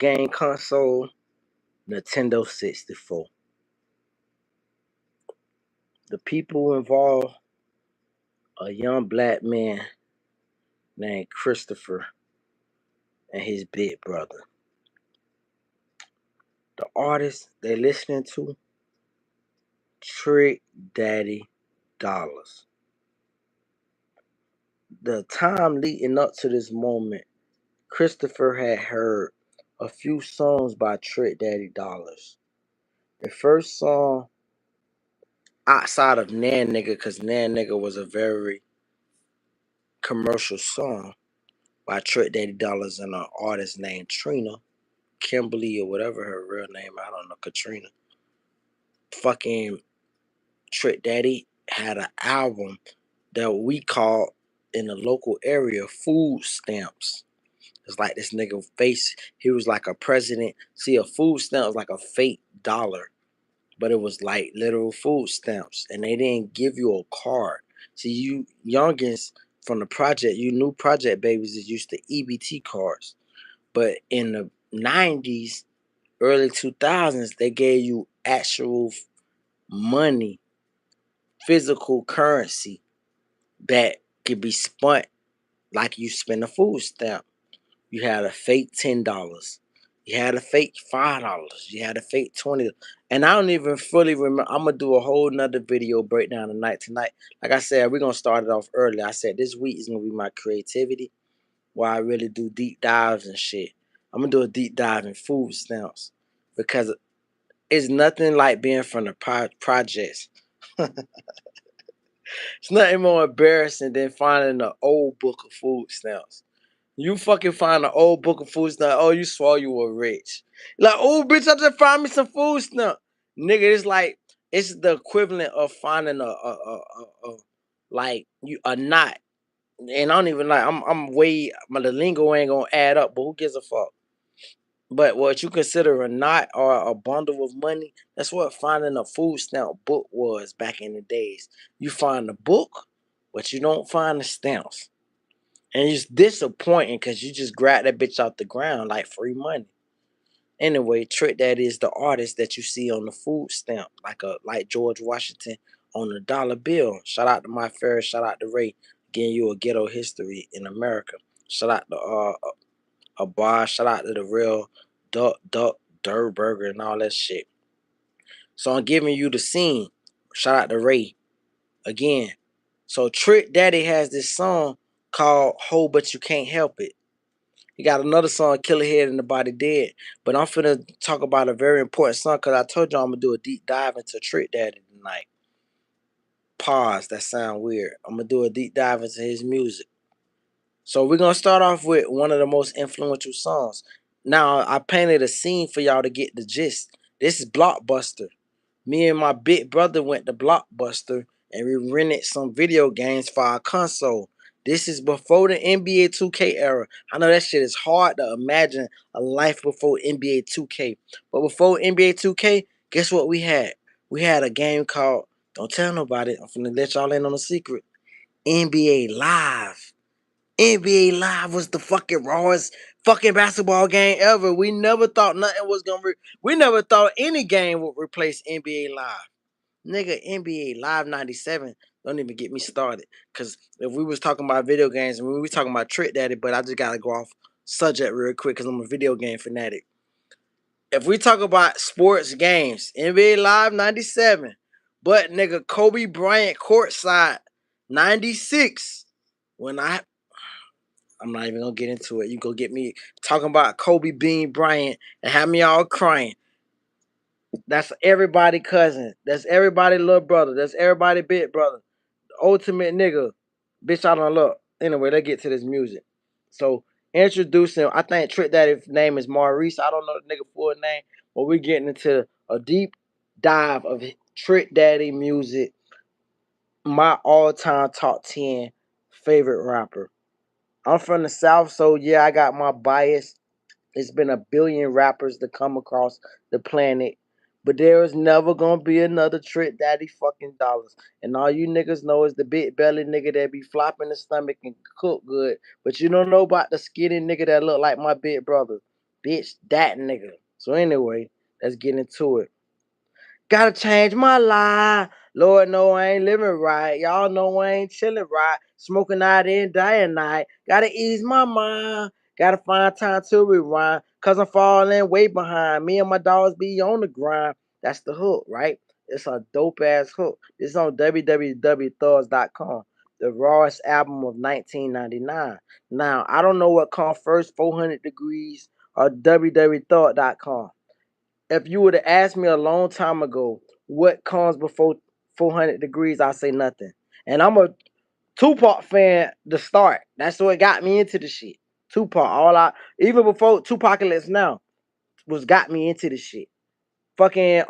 game console, Nintendo 64. The people involved, a young black man named Christopher and his big brother. The artist they listening to, Trick Daddy Dollars. The time leading up to this moment, Christopher had heard a few songs by Trick Daddy Dollars. The first song outside of Nan Nigga, because Nan Nigga was a very commercial song by Trick Daddy Dollars and an artist named Trina, Kimberly or whatever her real name, I don't know, Katrina. Fucking Trick Daddy had an album that we call in the local area food stamps. It's like this nigga face, he was like a president. See, a food stamp was like a fake dollar, but it was like literal food stamps, and they didn't give you a card. See, you youngins from the project, you new project babies is used to EBT cards, but in the 90s, early 2000s, they gave you actual money, physical currency that could be spent like you spend a food stamp. You had a fake $10. You had a fake $5. You had a fake 20. And I don't even fully remember. I'm gonna do a whole nother video breakdown tonight. Like I said, we're gonna start it off early. I said this week is gonna be my creativity, where I really do deep dives and shit. I'm gonna do a deep dive in food stamps because it's nothing like being from the projects. It's nothing more embarrassing than finding an old book of food stamps. You fucking find an old book of food stamps. Oh, you swore you were rich. Like, oh, bitch, I just found me some food stamps. Nigga, it's like, it's the equivalent of finding like, you a knot. And I don't even like, I'm way, the lingo ain't gonna add up, but who gives a fuck? But what you consider a knot or a bundle of money, that's what finding a food stamp book was back in the days. You find the book, but you don't find the stamps. And it's disappointing because you just grab that bitch out the ground like free money. Anyway, Trick Daddy is the artist that you see on the food stamp, like George Washington on the dollar bill. Shout out to My Ferris, shout out to Ray, getting you a ghetto history in America. Shout out to a bar, shout out to the real Duck Durburger and all that shit. So I'm giving you the scene. Shout out to Ray again. So Trick Daddy has this song called "Ho But You Can't Help It." He got another song, Killer Head and the Body Dead. But I'm finna talk about a very important song because I told you I'm gonna do a deep dive into Trick Daddy tonight. Pause, that sound weird. I'm gonna do a deep dive into his music. So we're gonna start off with one of the most influential songs. Now I painted a scene for y'all to get the gist. This is Blockbuster. Me and my big brother went to Blockbuster and we rented some video games for our console. This is before the NBA 2K era. I know that shit is hard to imagine a life before NBA 2K. But before NBA 2K, guess what we had? We had a game called, don't tell nobody, I'm finna let y'all in on a secret, NBA Live. NBA Live was the fucking rawest fucking basketball game ever. We never thought nothing was gonna. We never thought any game would replace NBA Live. Nigga, NBA Live '97. Don't even get me started. Cause if we was talking about video games, and we were talking about Trick Daddy, but I just gotta go off subject real quick because I'm a video game fanatic. If we talk about sports games, NBA Live '97, but nigga Kobe Bryant courtside '96. When I'm not even gonna get into it. You go get me talking about Kobe Bean Bryant and have me all crying. That's everybody cousin. That's everybody little brother. That's everybody big brother. The ultimate nigga. Bitch, I don't look. Anyway, let's get to this music. So introducing, I think Trick Daddy's name is Maurice. I don't know the nigga full name, but we're getting into a deep dive of Trick Daddy music. My all-time top 10 favorite rapper. I'm from the South, so yeah, I got my bias. It's been a billion rappers to come across the planet, but there is never gonna be another Trick Daddy fucking Dollars. And all you niggas know is the big belly nigga that be flopping the stomach and cook good, but you don't know about the skinny nigga that look like my big brother. Bitch, that nigga. So anyway, let's get into it. Gotta change my life. Lord know I ain't living right. Y'all know I ain't chilling right. Smoking out in dying night. Gotta ease my mind. Gotta find time to rewind. Cause I'm falling way behind. Me and my dogs be on the grind. That's the hook, right? It's a dope ass hook. It's on www.thugs.com. The rawest album of 1999. Now, I don't know what comes first, 400 Degrees or www.thug.com. If you would have asked me a long time ago what comes before 400 Degrees, I say nothing. And I'm a Tupac fan to start. That's what got me into the shit. Tupac, even before Tupacalypse Now was got me into the shit. Fucking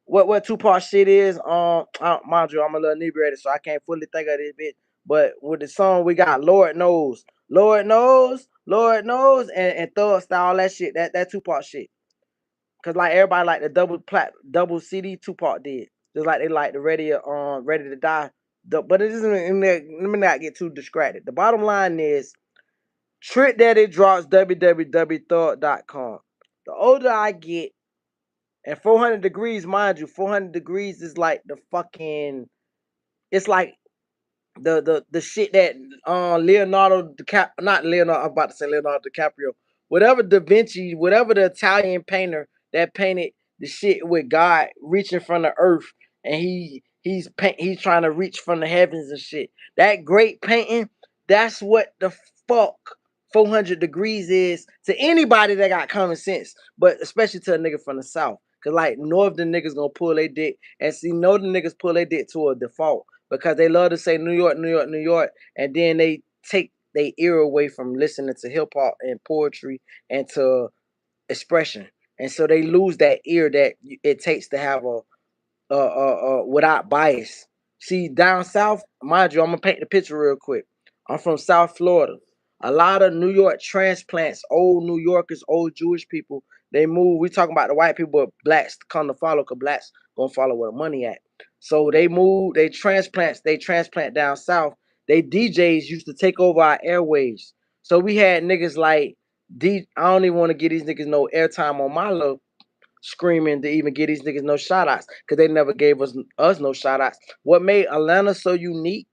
what Tupac shit is, mind you, I'm a little inebriated, so I can't fully think of this bitch. But with the song we got Lord Knows, Lord Knows, Lord Knows, and Thug Style, all that shit, that Tupac shit. Cause like everybody like the double CD Tupac did. Just like they like the Ready to Die. But it isn't in there. Let me not get too distracted. The bottom line is Trick Daddy drops www.thug.com. The older I get, and 400 Degrees, mind you, 400 Degrees is like the fucking, it's like the shit that Leonardo DiCaprio, not Leonardo, I'm about to say Leonardo DiCaprio, whatever Da Vinci, whatever the Italian painter that painted the shit with God reaching from the earth, and he's trying to reach from the heavens and shit. That great painting, that's what the fuck 400 Degrees is to anybody that got common sense, but especially to a nigga from the South. Cause like northern niggas gonna pull their dick, and see northern niggas pull their dick to a default because they love to say New York, New York, New York, and then they take their ear away from listening to hip hop and poetry and to expression, and so they lose that ear that it takes to have a without bias. See, down south, mind you, I'm gonna paint the picture real quick. I'm from South Florida. A lot of New York transplants, old New Yorkers, old Jewish people, they move. We talking about the white people, but blacks come to follow, cause blacks gonna follow where the money at. So they move, they transplant down south. They DJs used to take over our airwaves. So we had niggas like I don't even want to give these niggas no airtime on my little screaming to even get these niggas no shout outs because they never gave us no shout outs. What made Atlanta so unique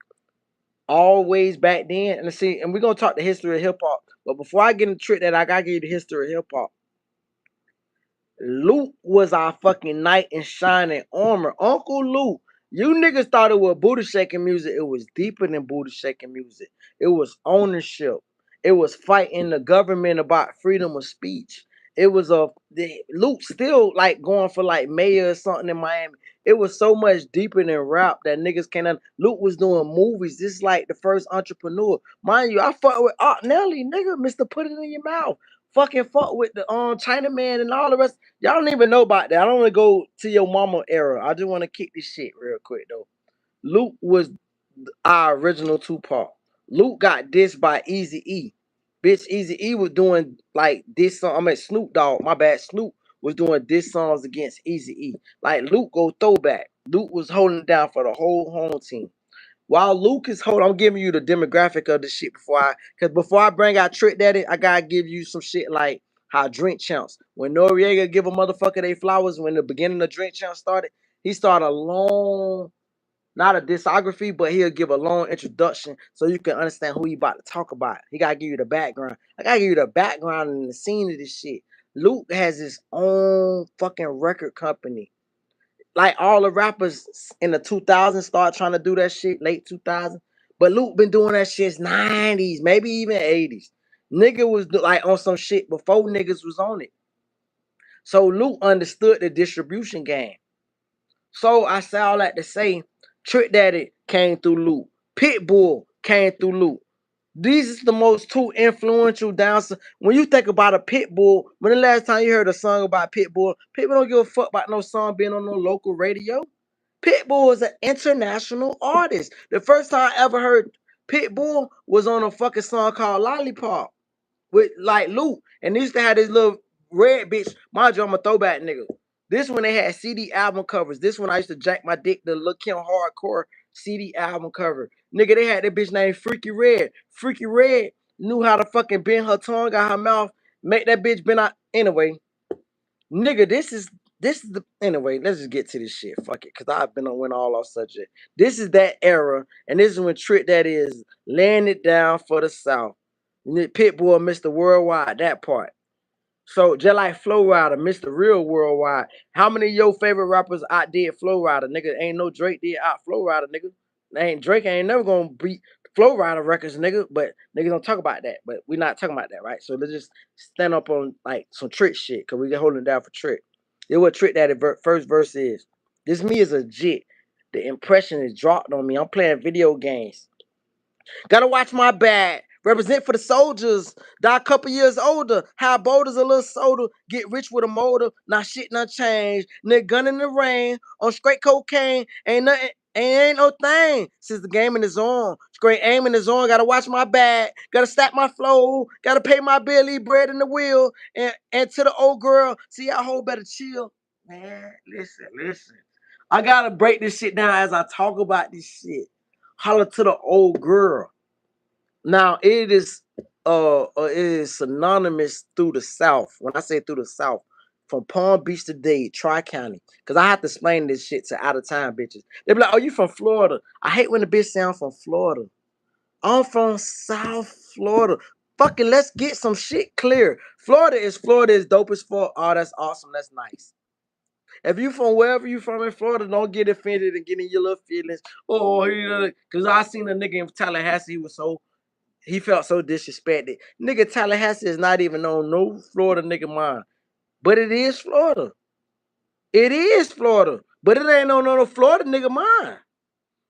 always back then, and see, and we're gonna talk the history of hip hop. But before I get into trick that, I gotta give you the history of hip hop. Luke was our fucking knight in shining armor. Uncle Luke. You niggas thought it was booty shaking music. It was deeper than booty shaking music. It was ownership. It was fighting the government about freedom of speech. It was Luke still like going for like mayor or something in Miami. It was so much deeper than rap that niggas can't. Luke was doing movies. This is like the first entrepreneur. Mind you, I fuck with Art Nelly, nigga, Mr. Put It in Your Mouth. Fucking fuck with the Chinaman and all the rest. Y'all don't even know about that. I don't want to go to your mama era. I just want to kick this shit real quick though. Luke was our original Tupac. Luke got dissed by Easy E. Bitch, Easy E was doing like this song. I mean Snoop Dogg. My bad. Snoop was doing diss songs against Easy E. Like Luke go throwback. Luke was holding it down for the whole home team. While Luke is holding, I'm giving you the demographic of the shit before I bring out Trick Daddy, I gotta give you some shit like how Drink Champs. When Noriega give a motherfucker they flowers when the beginning of Drink Champs started, he started a long, not a discography, but he'll give a long introduction so you can understand who he about to talk about. He gotta give you the background. I gotta give you the background and the scene of this shit. Luke has his own fucking record company like all the rappers in the 2000s start trying to do that shit, late 2000s. But Luke been doing that shit 90s, maybe even 80s. Nigga was like on some shit before niggas was on it. So Luke understood the distribution game. So I say all that to say, Trick Daddy came through Luke. Pitbull came through Luke. These is the most two influential dancers. When you think about a Pitbull, when the last time you heard a song about Pitbull, people don't give a fuck about no song being on no local radio. Pitbull is an international artist. The first time I ever heard Pitbull was on a fucking song called Lollipop with like Luke. And they used to have this little red bitch. Mind you, I'm a throwback nigga. This one they had CD album covers. This one I used to jack my dick the Lil Kim hardcore CD album cover. Nigga, they had that bitch named Freaky Red. Freaky Red knew how to fucking bend her tongue out her mouth, make that bitch bend out. Anyway, nigga, this is the anyway. Let's just get to this shit. Fuck it, cause I've been on went all off subject. This is that era, and this is when Trick that is laying it down for the South. Pitbull, Mr. Worldwide, that part. So just like Flow Rider, Mr. Real Worldwide. How many of your favorite rappers outdid Flow Rider? Nigga, ain't no Drake did out Flow Rider, nigga. Ain't Drake ain't never gonna beat Flow Rider records, nigga. But niggas don't talk about that. But we not talking about that, right? So let's just stand up on like some Trick shit, cause we get holding it down for Trick. This what Trick that first verse is. This me is a jit. The impression is dropped on me. I'm playing video games. Gotta watch my back. Represent for the soldiers. Die a couple years older. High boulders, a little soda. Get rich with a motor. Not shit, not change. Nigga gun in the rain. On straight cocaine. Ain't nothing. Ain't no thing. Since the game is on. Straight aiming is on. Gotta watch my back. Gotta stack my flow. Gotta pay my bill. Eat bread in the wheel. And to the old girl. See, y'all whole better chill. Man, listen. I gotta break this shit down as I talk about this shit. Holler to the old girl. Now it is synonymous through the South. When I say through the South, from Palm Beach to Dade, Tri County. Cause I have to explain this shit to out of town bitches. They be like, "Oh, you from Florida?" I hate when the bitch say I'm from Florida. I'm from South Florida. Fucking let's get some shit clear. Florida is dope as fuck. Oh, that's awesome. That's nice. If you from wherever you from in Florida, don't get offended and get in your little feelings. Oh, because I seen a nigga in Tallahassee. He felt so disrespected. Nigga, Tallahassee is not even on no Florida nigga mind. But it is Florida. It is Florida. But it ain't on no Florida nigga mind.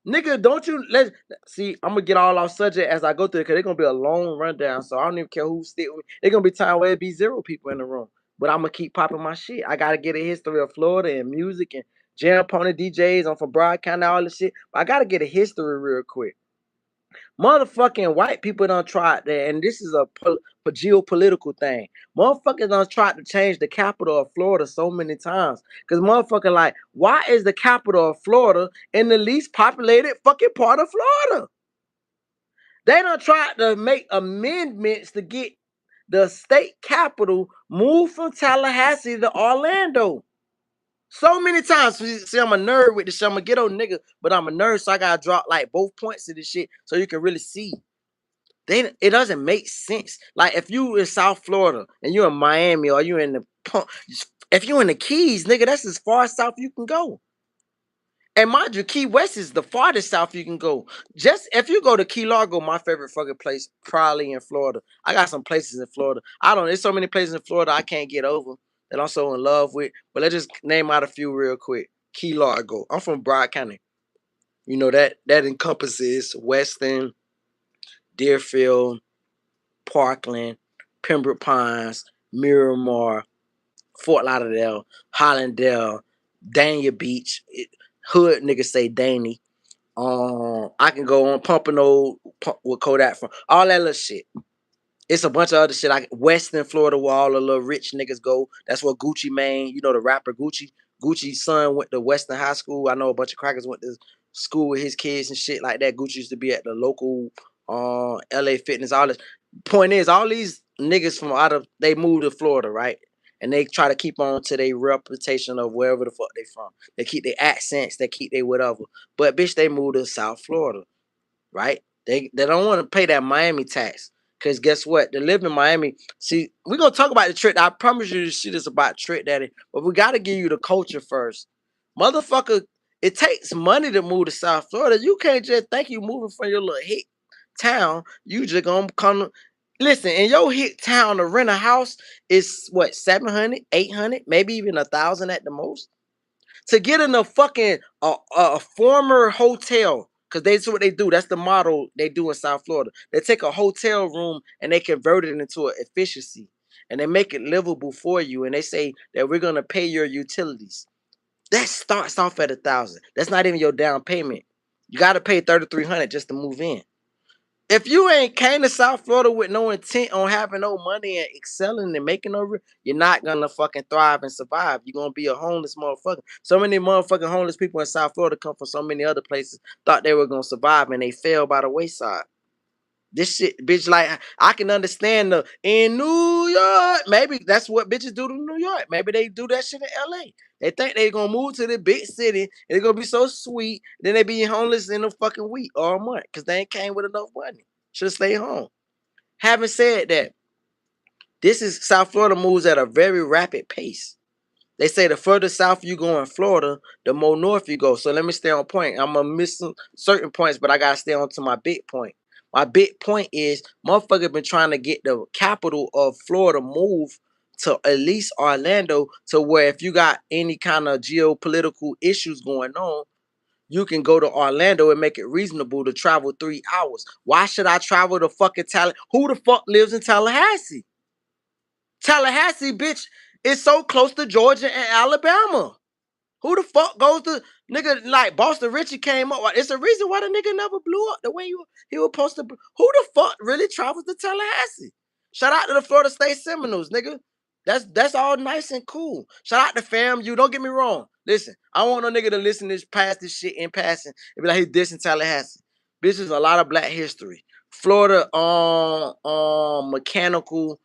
Nigga, don't you let see, I'm gonna get all off subject as I go through it because it's gonna be a long rundown. So I don't even care who stick with me. It's gonna be time where it be zero people in the room. But I'm gonna keep popping my shit. I gotta get a history of Florida and music and jam pony DJs. I'm from Broad County, all this shit. But I gotta get a history real quick. Motherfucking white people done tried that, and this is a geopolitical thing. Motherfuckers done tried to change the capital of Florida so many times. Cause motherfucker like, why is the capital of Florida in the least populated fucking part of Florida? They done tried to make amendments to get the state capital moved from Tallahassee to Orlando. So many times. See, I'm a nerd with this shit. I'm a ghetto nigga, but I'm a nerd, so I gotta drop like both points of this shit so you can really see. It doesn't make sense. Like if you in South Florida and you're in Miami or you in if you in the Keys, nigga, that's as far south you can go. And mind you, Key West is the farthest south you can go. Just if you go to Key Largo, my favorite fucking place, probably in Florida. I got some places in Florida. I don't. There's so many places in Florida I can't get over that I'm so in love with. But let's just name out a few real quick. Key Largo. I'm from Broward County. You know that encompasses Weston, Deerfield, Parkland, Pembroke Pines, Miramar, Fort Lauderdale, Hollandale, Dania Beach. Hood niggas say Danny. I can go on Pompano with Kodak from all that little shit. It's a bunch of other shit. Like Western Florida, where all the little rich niggas go. That's where Gucci Mane, you know, the rapper Gucci. Gucci's son went to Western High School. I know a bunch of crackers went to school with his kids and shit like that. Gucci used to be at the local LA Fitness. All this. Point is, all these niggas from out of they moved to Florida, right? And they try to keep on to their reputation of wherever the fuck they from. They keep their accents, they keep their whatever. But bitch, they moved to South Florida, right? They don't want to pay that Miami tax. Cause guess what? They live in Miami. See, we're gonna talk about the Trick. I promise you this shit is about Trick Daddy. But we gotta give you the culture first. Motherfucker, it takes money to move to South Florida. You can't just think you moving from your little hit town. You just gonna come. Listen, in your hit town to rent a house is what 700, 800, maybe even 1,000 at the most to get in a fucking former hotel because that's what they do. That's the model they do in South Florida. They take a hotel room and they convert it into an efficiency and they make it livable for you. And they say that we're gonna pay your utilities. That starts off at 1,000. That's not even your down payment. You got to pay 3,300 just to move in. If you ain't came to South Florida with no intent on having no money and excelling and making no, you're not gonna fucking thrive and survive. You're gonna be a homeless motherfucker. So many motherfucking homeless people in South Florida come from so many other places, thought they were gonna survive and they fell by the wayside. This shit, bitch, like I can understand the in New York. Maybe that's what bitches do to New York. Maybe they do that shit in LA. They think they gonna move to the big city and it's gonna be so sweet. Then they be homeless in a fucking week or a month because they ain't came with enough money. Should stay home. Having said that, this is South Florida moves at a very rapid pace. They say the further south you go in Florida, the more north you go. So let me stay on point. I'm gonna miss some certain points, but I gotta stay on to my big point. My big point is motherfucker been trying to get the capital of Florida moved to at least Orlando, to where if you got any kind of geopolitical issues going on, you can go to Orlando and make it reasonable to travel 3 hours. Why should I travel to fucking Tallahassee? Who the fuck lives in Tallahassee? Tallahassee, bitch, is so close to Georgia and Alabama. Who the fuck goes to nigga like Boston Richie came up? It's a reason why the nigga never blew up the way he was supposed to. Who the fuck really travels to Tallahassee? Shout out to the Florida State Seminoles, nigga. That's all nice and cool. Shout out to FAMU. Don't get me wrong. Listen, I don't want no nigga to listen to this past this shit in passing and be like he dissing Tallahassee. This is a lot of black history. Florida mechanical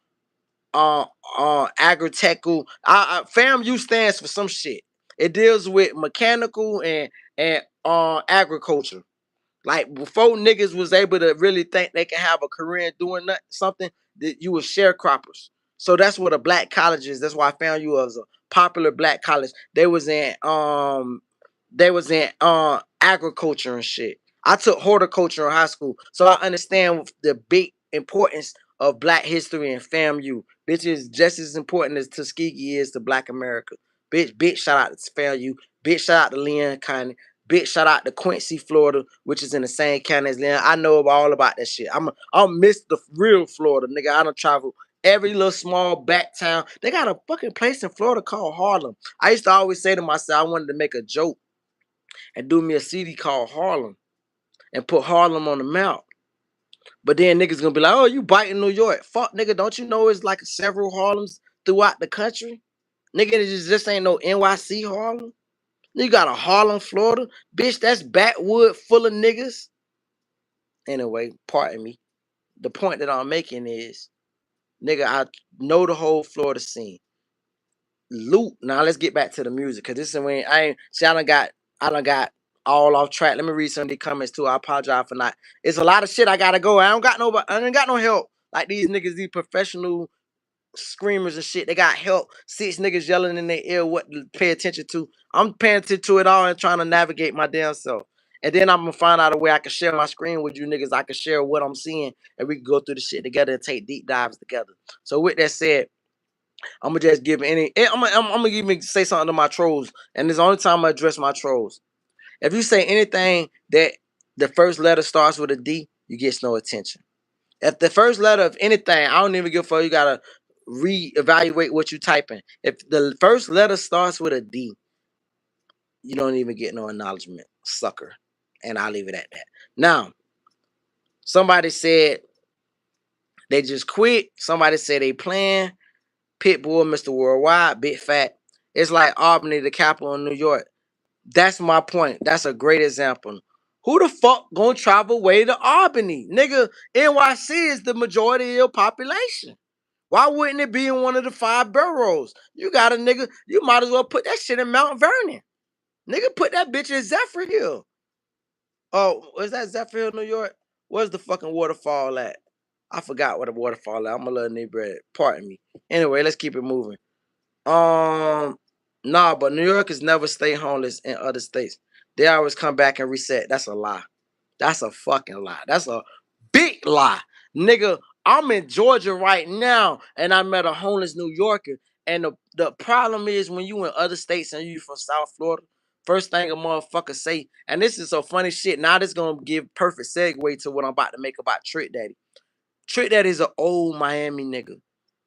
agritechnical. FAMU stands for some shit. It deals with mechanical and agriculture. Like before niggas was able to really think they can have a career in doing something, that you were sharecroppers. So that's what a black college is. That's why I found you as a popular black college. They was in agriculture and shit. I took horticulture in high school. So I understand the big importance of black history and FAMU. Bitch is just as important as Tuskegee is to black America. Bitch, shout out to FAMU. Bitch, shout out to Leon County. Bitch, shout out to Quincy, Florida, which is in the same county as Leon. I know all about that shit. I'm miss the real Florida, nigga. I don't travel every little small back town. They got a fucking place in Florida called Harlem. I used to always say to myself, I wanted to make a joke and do me a CD called Harlem and put Harlem on the map. But then niggas gonna be like, oh, you biting New York. Fuck, nigga, don't you know it's like several Harlems throughout the country? Nigga, it just ain't no NYC Harlem. You got a Harlem, Florida. Bitch, that's backwood full of niggas. Anyway, pardon me. The point that I'm making is, nigga, I know the whole Florida scene. Loot. Now let's get back to the music. Cause this is when I ain't see I done got all off track. Let me read some of the comments too. I apologize for not. It's a lot of shit I gotta go. I don't got no help. Like these niggas, these professional screamers and shit. They got help. 6 niggas yelling in their ear what to pay attention to. I'm paying attention to it all and trying to navigate my damn self. And then I'm gonna find out a way I can share my screen with you niggas. I can share what I'm seeing and we can go through the shit together and take deep dives together. So with that said, I'm gonna just give any. I'm gonna even say something to my trolls, and this is the only time I address my trolls. If you say anything that the first letter starts with a D, you get no attention. If the first letter of anything, I don't even give a fuck. You gotta reevaluate what you typing. If the first letter starts with a D, you don't even get no acknowledgement, sucker. And I'll leave it at that. Now, somebody said they just quit. Somebody said they playing. Pitbull, Mr. Worldwide, Big Fat. It's like Albany, the capital in New York. That's my point. That's a great example. Who the fuck gonna travel way to Albany? Nigga, NYC is the majority of your population. Why wouldn't it be in one of the 5 boroughs? You got a nigga, you might as well put that shit in Mount Vernon. Nigga, put that bitch in Zephyr Hill. Oh, is that Zephyr Hill, New York? Where's the fucking waterfall at? I forgot what a waterfall at. I'm a little inebriated. Pardon me. Anyway, let's keep it moving. Um, nah, but New Yorkers never stay homeless in other states. They always come back and reset. That's a lie. That's a fucking lie. That's a big lie. Nigga, I'm in Georgia right now and I met a homeless New Yorker. And the problem is when you in other states and you from South Florida, first thing a motherfucker say, and this is so funny shit. Now this gonna give perfect segue to what I'm about to make about Trick Daddy. Trick Daddy is an old Miami nigga.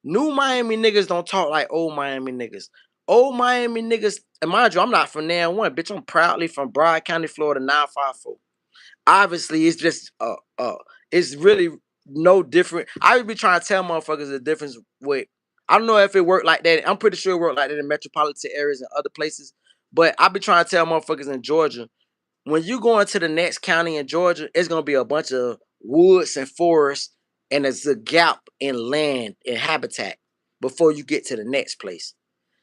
New Miami niggas don't talk like old Miami niggas. Old Miami niggas, and mind you, I'm not from there one, bitch. I'm proudly from Broward County, Florida, 954. Obviously, it's just it's really no different. I would be trying to tell motherfuckers the difference with. I don't know if it worked like that. I'm pretty sure it worked like that in metropolitan areas and other places. But I be trying to tell motherfuckers in Georgia, When you go into the next county in Georgia, it's gonna be a bunch of woods and forests, and there's a gap in land and habitat before you get to the next place.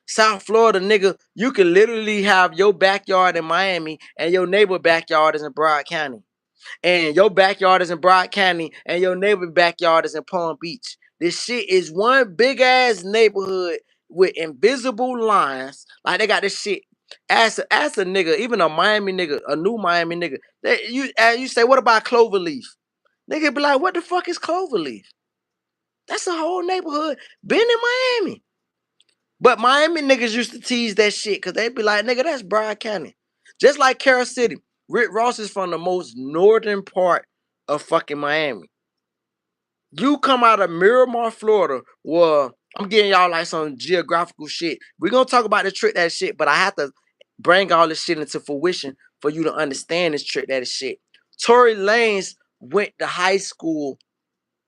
South Florida, nigga, you can literally have your backyard in Miami and your neighbor backyard is in Broward County. And your backyard is in Broward County and your neighbor backyard is in Palm Beach. This shit is one big ass neighborhood with invisible lines. Like they got this shit. As a nigga, even a Miami nigga, a new Miami nigga, you say, what about Cloverleaf? Nigga be like, what the fuck is Cloverleaf? That's a whole neighborhood been in Miami. But Miami niggas used to tease that shit because they be like, nigga, that's Broward County. Just like Carol City. Rick Ross is from the most northern part of fucking Miami. You come out of Miramar, Florida, well, I'm getting y'all like some geographical shit. We're gonna talk about the trick that shit, but I have to bring all this shit into fruition for you to understand this trick that is shit. Tory Lanez went to high school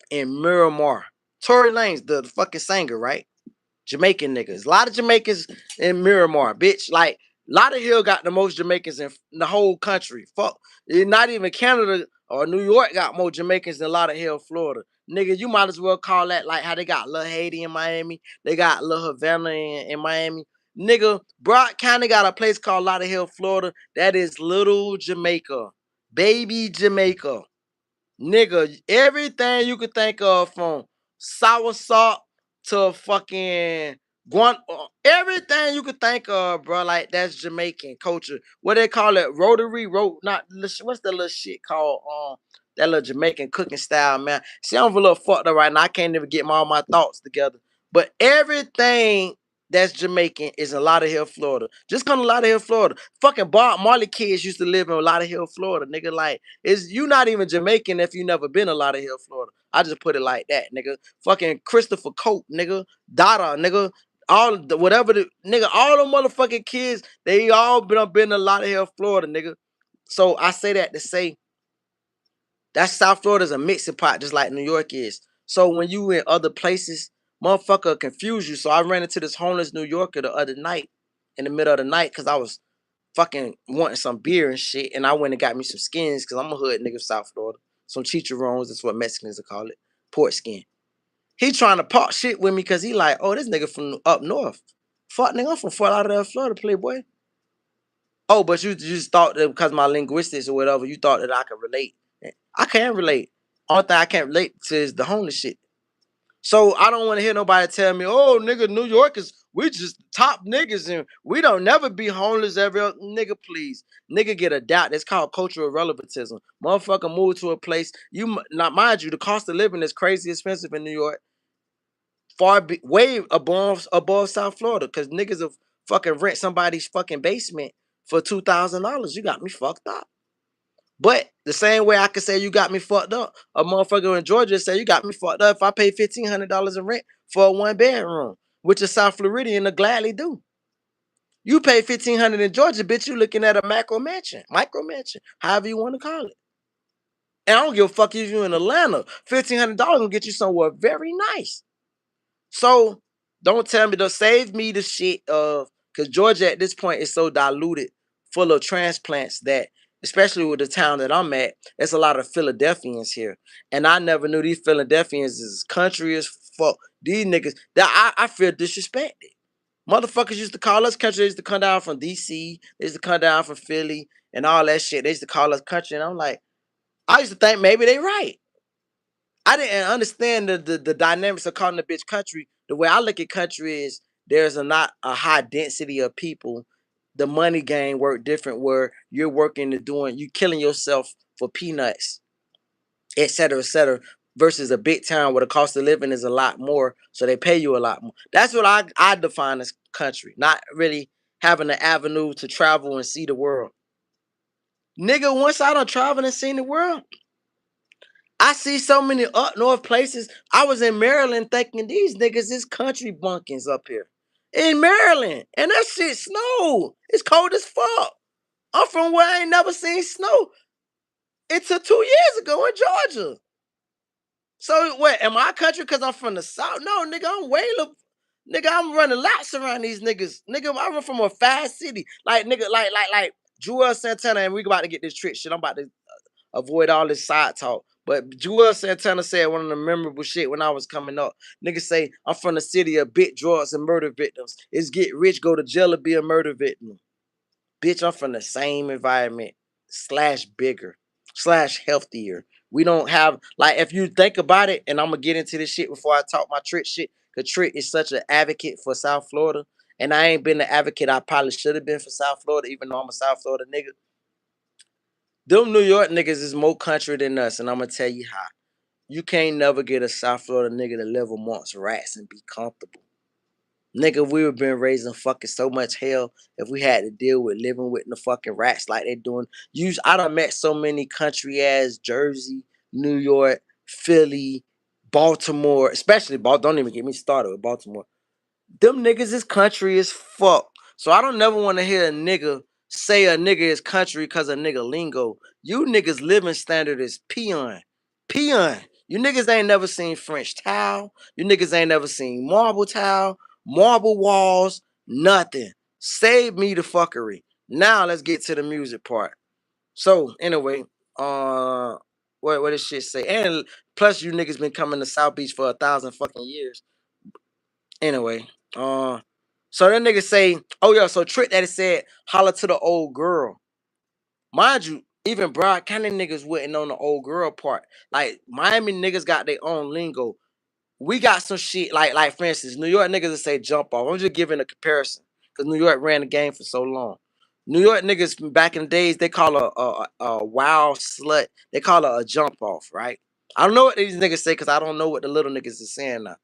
in Miramar. Tory Lanez, the fucking singer, right? Jamaican niggas. A lot of Jamaicans in Miramar, bitch. Like, Lauderhill got the most Jamaicans in the whole country. Fuck. Not even Canada or New York got more Jamaicans than Lauderhill, Florida. Nigga, you might as well call that like how they got Lil Haiti in Miami. They got Lil Havana in Miami. Nigga, Brock County got a place called Lauderhill, Florida. That is little Jamaica. Baby Jamaica. Nigga, everything you could think of from sour salt to fucking everything you could think of, bro. Like that's Jamaican culture. What they call it, rotary, not what's the little shit called? That little Jamaican cooking style, man. See, I'm a little fucked up right now. I can't even get all my thoughts together. But everything that's Jamaican is in Lauderhill, Florida. Just come to Lauderhill, Florida. Fucking Bob Marley kids used to live in Lauderhill, Florida, nigga. Like, is you not even Jamaican if you never been to Lauderhill, Florida. I just put it like that, nigga. Fucking Christopher Cope, nigga. Dada, nigga. All the whatever the nigga, all the motherfucking kids, they all been to Lauderhill, Florida, nigga. So I say that to say that South Florida is a mixing pot, just like New York is. So when you in other places, motherfucker confuse you. So I ran into this homeless New Yorker the other night, in the middle of the night, because I was fucking wanting some beer and shit, and I went and got me some skins, because I'm a hood nigga from South Florida. Some chicharrones, that's what Mexicans will call it. Pork skin. He trying to pop shit with me because he like, oh, this nigga from up north. Fuck nigga, I'm from Fort Lauderdale, Florida, playboy. Oh, but you just thought that because my linguistics or whatever, you thought that I could relate. I can't relate. Only thing I can't relate to is the homeless shit. So I don't want to hear nobody tell me, oh, nigga, New Yorkers, we just top niggas and we don't never be homeless every nigga, please. Nigga get a doubt. It's called cultural relevantism. Motherfucker move to a place. Not mind you, the cost of living is crazy expensive in New York. Way above South Florida. Cause niggas will fucking rent somebody's fucking basement for $2,000. You got me fucked up. But the same way I could say you got me fucked up, a motherfucker in Georgia say you got me fucked up if I pay $1,500 in rent for a 1 bedroom, which a South Floridian will gladly do. You pay $1,500 in Georgia, bitch. You looking at a micro mansion, however you want to call it. And I don't give a fuck if you in Atlanta. $1,500 gonna get you somewhere very nice. So don't tell me to save me the shit of because Georgia at this point is so diluted, full of transplants that, especially with the town that I'm at, there's a lot of Philadelphians here. And I never knew these Philadelphians is country as fuck. These niggas that I feel disrespected. Motherfuckers used to call us country. They used to come down from DC. They used to come down from Philly and all that shit. They used to call us country. And I'm like, I used to think maybe they right. I didn't understand the dynamics of calling a bitch country. The way I look at country is there's not a high density of people. The money game work different where you're working and doing you killing yourself for peanuts, et cetera, versus a big town where the cost of living is a lot more, so they pay you a lot more. That's what I define as country, not really having an avenue to travel and see the world. Nigga, once I done traveled and seen the world, I see so many up north places. I was in Maryland thinking these niggas is country bunkins up here. In Maryland. And that shit snow. It's cold as fuck. I'm from where I ain't never seen snow. It's 2 years ago in Georgia. So what? Am I country because I'm from the South? No, nigga, I'm way nigga, I'm running laps around these niggas. Nigga, I run from a fast city. Like nigga, like Joel Santana, and we about to get this trick shit. I'm about to avoid all this side talk. But Joel Santana said one of the memorable shit when I was coming up. Niggas say, I'm from the city of bit drugs and murder victims. It's get rich, go to jail, or be a murder victim. Bitch, I'm from the same environment, slash bigger, slash healthier. We don't have, like, if you think about it, and I'm gonna get into this shit before I talk my Trick shit, because Trick is such an advocate for South Florida. And I ain't been the advocate I probably should have been for South Florida, even though I'm a South Florida nigga. Them New York niggas is more country than us, and I'm gonna tell you how. You can't never get a South Florida nigga to live amongst rats and be comfortable. Nigga, we would been raising fucking so much hell if we had to deal with living with the fucking rats like they doing. I done met so many country ass Jersey, New York, Philly, Baltimore, especially Baltimore. Don't even get me started with Baltimore. Them niggas is country as fuck. So I don't never want to hear a nigga say a nigga is country because of nigga lingo. You niggas living standard is peon. Peon. You niggas ain't never seen French tile. You niggas ain't never seen marble tile, marble walls, nothing. Save me the fuckery. Now let's get to the music part. So anyway, what this shit say? And plus you niggas been coming to South Beach for 1,000 fucking years. Anyway, so that nigga say, oh yeah, so Trick Daddy said, holla to the old girl. Mind you, even Broad County niggas wouldn't on the old girl part. Like Miami niggas got their own lingo. We got some shit like for instance, New York niggas that say jump off. I'm just giving a comparison because New York ran the game for so long. New York niggas back in the days they call a wild slut. They call her a jump off, right? I don't know what these niggas say because I don't know what the little niggas is saying now.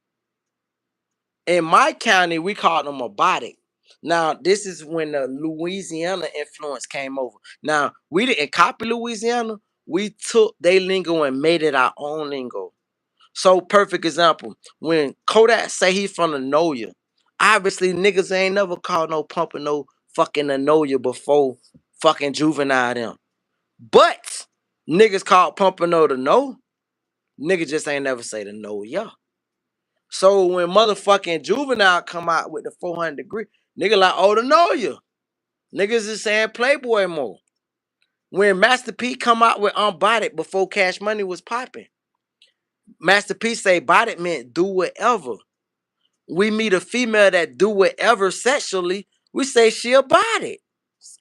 In my county, we called them a body. Now, this is when the Louisiana influence came over. Now, we didn't copy Louisiana. We took their lingo and made it our own lingo. So, perfect example. When Kodak say he from the Anoya, obviously niggas ain't never called no pumping no fucking Anoya before fucking Juvenile them. But niggas called pumping no the no. Niggas just ain't never say the no, yeah. So when motherfucking Juvenile come out with the 400 degree, nigga like, oh, to know you. Niggas is saying Playboy more. When Master P come out with Unbodied before Cash Money was popping, Master P say bodied meant do whatever. We meet a female that do whatever sexually, we say she a bodied.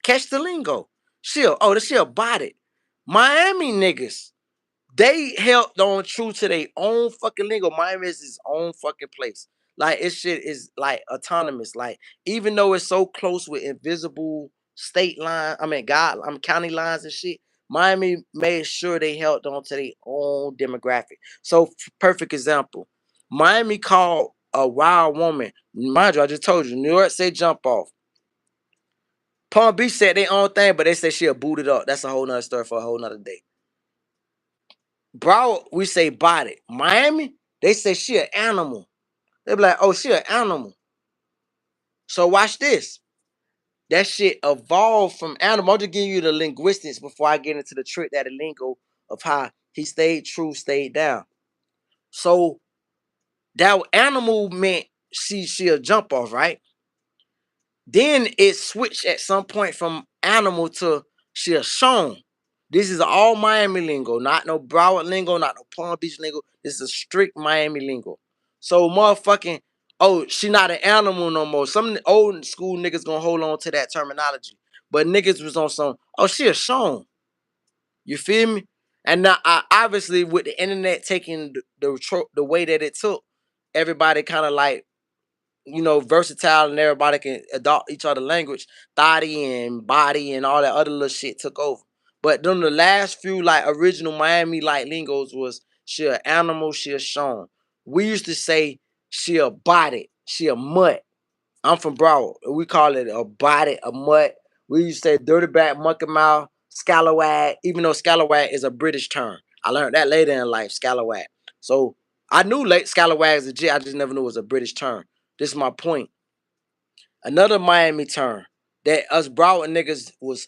Catch the lingo. She a bodied. Miami niggas. They held on true to their own fucking lingo. Miami is its own fucking place. Like it shit is like autonomous. Like even though it's so close with invisible state line, county lines and shit. Miami made sure they held on to their own demographic. So perfect example. Miami called a wild woman. Mind you, I just told you, New York say jump off. Palm Beach said their own thing, but they said she'll boot it up. That's a whole nother story for a whole nother day. Broward, we say body. Miami, they say she an animal. They be like, oh, she an animal. So watch this. That shit evolved from animal. I'll just give you the linguistics before I get into the Trick Daddy lingo of how he stayed true, stayed down. So that animal meant she'll jump off, right? Then it switched at some point from animal to she'll shown. This is all Miami lingo, not no Broward lingo, not no Palm Beach lingo. This is a strict Miami lingo. So motherfucking, oh, she not an animal no more. Some old school niggas gonna hold on to that terminology. But niggas was on some, oh, she a shown. You feel me? And now, obviously, with the internet taking the way that it took, everybody kind of like versatile and everybody can adopt each other language. Thotty and body and all that other little shit took over. But then the last few like original Miami like lingos was she a animal, she a shown. We used to say she a body, she a mutt. I'm from Broward. We call it a body, a mutt. We used to say dirty back, monkey mouth, scalawag, even though scalawag is a British term. I learned that later in life, scalawag. So I knew late scalawag is legit, I just never knew it was a British term. This is my point. Another Miami term that us Broward niggas was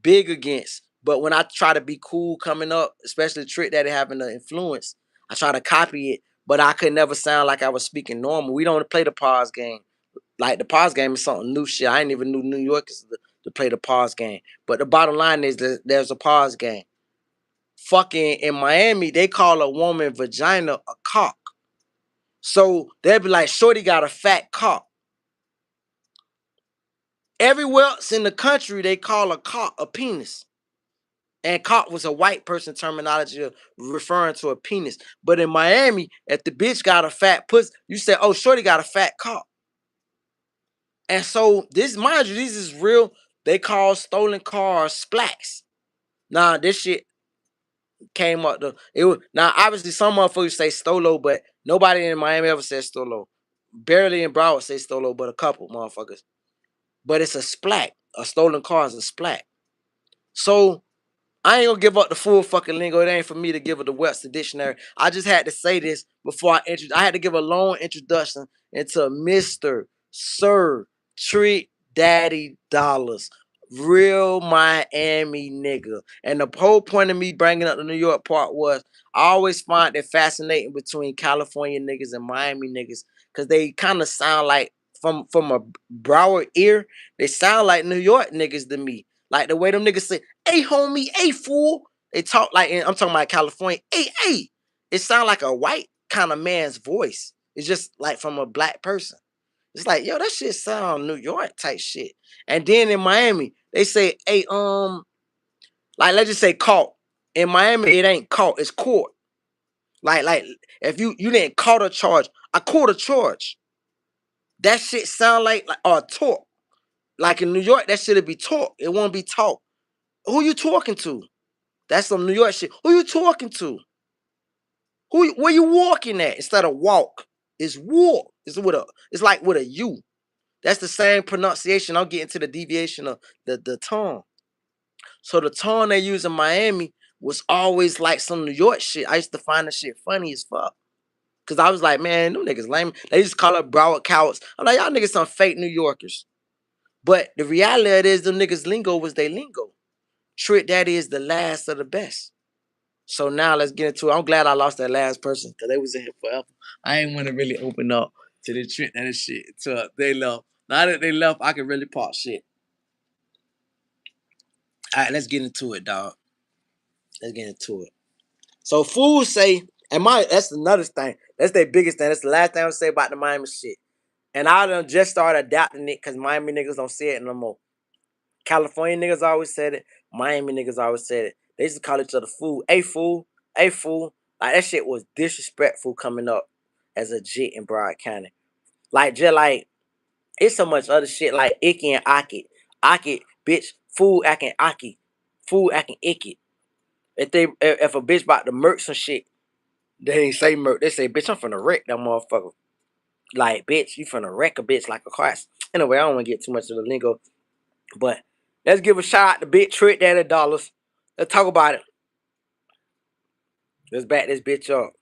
big against. But when I try to be cool coming up, especially Trick Daddy having the influence, I try to copy it, but I could never sound like I was speaking normal. We don't play the pause game. Like the pause game is something new shit. I ain't even knew New York is to play the pause game. But the bottom line is that there's a pause game. Fucking in Miami, they call a woman vagina a cock. So they'll be like, shorty got a fat cock. Everywhere else in the country, they call a cock a penis. And cock was a white person terminology referring to a penis. But in Miami, if the bitch got a fat pussy, you say, oh, shorty got a fat cock. And so this, mind you, this is real. They call stolen cars splacks. Nah, this shit came up to it was now obviously some motherfuckers say stolo, but nobody in Miami ever said stolo. Barely in Broward say stolo, but a couple motherfuckers. But it's a splack. A stolen car is a splack. So I ain't gonna give up the full fucking lingo. It ain't for me to give it the Webster dictionary. I just had to say this before I had to give a long introduction into Mr. Sir Trick Daddy Dollars. Real Miami nigga. And the whole point of me bringing up the New York part was I always find it fascinating between California niggas and Miami niggas because they kind of sound like from a Broward ear, they sound like New York niggas to me. Like the way them niggas say, hey homie, hey fool. They talk like, I'm talking about California, hey, hey. It sound like a white kind of man's voice. It's just like from a black person. It's like, yo, that shit sound New York type shit. And then in Miami, they say, hey, like let's just say caught. In Miami, it ain't caught, it's court. Like if you didn't caught a charge, I caught a charge. That shit sound like talk. Like in New York, that shit'll be talk. It won't be talk. Who you talking to? That's some New York shit. Who you talking to? Where you walking at instead of walk? It's walk. It's like with a U. That's the same pronunciation. I'll get into the deviation of the tone. So the tone they use in Miami was always like some New York shit. I used to find the shit funny as fuck. Cause I was like, man, them niggas lame. They just call up Broward cowards. I'm like, y'all niggas some fake New Yorkers. But the reality of it is them niggas lingo was their lingo. Trick Daddy is the last of the best. So now let's get into it. I'm glad I lost that last person because they was in here forever. I ain't want to really open up to the Trick Daddy shit until they left. Now that they left, I can really pop shit. All right, let's get into it, dog. Let's get into it. So fools say, that's another thing. That's their biggest thing. That's the last thing I would say about the Miami shit. And I done just started adapting it because Miami niggas don't say it no more. California niggas always said it. Miami niggas always said it. They used to call each other fool. Hey fool. Hey fool. Like that shit was disrespectful coming up as a jit in Broward County. Like just like it's so much other shit like icky and aki. Aki, bitch, fool acting aki. Fool acting icky. If a bitch about to murk some shit, they ain't say murk. They say, bitch, I'm finna wreck that motherfucker. Like, bitch, you finna wreck a bitch like a class. Anyway, I don't want to get too much of the lingo. But let's give a shout out to Big Trick Daddy Dollars. Let's talk about it. Let's back this bitch up.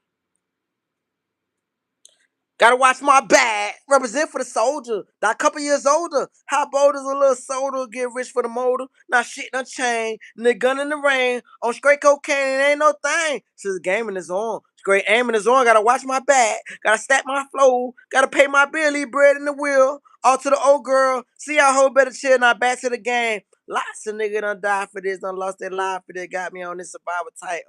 Gotta watch my back. Represent for the soldier. Not a couple years older. How bold is a little soldier? Get rich for the motor. Now shit done chain. Nigga gun in the rain. On straight cocaine, it ain't no thing. So the gaming is on. Straight aiming is on. Gotta watch my back. Gotta stack my flow. Gotta pay my bill. Eat bread in the wheel. All to the old girl. See how hoe better chill. Now back to the game. Lots of niggas done died for this. Done lost their life for this. Got me on this survival type.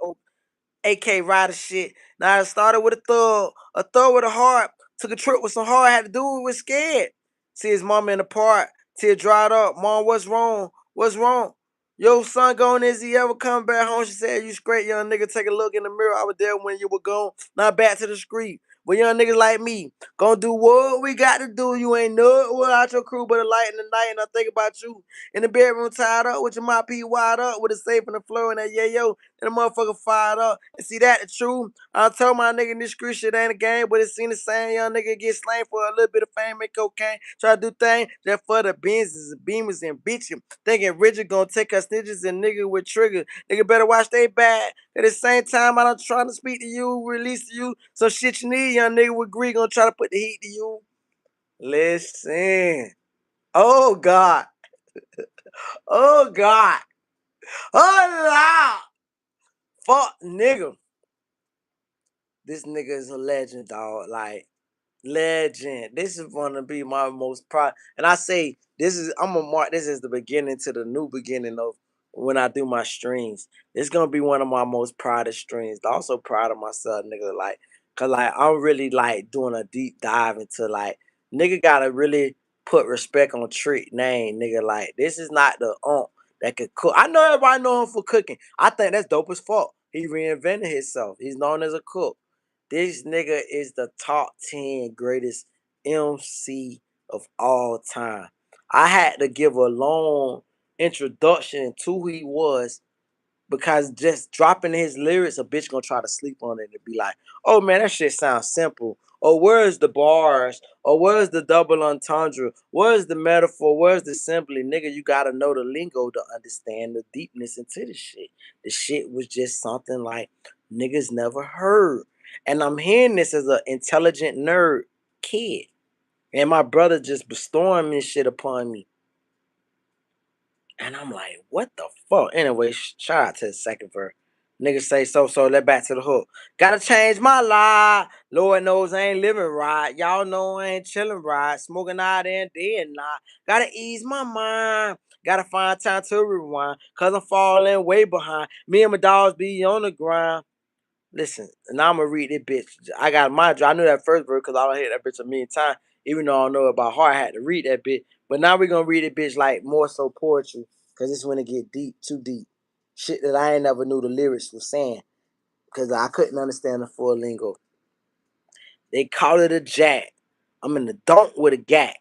AK rider shit. Now it started with a thug with a heart. Took a trip with some heart. Had to do it with scared. See his mama in the park. Tear dried up. Mom, what's wrong? What's wrong? Yo, son gone. Is he ever come back home? She said, you straight, young nigga. Take a look in the mirror. I was there when you were gone. Now back to the street. But young niggas like me, gonna do what we got to do. You ain't know what out your crew, but a light in the night. And I think about you in the bedroom, tied up with your mop wide up, with a safe in the floor and that yeah yo. And the motherfucker fired up. And see that the truth. I told my nigga this street shit ain't a game, but it seemed the same. Young nigga get slain for a little bit of fame and cocaine. Try to do things just for the Benzes and Beamers and bitches. Thinking Richard gonna take us snitches and nigga with triggers. Nigga better watch they back. At the same time, I don't trying to speak to you, release to you. So shit you need, young nigga with greed gonna try to put the heat to you. Listen. Oh God. Oh God. Oh Lord. Fuck nigga. This nigga is a legend, dog. Like, Legend. This is gonna be my most proud. And I say this is I'm gonna mark this as the beginning to the new beginning of when I do my streams. It's gonna be one of my most proudest streams. Also proud of myself, nigga. Like, cause like I'm really like doing a deep dive into like nigga gotta really put respect on Trick name, nigga. Like this is not the that could cook. I know everybody know him for cooking. I think that's dope as fuck. He reinvented himself. He's known as a cook. This nigga is the top 10 greatest MC of all time. I had to give a long introduction to who he was because just dropping his lyrics, a bitch gonna try to sleep on it and be like, oh man, that shit sounds simple. Or where's the bars? Or where's the double entendre? Where's the metaphor? Where's the simply? Nigga, you gotta know the lingo to understand the deepness into the shit. The shit was just something like niggas never heard. And I'm hearing this as an intelligent nerd kid. And my brother just bestowing this shit upon me. And I'm like, what the fuck? Anyway, shout out to the second verse. Niggas say so, let back to the hook. Gotta change my life. Lord knows I ain't living right. Y'all know I ain't chilling right. Smoking out and dead not. Gotta ease my mind. Gotta find time to rewind. Cause I'm falling way behind. Me and my dogs be on the grind. Listen, now I'm gonna read this bitch. I got my I knew that first verse because I don't hear that bitch a million times. Even though I don't know about heart, I had to read that bitch. But now we're gonna read it bitch like more so poetry. Cause it's when it get deep, too deep. Shit that I ain't never knew the lyrics was saying. Cause I couldn't understand the full lingo. They call it a jack. I'm in the don't with a gat.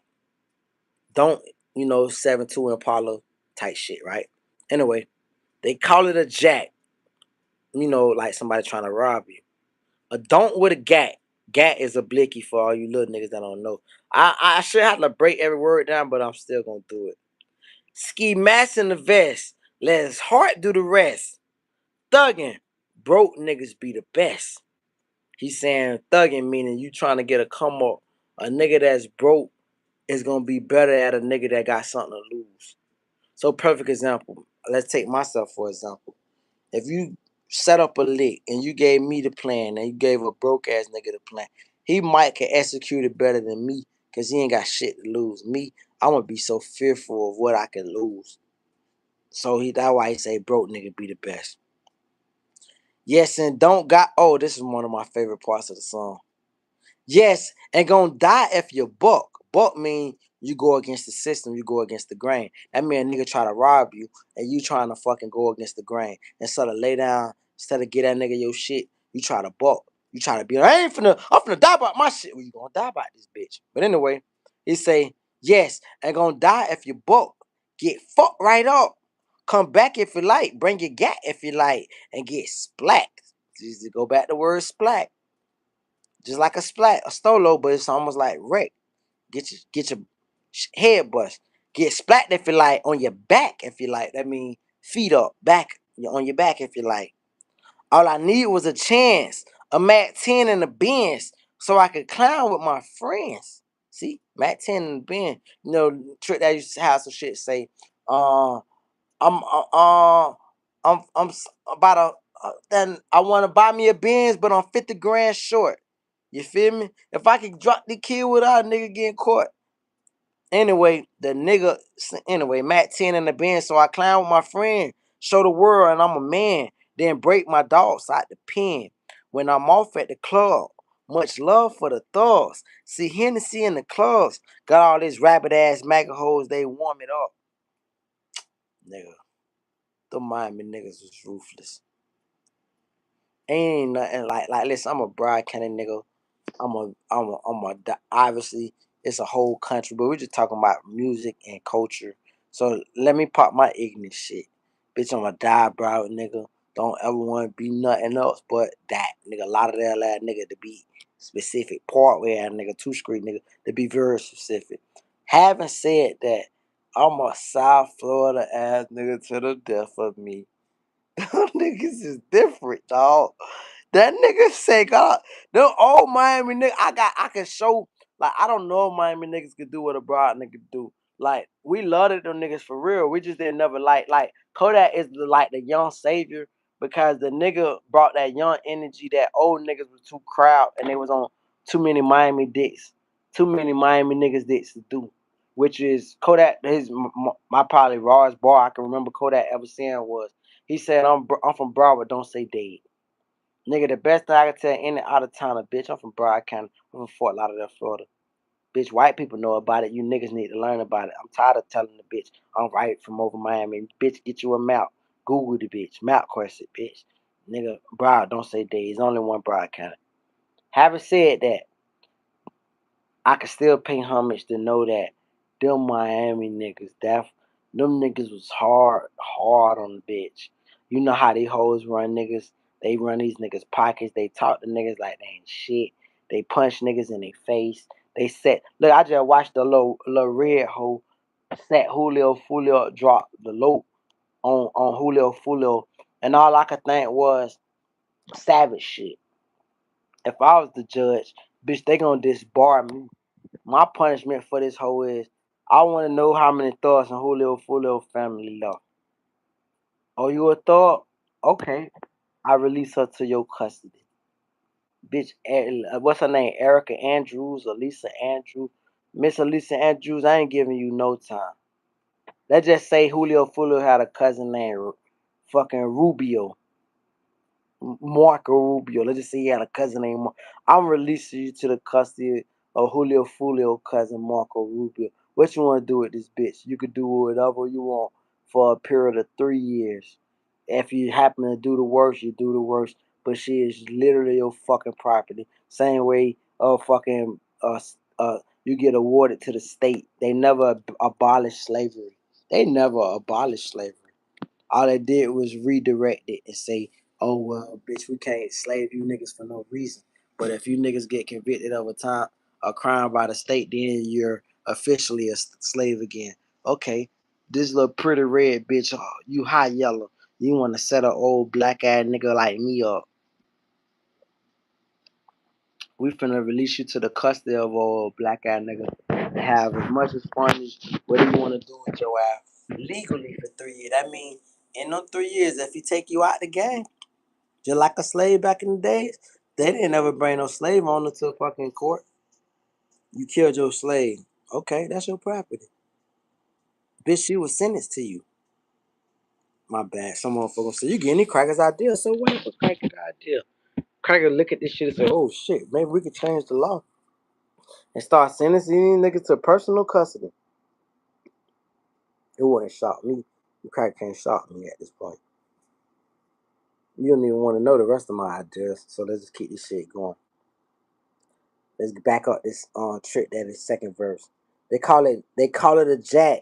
Don't, 7-2 Impala type shit, right? Anyway, they call it a jack. Like somebody trying to rob you. A don't with a gat. Gat is a blicky for all you little niggas that don't know. I should have to break every word down, but I'm still gonna do it. Ski mask in the vest. Let his heart do the rest. Thuggin'. Broke niggas be the best. He's saying thuggin' meaning you trying to get a come up. A nigga that's broke is gonna be better at a nigga that got something to lose. So perfect example. Let's take myself for example. If you set up a lick and you gave me the plan and you gave a broke ass nigga the plan, he might can execute it better than me because he ain't got shit to lose. Me, I'm gonna be so fearful of what I can lose. So that's why he say broke nigga be the best. Yes, and don't got this is one of my favorite parts of the song. Yes, and gonna die if you buck. Buck mean you go against the system, you go against the grain. That mean a nigga try to rob you and you trying to fucking go against the grain. Instead of lay down, instead of get that nigga your shit, you try to buck. You try to be like, I'm finna die about my shit. Well, you gonna die about this bitch. But anyway, he say, yes, and gonna die if you buck. Get fucked right up. Come back if you like. Bring your gat if you like. And get splat. Just go back to word splat. Just like a splat, a stolo, but it's almost like wreck. Get your head bust. Get splat if you like on your back if you like. That means feet up, back on your back if you like. All I need was a chance, a Mac 10 and a Benz, so I could clown with my friends. See, Mac 10 and a Benz. Trick that used to have some shit say, uh, I'm I'm about then I want to buy me a Benz, but I'm 50 grand short. You feel me? If I could drop the kid without a nigga getting caught. Anyway, Matt 10 in the Benz, so I clown with my friend, show the world and I'm a man, then break my dogs out the pen. When I'm off at the club, much love for the thugs. See Hennessy in the clubs, got all these rabbit ass MAGA hoes, they warm it up. Nigga. The Miami niggas was ruthless. Ain't nothing like. Listen, I'm a Broward County nigga. Obviously, it's a whole country, but we're just talking about music and culture. So let me pop my ignorant shit. Bitch, I'm a die Broward nigga. Don't ever want to be nothing else but that nigga. A lot of that lad nigga to be specific. Partway ass nigga, 2 Street nigga to be very specific. Having said that, I'm a South Florida ass nigga to the death of me. Niggas is different, dog. That nigga say, God, them old Miami niggas, I can show, like, I don't know if Miami niggas could do what a broad nigga do. Like, we loved them niggas for real. We just didn't never like Kodak is the young savior because the nigga brought that young energy that old niggas was too crowd and they was on too many Miami dicks, too many Miami niggas dicks to do. Which is Kodak. My probably rawest bar I can remember Kodak ever saying was, he said, I'm from Broward, don't say dead. Nigga, the best thing I can tell any out of towner, bitch, I'm from Broward County. I'm from Fort Lauderdale, Florida. Bitch, white people know about it. You niggas need to learn about it. I'm tired of telling the bitch I'm right from over Miami. Bitch, get you a map. Google the bitch. Map quest it, bitch. Nigga, Broward, don't say dead. There's only one Broward County. Having said that, I can still pay homage to know that them Miami niggas, them niggas was hard on the bitch. You know how these hoes run niggas. They run these niggas pockets. They talk to niggas like they ain't shit. They punch niggas in their face. They set. Look, I just watched the little red hoe set Julio Fulio drop the low on Julio Fulio, and all I could think was savage shit. If I was the judge, bitch, they gonna disbar me. My punishment for this hoe is I want to know how many thugs in Julio Fulio family left. Oh, you a thug? Okay. I release her to your custody. Bitch, what's her name? Erica Andrews, Elisa Andrews. Miss Elisa Andrews, I ain't giving you no time. Let's just say Julio Fulio had a cousin named fucking Rubio. Marco Rubio. Let's just say he had a cousin named I'm releasing you to the custody of Julio Fulio cousin Marco Rubio. What you want to do with this bitch? You could do whatever you want for a period of 3 years. If you happen to do the worst, you do the worst. But she is literally your fucking property. Same way fucking you get awarded to the state. They never abolished slavery. They never abolished slavery. All they did was redirect it and say, oh, well, bitch, we can't slave you niggas for no reason. But if you niggas get convicted of a crime by the state, then you're officially a slave again. Okay, this little pretty red bitch, oh, you high yellow. You want to set an old black ass nigga like me up. We finna release you to the custody of old black ass nigga and have as much as fun as whatever you want to do with your ass legally for 3 years. That means in them 3 years, if he take you out the game, just like a slave back in the days, they didn't ever bring no slave owner to fucking court. You killed your slave. Okay, that's your property. Bitch, she was sentenced to you. My bad. Some motherfucker say, you get any crackers idea, so what if a cracker idea? Cracker look at this shit and say, oh shit, maybe we could change the law and start sentencing these niggas to personal custody. It wouldn't shock me. The cracker can't shock me at this point. You don't even want to know the rest of my ideas, so let's just keep this shit going. Let's back up this trick that is second verse. They call it a jack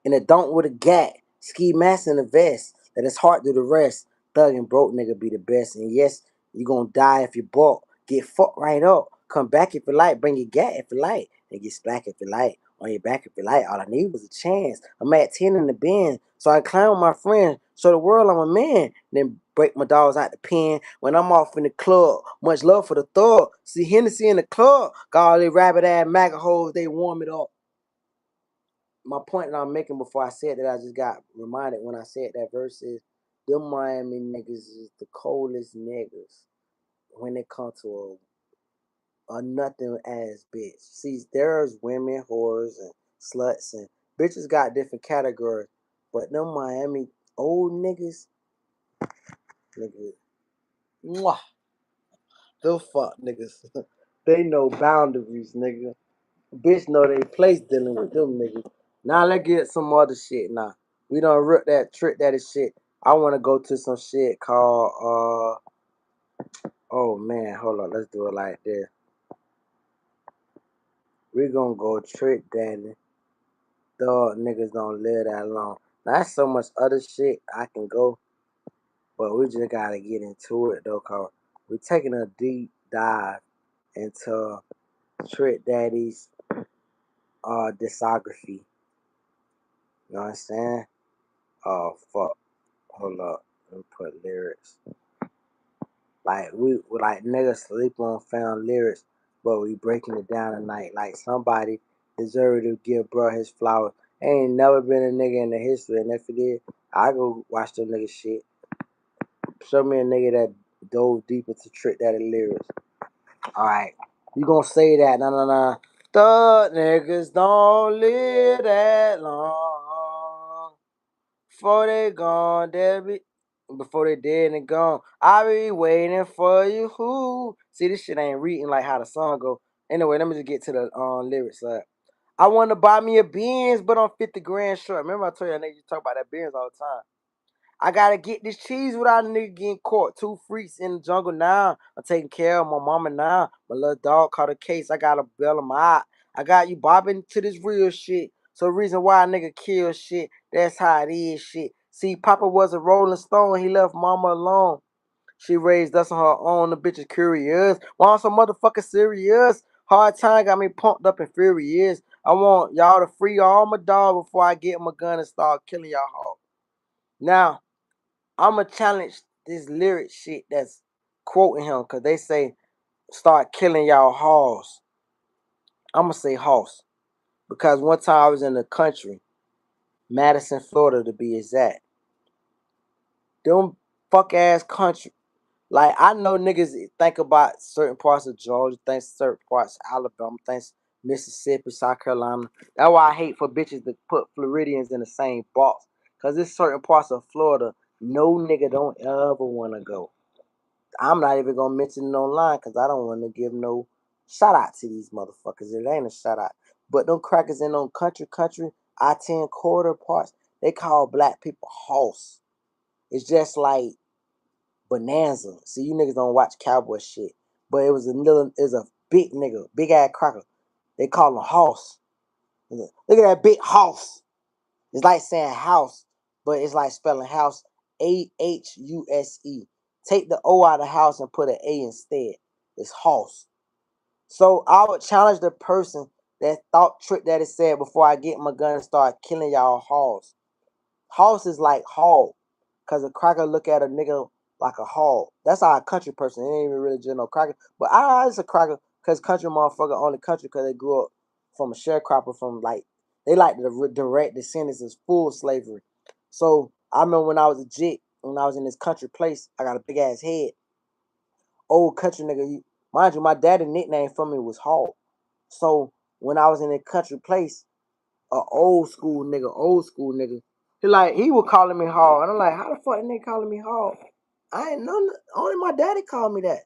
and a don't with a gat. Ski mask in a vest. Let his heart do the rest. Thug and broke nigga be the best. And yes, you gonna die if you balk. Get fucked right up. Come back if you like. Bring your gat if you like. And get splack if you like. On your back if you like. All I need was a chance. I'm at 10 in the bin. So I climb with my friends. Show the world I'm a man. Then break my dogs out the pen. When I'm off in the club. Much love for the thug. See Hennessy in the club. Got all these rabbit ass MAGA hoes. They warm it up. My point that I'm making before I said that, I just got reminded when I said that verse is them Miami niggas is the coldest niggas when it comes to a nothing ass bitch. See, there's women, whores, and sluts, and bitches got different categories, but them Miami old niggas, nigga, mwah, the fuck niggas, they know boundaries, nigga. Bitch know they place dealing with them niggas. Now let's get some other shit now. We don't rip that trick that is shit. I wanna go to some shit called oh man, hold on, let's do it like this. We gonna go trick daddy. Dog niggas don't live that long. Now, that's so much other shit I can go, but we just gotta get into it though, cause we're taking a deep dive into Trick Daddy's discography. You know what I'm saying? Oh fuck. Hold up. Let me put lyrics. Like we like niggas sleep on found lyrics, but we breaking it down tonight. Like somebody deserve to give bro his flowers. Ain't never been a nigga in the history, and if it did, I go watch them nigga shit. Show me a nigga that dove deep into Trick Daddy lyrics. Alright. You gonna say that? Nah, nah, nah. The niggas don't live that long. Before they gone, they'll be. Before they dead and gone, I be waiting for you. Who? See, this shit ain't reading like how the song go. Anyway, let me just get to the lyrics. I want to buy me a Benz, but I'm 50 grand short. Remember I told you, nigga, you talk about that Benz all the time. I gotta get this cheese without a nigga getting caught. Two freaks in the jungle now. I'm taking care of my mama now. My little dog caught a case. I gotta bail him out. I got you bobbing to this real shit. So the reason why a nigga kill shit, that's how it is shit. See, Papa was a rolling stone. He left mama alone. She raised us on her own. The bitch is curious. Want some motherfucker serious? Hard time got me pumped up and furious. I want y'all to free all my dog before I get my gun and start killing y'all all. Now, I'ma challenge this lyric shit that's quoting him because they say start killing y'all hogs. I'ma say hogs because one time I was in the country, Madison, Florida to be exact. Them fuck ass country. Like I know niggas think about certain parts of Georgia, think certain parts of Alabama, think Mississippi, South Carolina. That's why I hate for bitches to put Floridians in the same box. Cause there's certain parts of Florida no nigga don't ever wanna go. I'm not even gonna mention it online because I don't want to give no shout out to these motherfuckers. It ain't a shout out. But them crackers in them country, I-10 quarter parts, they call black people hoss. It's just like Bonanza. See, you niggas don't watch cowboy shit. But it was a big nigga, big ass cracker. They call him hoss. Look at that big hoss. It's like saying house, but it's like spelling house Ahuse. Take the O out of house and put an A instead. It's house. So I would challenge the person that thought trick that it said before I get my gun and start killing y'all hogs. Hoss is like hog. Cause a cracker look at a nigga like a hog. That's how a country person. It ain't even really just no cracker. But I it's a cracker cause country motherfucker only country cause they grew up from a sharecropper from like they like the direct descendants of full slavery. So I remember when I was a jit, when I was in this country place, I got a big ass head. Old country nigga. Mind you, my daddy nickname for me was Hog. So when I was in a country place, a old school nigga. He was calling me Hog. And I'm like, how the fuck that nigga calling me Hog? I ain't none only my daddy called me that.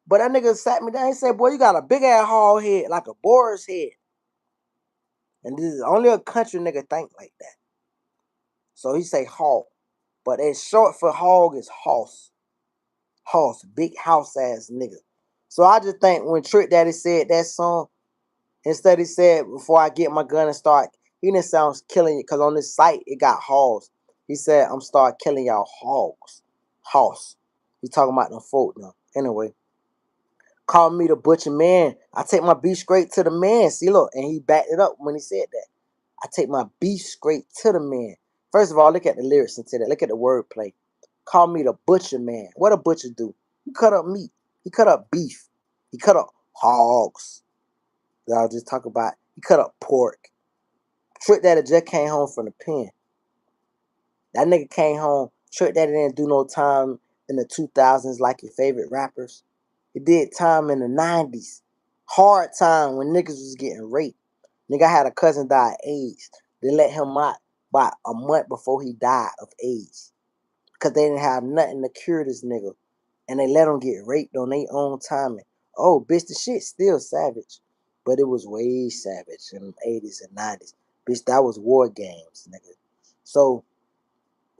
But that nigga sat me down and said, boy, you got a big ass hog head, like a boar's head. And this is only a country nigga think like that. So he say hog. But it's short for hog is hoss. Hoss, big house ass nigga. So I just think when Trick Daddy said that song, instead he said, before I get my gun and start, he didn't sound killing you, because on this site, it got hogs. He said, I'm start killing y'all hogs. Hoss. He talking about them folk now. Anyway, call me the butcher man. I take my beef straight to the man. See, look, and he backed it up when he said that. I take my beef straight to the man. First of all, look at the lyrics into that. Look at the wordplay. Call me the butcher man. What a butcher do? He cut up meat. He cut up beef. He cut up hogs. I'll just talk about. He cut up pork. Trick Daddy just came home from the pen. That nigga came home. Trick Daddy didn't do no time in the 2000s like your favorite rappers. He did time in the 90s. Hard time when niggas was getting raped. Nigga had a cousin die of AIDS. They let him out by a month before he died of AIDS. Because they didn't have nothing to cure this nigga. And they let him get raped on their own timing. Oh, bitch, the shit still savage. But it was way savage in the 80s and 90s. Bitch, that was war games, nigga. So,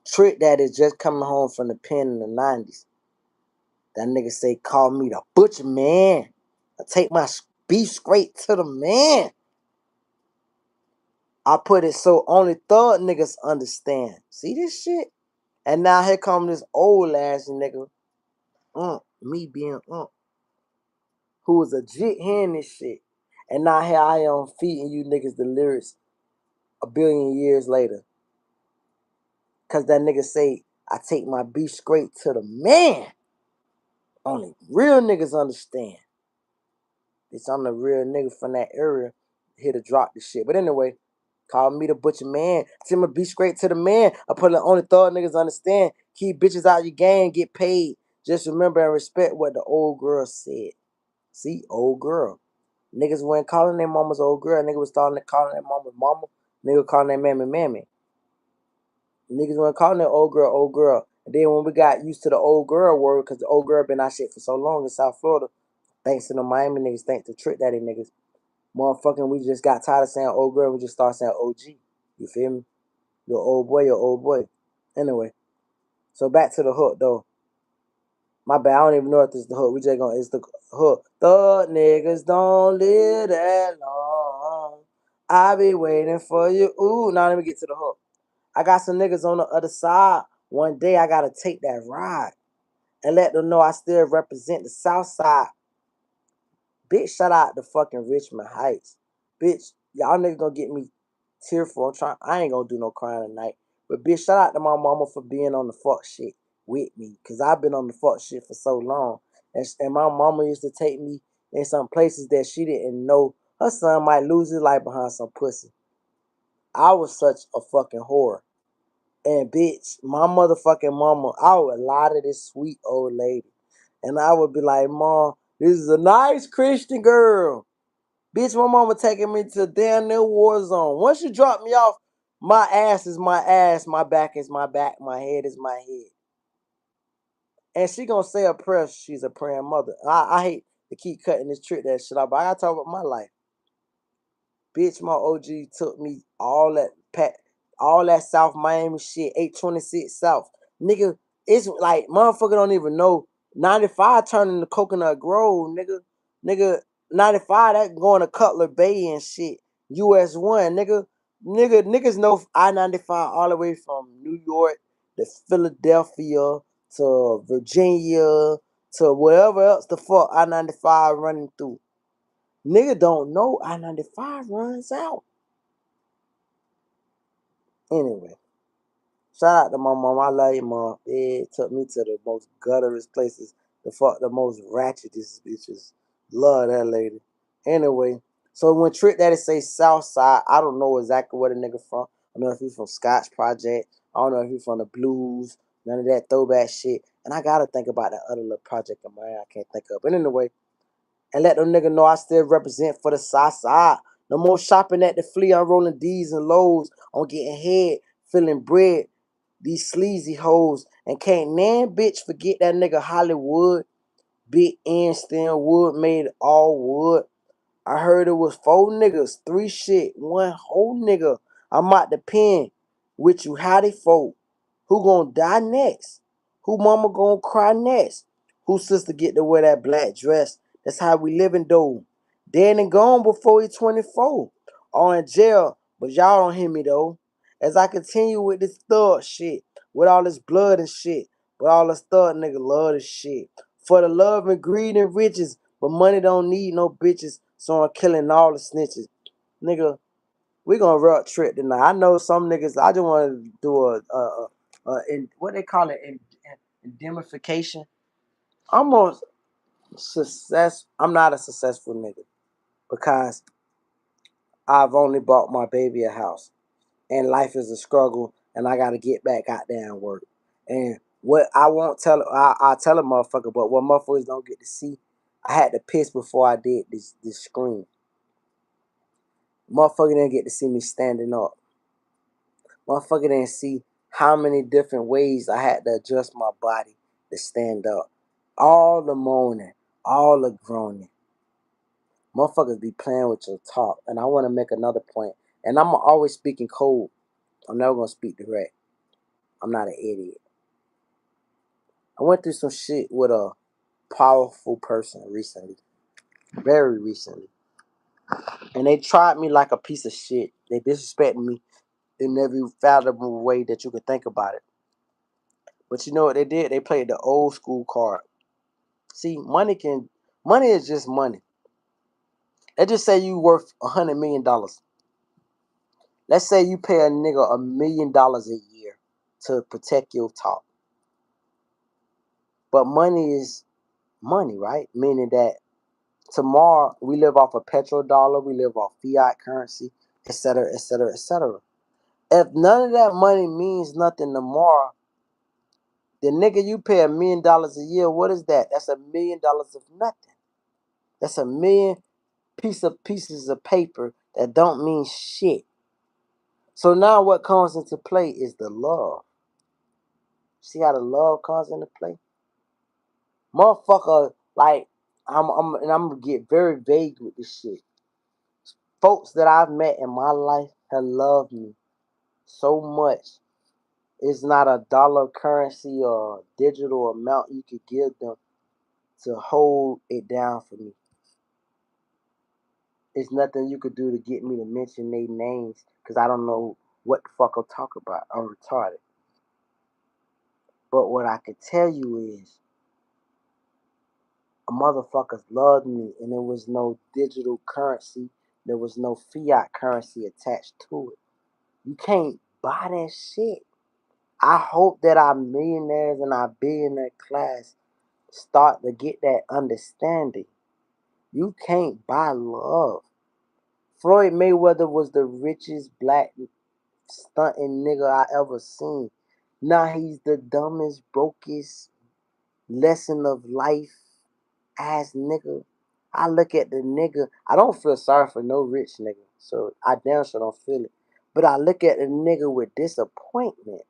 Trick that is just coming home from the pen in the 90s. That nigga say, call me the butcher man. I take my beef straight to the man. I put it so only thug niggas understand. See this shit? And now here come this old ass nigga, me being who was a jit hearing this shit. And now here I am feeding you niggas the lyrics a billion years later. Cause that nigga say, I take my beef straight to the man. Only real niggas understand. Bitch, I'm the real nigga from that area here to drop this shit. But anyway, call me the butcher man. Take my beef straight to the man. I put the only thug niggas understand. Keep bitches out your game, get paid. Just remember and respect what the old girl said. See, old girl. Niggas weren't calling their mama's old girl. Niggas was starting to calling their mama's mama. Niggas calling their mammy mammy. Niggas weren't calling their old girl old girl. And then when we got used to the old girl word, because the old girl been our shit for so long in South Florida, thanks to the Miami niggas, thanks to Trick Daddy niggas, motherfucking, we just got tired of saying old girl. We just started saying OG. You feel me? Your old boy, your old boy. Anyway, so back to the hook though. My bad, I don't even know if this is the hook. We just gonna, it's the hook. The niggas don't live that long. I be waiting for you. Ooh, now let me get to the hook. I got some niggas on the other side. One day I gotta take that ride and let them know I still represent the South Side. Bitch, shout out to fucking Richmond Heights. Bitch, y'all niggas gonna get me tearful. I ain't gonna do no crying tonight. But bitch, shout out to my mama for being on the fuck shit with me. Cause I've been on the fuck shit for so long. And my mama used to take me in some places that she didn't know her son might lose his life behind some pussy. I was such a fucking whore. And bitch, my motherfucking mama, I would lie to this sweet old lady. And I would be like, Mom, this is a nice Christian girl. Bitch, my mama taking me to damn near war zone. Once you drop me off, my ass is my ass, my back is my back, my head is my head. And she gonna say a prayer, she's a praying mother. I hate to keep cutting this trick that shit out, but I gotta talk about my life. Bitch, my OG took me all that South Miami shit, 826 South. Nigga, it's like motherfucker don't even know 95 turning to Coconut Grove, nigga. Nigga, 95 that going to Cutler Bay and shit. US 1, nigga. Niggas know I-95 all the way from New York to Philadelphia to Virginia to wherever else the fuck I-95 running through. Nigga don't know I-95 runs out. Anyway, shout out to my mom. I love you, mom. It took me to the most gutterous places, the most ratchetest bitches. Love that lady. Anyway, so when Trick Daddy say South Side, I don't know exactly where the nigga from. I don't know if he's from Scotch Project. I don't know if he's from the Blues. None of that throwback shit. And I gotta think about that other little project of mine I can't think of. But anyway, and let them nigga know I still represent for the South Side. No more shopping at the flea. I'm rolling D's and lows. I'm getting head, feeling bread. These sleazy hoes. And can't nan bitch forget that nigga Hollywood. Big N Wood made all wood. I heard it was 4 niggas, 3 shit, 1 whole nigga. I'm out the pen with you, howdy folk. Who gonna die next? Who mama gonna cry next? Who sister get to wear that black dress? That's how we living though. Dead and gone before he 24. Or in jail, but y'all don't hear me though. As I continue with this thug shit, with all this blood and shit, but all this thug nigga love this shit. For the love and greed and riches, but money don't need no bitches, so I'm killing all the snitches. Nigga, we gonna road trip tonight. I know some niggas, I just want to do what they call it, indemnification. I'm a I'm not a successful nigga because I've only bought my baby a house and life is a struggle and I gotta get back out there and work. And what I won't tell, I'll tell a motherfucker, but what motherfuckers don't get to see, I had to piss before I did this scream. Motherfucker didn't get to see me standing up. Motherfucker didn't see how many different ways I had to adjust my body to stand up. All the moaning, all the groaning. Motherfuckers be playing with your talk. And I want to make another point. And I'm always speaking cold. I'm never going to speak direct. I'm not an idiot. I went through some shit with a powerful person recently. Very recently. And they tried me like a piece of shit. They disrespected me in every fathomable way that you could think about it. But you know what they did? They played the old school card. See, money is just money. Let's just say you worth $100 million. Let's say you pay a nigga $1 million a year to protect your top. But money is money, right? Meaning that tomorrow we live off a petrodollar, we live off fiat currency, etc., etc., etc. If none of that money means nothing tomorrow, the nigga you pay $1 million a year, what is that? That's $1 million of nothing. That's $1 million. pieces of paper that don't mean shit. So now what comes into play is the love. See how the love comes into play? Motherfucker, like, I'm gonna get very vague with this shit. Folks that I've met in my life have loved me so much. It's not a dollar currency or digital amount you could give them to hold it down for me. It's nothing you could do to get me to mention their names because I don't know what the fuck I'll talk about. I'm retarded. But what I could tell you is a motherfuckers loved me and there was no digital currency. There was no fiat currency attached to it. You can't buy that shit. I hope that our millionaires and our billionaire class start to get that understanding. You can't buy love. Floyd Mayweather was the richest black stunting nigga I ever seen. Now he's the dumbest, brokest lesson of life ass nigga. I look at the nigga. I don't feel sorry for no rich nigga, so I damn sure don't feel it. But I look at the nigga with disappointment.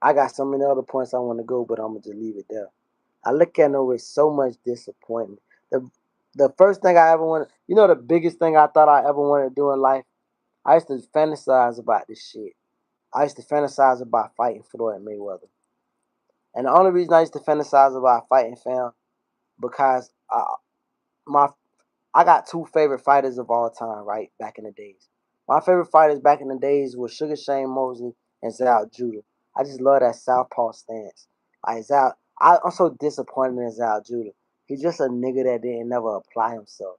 I got so many other points I want to go, but I'm gonna just leave it there. I look at him with so much disappointment. The first thing I ever wanted, the biggest thing I thought I ever wanted to do in life. I used to fantasize about this shit. I used to fantasize about fighting Floyd Mayweather, and the only reason I used to fantasize about fighting fam because my I got two favorite fighters of all time, right? Back in the days. My favorite fighters back in the days were Sugar Shane Mosley and Zal Judah. I just love that southpaw stance. Like I'm so disappointed in Zal Judah. He's just a nigga that didn't never apply himself.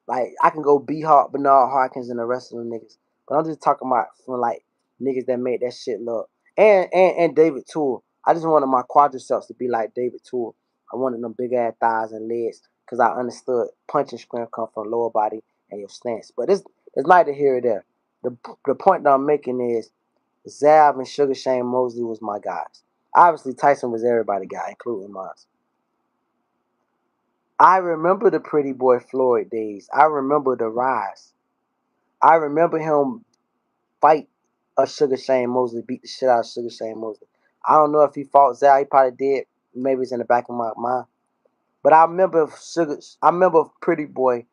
Like I can go B Hawk, Bernard Harkins, and the rest of them niggas. But I'm just talking about from like niggas that made that shit look. And David Toole. I just wanted my quadriceps to be like David Toole. I wanted them big ass thighs and legs because I understood punching strength come from lower body and your stance. But it's neither here or there. The point that I'm making is Zav and Sugar Shane Mosley was my guys. Obviously Tyson was everybody's guy, including mine. I remember the Pretty Boy Floyd days. I remember the rise. I remember him fight a Sugar Shane Mosley, beat the shit out of Sugar Shane Mosley. I don't know if he fought Zal. He probably did. Maybe it's in the back of my mind. But I remember Pretty Boy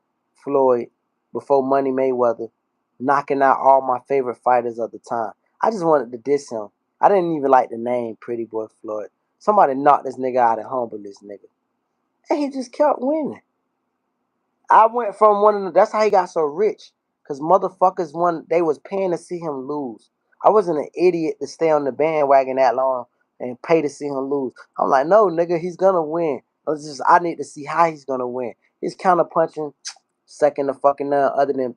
Floyd before Money Mayweather knocking out all my favorite fighters of the time. I just wanted to diss him. I didn't even like the name Pretty Boy Floyd. Somebody knocked this nigga out and humbled this nigga. And he just kept winning. I went from one of the, that's how he got so rich. Cause motherfuckers they was paying to see him lose. I wasn't an idiot to stay on the bandwagon that long and pay to see him lose. I'm like, no, nigga, he's gonna win. I need to see how he's gonna win. He's counter punching second to fucking none other than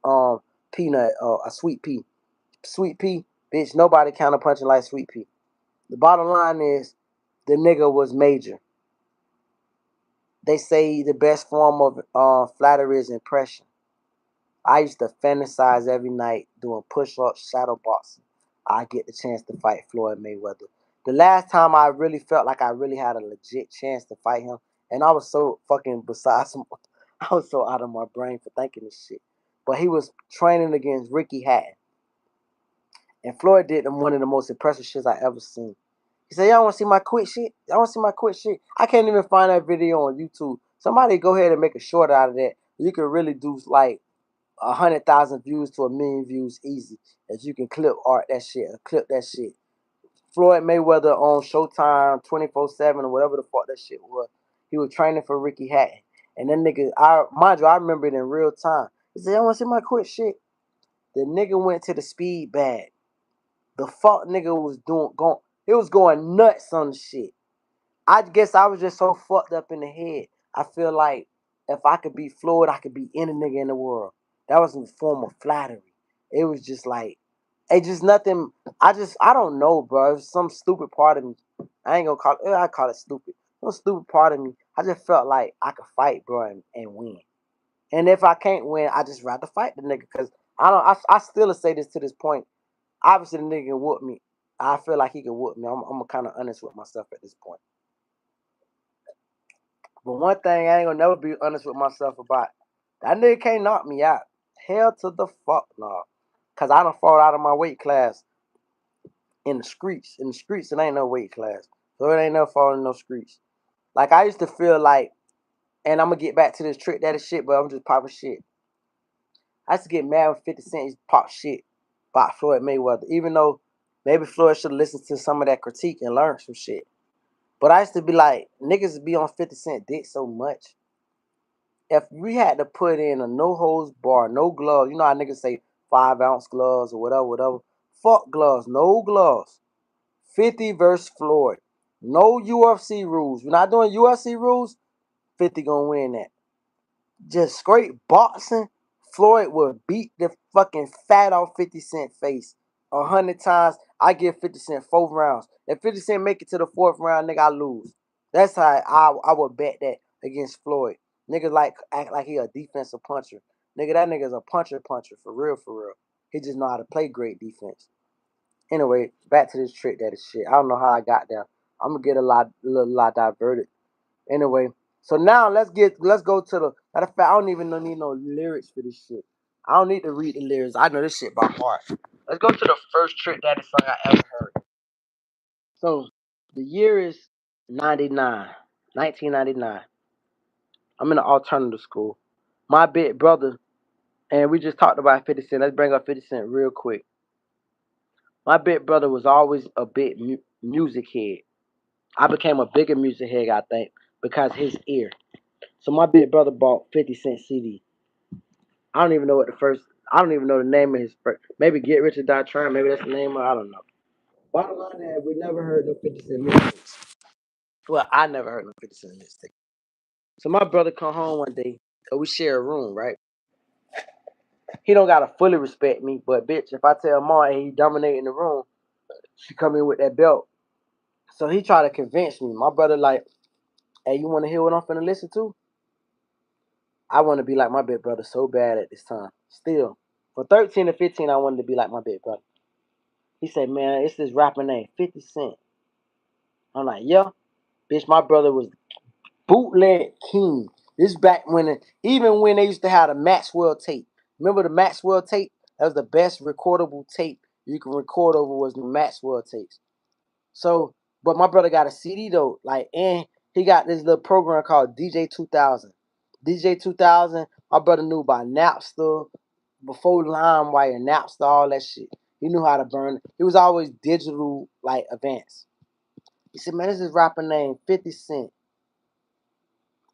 Peanut or a Sweet Pea. Sweet Pea, bitch, nobody counter punching like Sweet Pea. The bottom line is the nigga was major. They say the best form of flattery is impression. I used to fantasize every night doing push-ups, shadow boxing. I get the chance to fight Floyd Mayweather. The last time I really felt like I really had a legit chance to fight him, and I was so fucking I was so out of my brain for thinking this shit. But he was training against Ricky Hatton, and Floyd did one of the most impressive shits I ever seen. He said, "Y'all want to see my quick shit? Y'all want to see my quick shit? I can't even find that video on YouTube. Somebody go ahead and make a short out of that. You can really do like 100,000 views to 1,000,000 views easy. If you can clip that shit. Floyd Mayweather on Showtime 24/7 or whatever the fuck that shit was. He was training for Ricky Hatton. And that nigga, mind you, I remember it in real time. He said, "I want to see my quick shit." The nigga went to the speed bag. The fuck nigga he was going nuts on the shit. I guess I was just so fucked up in the head. I feel like if I could beat Floyd, I could beat any nigga in the world. That was in the form of flattery. It was just like, it just nothing. I don't know, bro. It was some stupid part of me. I ain't gonna I call it stupid. Some stupid part of me. I just felt like I could fight, bro, and win. And if I can't win, I just rather fight the nigga because I don't. I still say this to this point. Obviously, the nigga can whoop me. I feel like he can whoop me. I'm kind of honest with myself at this point. But one thing I ain't gonna never be honest with myself about. That nigga can't knock me out. Hell to the fuck no. Cause I done fall out of my weight class in the streets. In the streets, it ain't no weight class. So it ain't no falling in no streets. Like I used to feel like, and I'm gonna get back to this trick that is shit, but I'm just popping shit. I used to get mad when 50 Cent used to pop shit about Floyd Mayweather, even though maybe Floyd should have listened to some of that critique and learned some shit. But I used to be like, niggas be on 50 Cent dick so much. If we had to put in a no holds bar, no gloves, you know how niggas say 5 ounce gloves or whatever, whatever. Fuck gloves, no gloves. 50 versus Floyd. No UFC rules. We're not doing UFC rules. 50 gonna win that. Just straight boxing, Floyd would beat the fucking fat off 50 Cent face 100 times. I give 50 Cent 4 rounds. If 50 Cent make it to the 4th round, nigga, I lose. That's how I would bet that against Floyd. Nigga like act like he a defensive puncher. Nigga, that nigga's a puncher for real, for real. He just know how to play great defense. Anyway, back to this trick that is shit. I don't know how I got there. I'm gonna get a little lot diverted. Anyway, so now let's go to the matter of fact. I don't even need no lyrics for this shit. I don't need to read the lyrics. I know this shit by heart. Let's go to the first trick that is song I ever heard. So the year is 99, 1999. I'm in an alternative school. My big brother, and we just talked about 50 Cent. Let's bring up 50 Cent real quick. My big brother was always a big music head. I became a bigger music head, I think, because his ear. So my big brother bought 50 Cent CD. I don't even know what the first. I don't even know the name of his first. Maybe Get Rich or Die Trying. Maybe that's the name of. I don't know. Bottom line is we never heard no 50 Cent music. Well, I never heard no 50 Cent music. So my brother come home one day, cause we share a room, right? He don't gotta fully respect me, but bitch, if I tell Ma and he dominating the room, she come in with that belt. So he try to convince me. My brother like, hey, you want to hear what I'm finna listen to? I want to be like my big brother so bad at this time. Still, from 13 to 15, I wanted to be like my big brother. He said, man, it's this rapper named 50 Cent. I'm like, yeah. Bitch, my brother was bootleg king. This back even when they used to have the Maxwell tape. Remember the Maxwell tape? That was the best recordable tape you can record over was the Maxwell tapes. So, but my brother got a CD though, like, and he got this little program called DJ 2000. DJ 2000, my brother knew about Napster, before LimeWire, Napster, all that shit. He knew how to burn. He was always digital, like, advanced. He said, man, this is rapper named 50 Cent.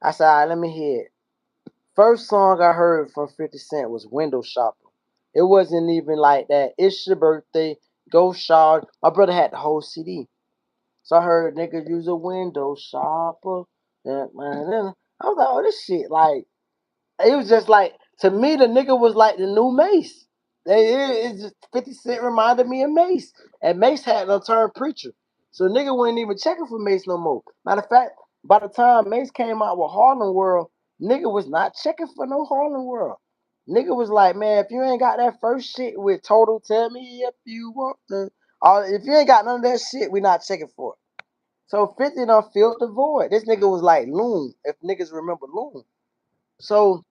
I said, all right, let me hear it. First song I heard from 50 Cent was Window Shopper. It wasn't even like that. It's your birthday. Go shard. My brother had the whole CD. So I heard niggas use a window shopper. I was like, oh, this shit, like, it was just like, to me, the nigga was like the new Mace. It's just 50 Cent reminded me of Mace. And Mace had no turn preacher. So nigga wasn't even checking for Mace no more. Matter of fact, by the time Mace came out with Harlem World, nigga was not checking for no Harlem World. Nigga was like, man, if you ain't got that first shit with Total, tell me if you want to. If you ain't got none of that shit, we not checking for it. So 50 done filled the void. This nigga was like Loon, if niggas remember Loon. So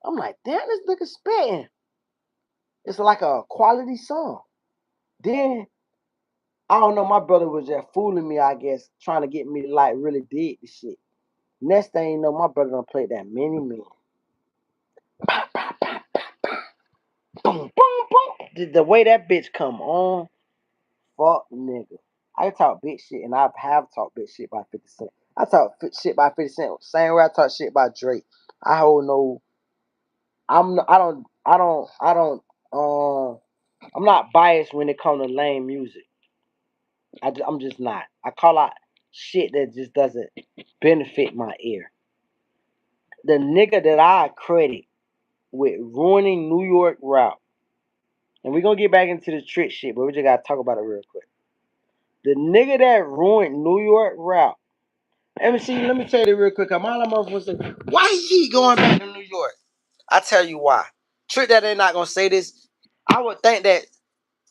I'm like, damn, this nigga spitting. It's like a quality song. Then I don't know, my brother was just fooling me, I guess, trying to get me to like really dig the shit. Next thing you know, my brother done played that Mini Me. Boom, boom, boom. The way that bitch come on, fuck nigga. I talk big shit, and I have talked big shit by 50 Cent. I talk shit by 50 Cent, same way I talk shit by Drake. I hold no. I don't. I'm not biased when it comes to lame music. I'm just not. I call out shit that just doesn't benefit my ear. The nigga that I credit with ruining New York rap, and we're gonna get back into the trick shit, but we just gotta talk about it real quick. The nigga that ruined New York rap. Let me tell you real quick. I'm all I'm up was why he going back to New York? I tell you why. Trick that they not gonna say this. I would think that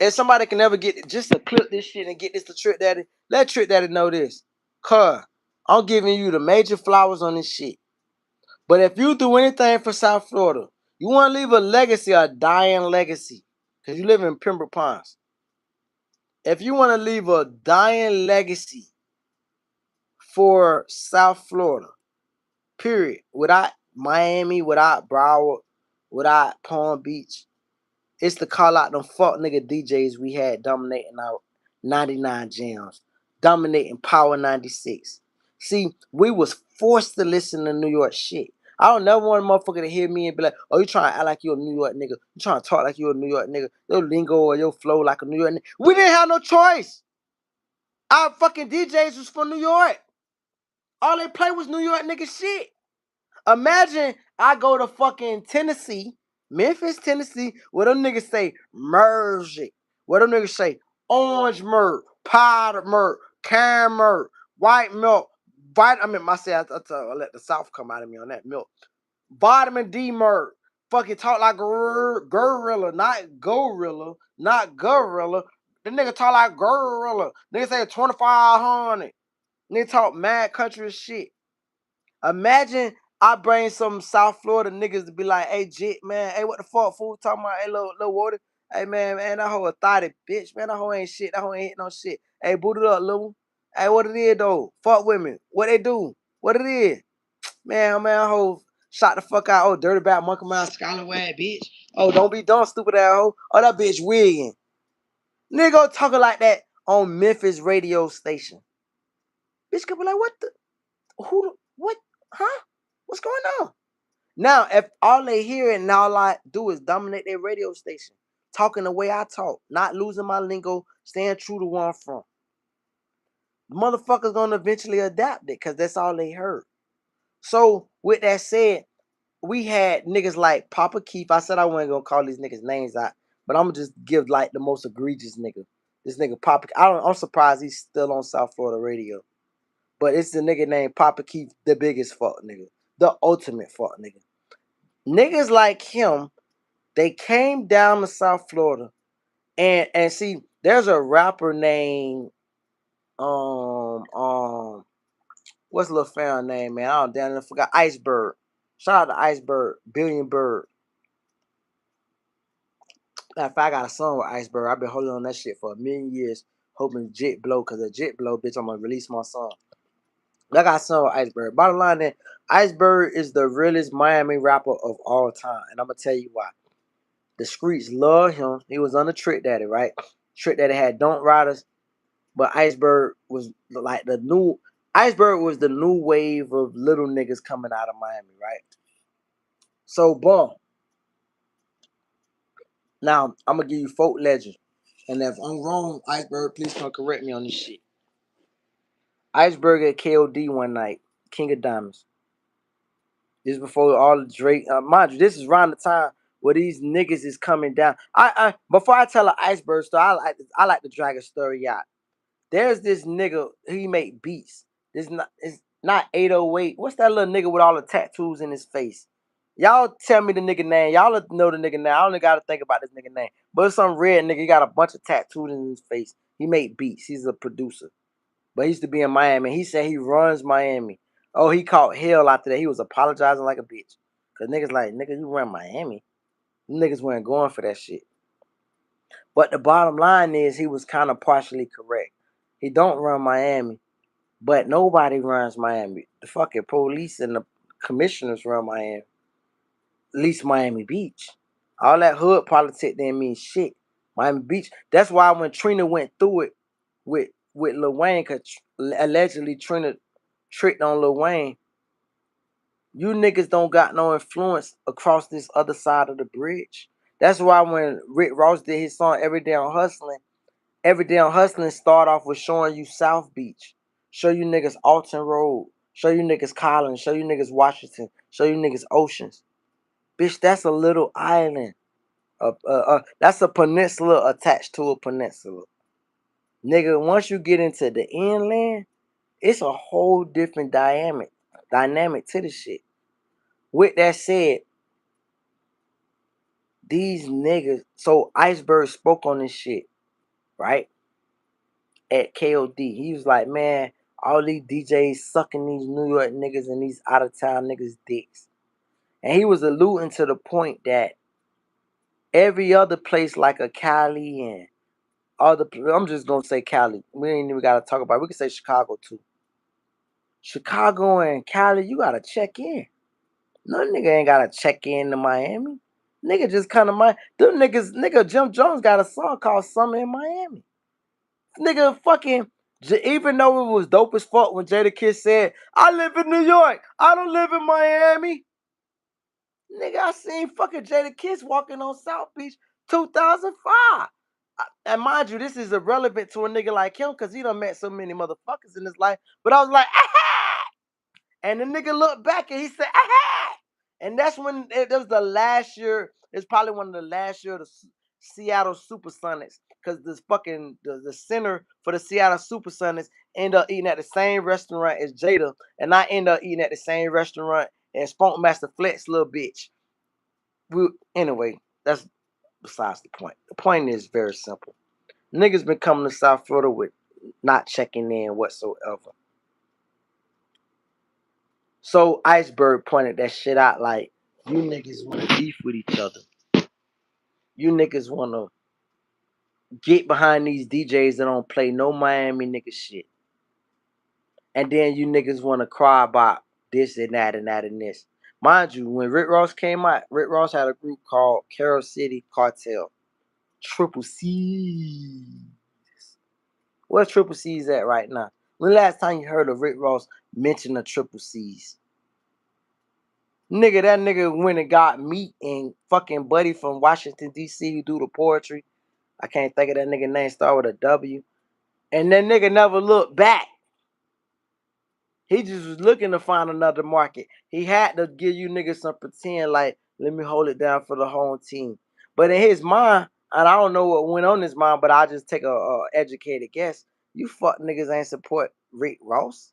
if somebody can never get just to clip this shit and get this to Trick Daddy, let Trick Daddy know this. Cuz I'm giving you the major flowers on this shit. But if you do anything for South Florida, you want to leave a legacy, a dying legacy, because you live in Pembroke Pines. If you want to leave a dying legacy for South Florida, period, without Miami, without Broward, without Palm Beach, it's to call out them fuck nigga DJs we had dominating our 99 jams, dominating Power 96. See, we was forced to listen to New York shit. I don't never want a motherfucker to hear me and be like, oh, you trying to act like you a New York nigga. You trying to talk like you a New York nigga. Your lingo or your flow like a New York nigga. We didn't have no choice. Our fucking DJs was from New York. All they play was New York nigga shit. Imagine I go to fucking Tennessee, Memphis, Tennessee, where them niggas say merge it. Where them niggas say orange myrrh, powdered myrrh, caramel myrrh, white milk, vitamin. I let the South come out of me on that milk. Vitamin D myrrh. Fucking talk like gorilla, not gorilla, not gorilla. The nigga talk like gorilla. Nigga say 2500. Nigga talk mad country shit. Imagine I bring some South Florida niggas to be like, hey, Jit, man, hey, what the fuck, fool? Talking about, hey, little water. Hey, man, that hoe a thotty bitch, man. That hoe ain't shit. That hoe ain't hit no shit. Hey, boot it up, little. Hey, what it is, though? Fuck with me. What they do? What it is? Man, hoe shot the fuck out. Oh, dirty bad monkey mouth, scallywag, bitch. Oh, don't be dumb, stupid ass hoe. Oh, that bitch wigging. Nigga talking like that on Memphis radio station. Bitch could be like, what the? Who? What? Huh? What's going on? Now, if all they hear and all I do is dominate their radio station, talking the way I talk, not losing my lingo, staying true to where I'm from, the motherfuckers gonna eventually adapt it because that's all they heard. So, with that said, we had niggas like Papa Keith. I said I wasn't gonna call these niggas names out, but I'm gonna just give like the most egregious nigga. This nigga Papa. I'm surprised he's still on South Florida radio. But it's the nigga named Papa Keith, the biggest fuck nigga, the ultimate fuck nigga. Niggas like him, they came down to South Florida and see, there's a rapper named what's the little fan name, man? I don't damn near forgot. Iceberg. Shout out to Iceberg, Billion Bird. If I got a song with Iceberg, I've been holding on that shit for a million years, hoping Jet blow, cause a Jet blow, bitch, I'm gonna release my song. I got a song with Iceberg. Bottom line, then, Iceberg is the realest Miami rapper of all time, and I'm gonna tell you why. The streets love him. He was on the Trick Daddy, right? Trick Daddy had Don't Riders, but Iceberg was like the new Iceberg was the new wave of little niggas coming out of Miami, right? So boom. Now I'm gonna give you folk legend. And if I'm wrong, Iceberg, please come correct me on this shit. Iceberg at KOD one night, King of Diamonds. This is before all the Drake. Mind you, this is around the time where these niggas is coming down. I before I tell an Iceberg story, I like to drag a story out. There's this nigga, he make beats. It's not 808. What's that little nigga with all the tattoos in his face? Y'all tell me the nigga name. Y'all know the nigga name. I only gotta think about this nigga name. But it's some red nigga. He got a bunch of tattoos in his face. He make beats. He's a producer. But he used to be in Miami. He said he runs Miami. Oh, he caught hell after that. He was apologizing like a bitch. Cause niggas like, nigga, you run Miami. Niggas weren't going for that shit. But the bottom line is he was kind of partially correct. He don't run Miami, but nobody runs Miami. The fucking police and the commissioners run Miami. At least Miami Beach. All that hood politics didn't mean shit. Miami Beach. That's why when Trina went through it with Lil Wayne, cause allegedly Trina tricked on Lil Wayne. You niggas don't got no influence across this other side of the bridge. That's why when Rick Ross did his song Every Day on Hustling start off with showing you South Beach, show you niggas Alton Road, show you niggas Collins, show you niggas Washington, show you niggas Oceans. Bitch, that's a little island. That's a peninsula attached to a peninsula. Nigga, once you get into the inland, it's a whole different dynamic to the shit. With that said, these niggas, so Iceberg spoke on this shit, right? At KOD. He was like, man, All these DJs sucking these New York niggas and these out of town niggas dicks. And he was alluding to the point that every other place like a Cali and other, I'm just gonna say Cali. We ain't even gotta talk about it. We can say Chicago too. Chicago and Cali, you gotta check in. No nigga ain't gotta check in to Miami. Nigga just kind of mind. Them niggas, nigga Jim Jones got a song called Summer in Miami. Nigga fucking, even though it was dope as fuck when Jadakiss said, I live in New York, I don't live in Miami. Nigga, I seen fucking Jadakiss walking on South Beach 2005. And mind you, this is irrelevant to a nigga like him because he done met so many motherfuckers in his life. But I was like, aha! And the nigga looked back and he said, aha! And that's when it was the last year. It's probably one of the last year of the Seattle Supersonics because this fucking the center for the Seattle Supersonics end up eating at the same restaurant as Jada, and I end up eating at the same restaurant as Funkmaster Flex, little bitch. Anyway, that's besides the point. The point is very simple. Niggas been coming to South Florida with not checking in whatsoever. So Iceberg pointed that shit out like, you niggas want to beef with each other. You niggas want to get behind these DJs that don't play no Miami nigga shit. And then you niggas want to cry about this and that and that and this. Mind you, when Rick Ross came out, Rick Ross had a group called Carol City Cartel. Triple C. Where's Triple C's at right now? When the last time you heard of Rick Ross mention the Triple C's? Nigga, that nigga went and got Meat and fucking Buddy from Washington, D.C. who do the poetry. I can't think of that nigga name, start with a W. And that nigga never looked back. He just was looking to find another market. He had to give you niggas some pretend like, let me hold it down for the home team. But in his mind, and I don't know what went on his mind, but I just take a educated guess. You fuck niggas ain't support Rick Ross.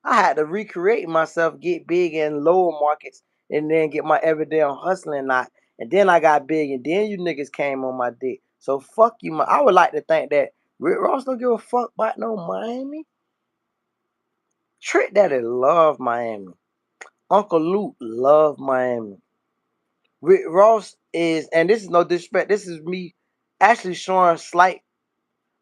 I had to recreate myself, get big in lower markets, and then get my everyday on hustling knot. And then I got big, and then you niggas came on my dick. So fuck you, man. I would like to think that Rick Ross don't give a fuck about no Miami. Trick Daddy love Miami. Uncle Luke love Miami. Rick Ross is, and this is no disrespect. This is me actually showing slight,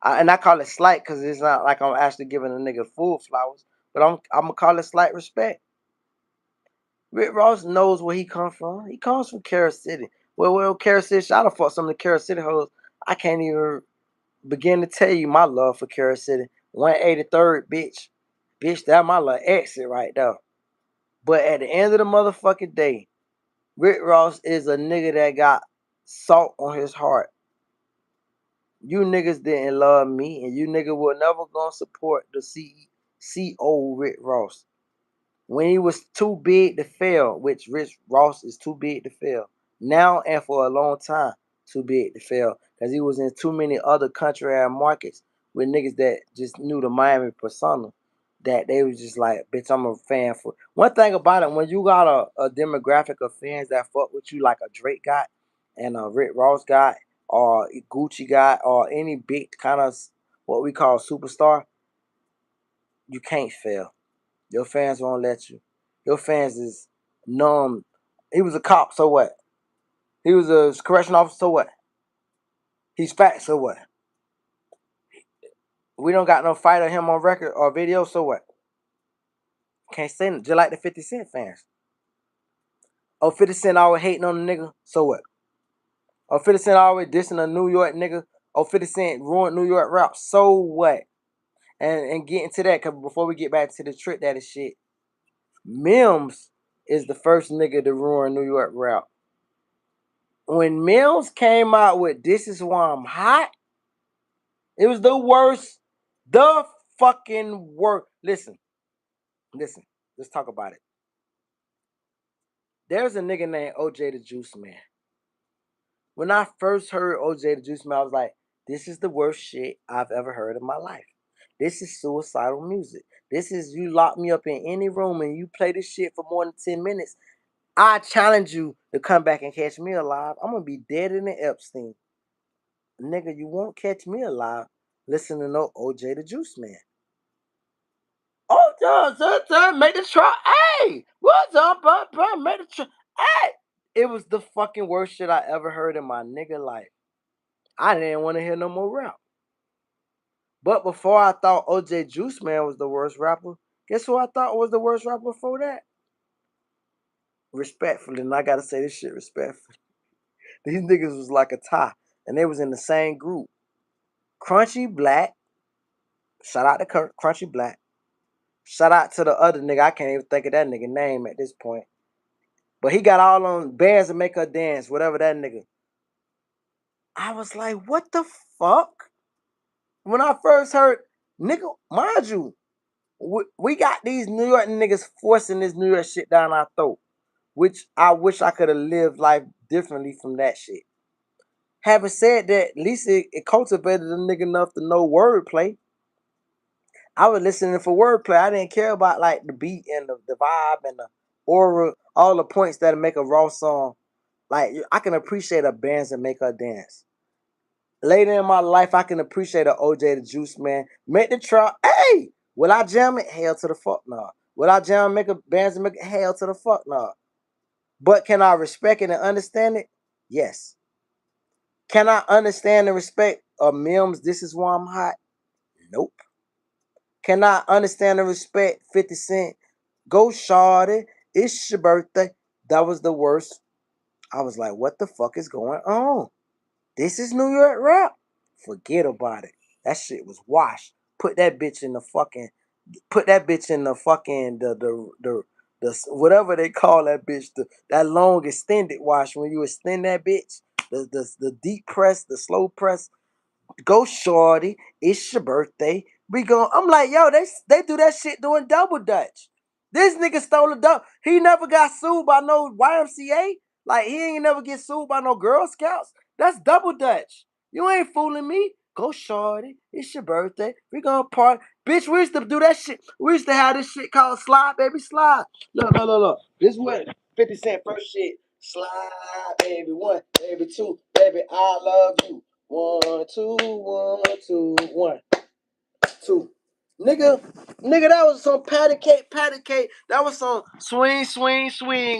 and I call it slight because it's not like I'm actually giving a nigga full flowers, but I'm gonna call it slight respect. Rick Ross knows where he comes from. He comes from Carol City. Well, Carol City. I done fought some of the Carol City hoes. I can't even begin to tell you my love for Carol City. 183rd, bitch. Bitch, that my little exit right there. But at the end of the motherfucking day, Rick Ross is a nigga that got salt on his heart. You niggas didn't love me, and you nigga will never gonna support the CEO Rick Ross. When he was too big to fail, which Rick Ross is too big to fail. Now and for a long time, too big to fail. Because he was in too many other country ass markets with niggas that just knew the Miami persona. That they was just like, bitch, I'm a fan for. One thing about it, when you got a demographic of fans that fuck with you like a Drake got and a Rick Ross got or a Gucci got or any big kind of what we call superstar, you can't fail. Your fans won't let you. Your fans is numb. He was a cop, so what? He was a correction officer, so what? He's fat, so what? We don't got no fight of him on record or video, so what? Can't say it. Just like the 50 Cent fans. Oh, 50 Cent always hating on the nigga, so what? Oh, 50 Cent always dissing a New York nigga. Oh, 50 Cent ruined New York rap, so what? And getting to that, because before we get back to the Trick Daddy shit, Mims is the first nigga to ruin New York rap. When Mills came out with This Is Why I'm Hot, it was the worst. The fucking worst. Listen. Let's talk about it. There's a nigga named OJ the Juice Man. When I first heard OJ the Juice Man, I was like, this is the worst shit I've ever heard in my life. This is suicidal music. This is you lock me up in any room and you play this shit for more than 10 minutes. I challenge you to come back and catch me alive. I'm gonna be dead in the Epstein. Nigga, you won't catch me alive listening to no OJ the Juice Man. Oh, make the truck. Hey, what's up, bro? Make the truck. Hey, it was the fucking worst shit I ever heard in my nigga life. I didn't want to hear no more rap. But before I thought OJ Juice Man was the worst rapper, guess who I thought was the worst rapper before that? Respectfully, and I gotta say this shit respectfully. These niggas was like a tie, and they was in the same group. Crunchy Black, shout out to Crunchy Black. Shout out to the other nigga. I can't even think of that nigga name at this point. But he got all on bands to make her dance, whatever that nigga. I was like, what the fuck? When I first heard, nigga, mind you, we got these New York niggas forcing this New York shit down our throat, which I wish I could have lived life differently from that shit. Having said that, at least it cultivated a nigga enough to know wordplay. I was listening for wordplay. I didn't care about like the beat and the vibe and the aura, all the points that make a raw song. Like I can appreciate a bands that make her dance. Later in my life, I can appreciate a OJ the Juice Man. Make the trap. Hey, will I jam it? Hell to the fuck no. Will I jam make a bands and make it? Hell to the fuck no. But can I respect it and understand it? Yes. Can I understand and respect Mims? This is why I'm hot. Nope. Can I understand and respect 50 Cent? Go Shawty. It's your birthday. That was the worst. I was like, what the fuck is going on? This is New York rap. Forget about it. That shit was washed. Put that bitch in the fucking. Put that bitch in the fucking the whatever they call that bitch. That long extended wash when you extend that bitch. The deep press, the slow press. Go shorty, it's your birthday. We go. I'm like, yo, they do that shit doing double dutch. This nigga stole a double. He never got sued by no YMCA. Like he ain't never get sued by no Girl Scouts. That's double dutch. You ain't fooling me. Go shorty, it's your birthday. We gonna party. Bitch, we used to do that shit. We used to have this shit called slide, baby, slide. Look. This is what 50 Cent first shit. Slide, baby, one, baby, two, baby, I love you. 1, 2, 1, 2, 1, 2. Nigga, that was some patty cake. That was some swing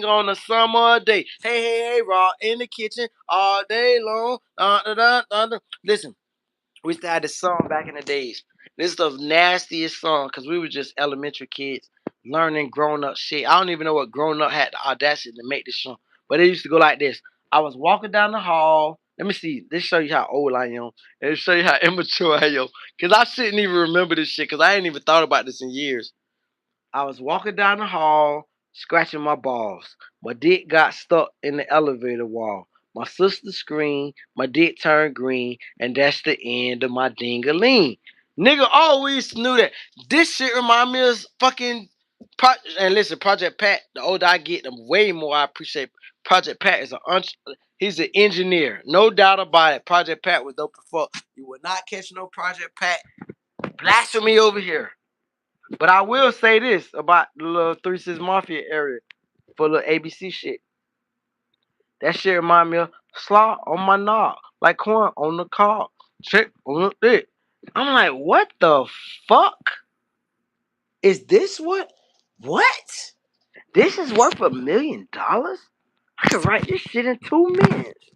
on a summer day. Hey, raw in the kitchen all day long. Listen, we used to have this song back in the days. This is the nastiest song because we were just elementary kids learning grown up shit. I don't even know what grown up had the audacity to make this song. But it used to go like this. I was walking down the hall. Let me see. This show you how old I am. And show you how immature I am. Because I shouldn't even remember this shit because I ain't even thought about this in years. I was walking down the hall, scratching my balls. My dick got stuck in the elevator wall. My sister screamed, my dick turned green, and that's the end of my ding-a-ling. Nigga always knew that. This shit remind me of fucking and listen, Project Pat, the older I get, the way more I appreciate Project Pat is he's an engineer. No doubt about it. Project Pat was dope as fuck. You will not catch no Project Pat blasphemy over here. But I will say this about the little 3 6 Mafia area for the ABC shit. That shit remind me of slaw on my knob, like corn on the cob. Check on the dick. I'm like, what the fuck? Is this what? What? This is worth $1 million? I could write this shit in 2 minutes.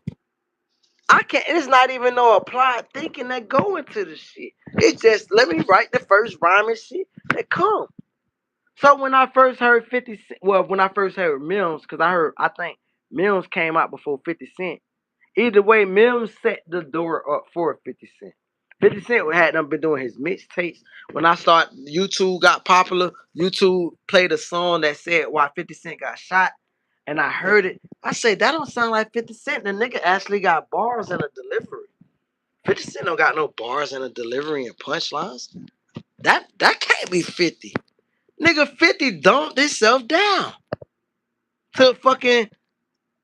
I can't. It's not even no applied thinking that go into the shit. It's just let me write the first rhyming shit that come. So when I first heard 50 Cent, well, when I first heard Mims, because I think Mims came out before 50 Cent. Either way, Mims set the door up for 50 Cent. 50 Cent had them been doing his mixtapes. When I started, YouTube got popular. YouTube played a song that said why 50 Cent got shot. And I heard it. I said, that don't sound like 50 Cent. The nigga actually got bars and a delivery. 50 Cent don't got no bars and a delivery and punchlines. That can't be 50. Nigga, 50 dumped himself down to fucking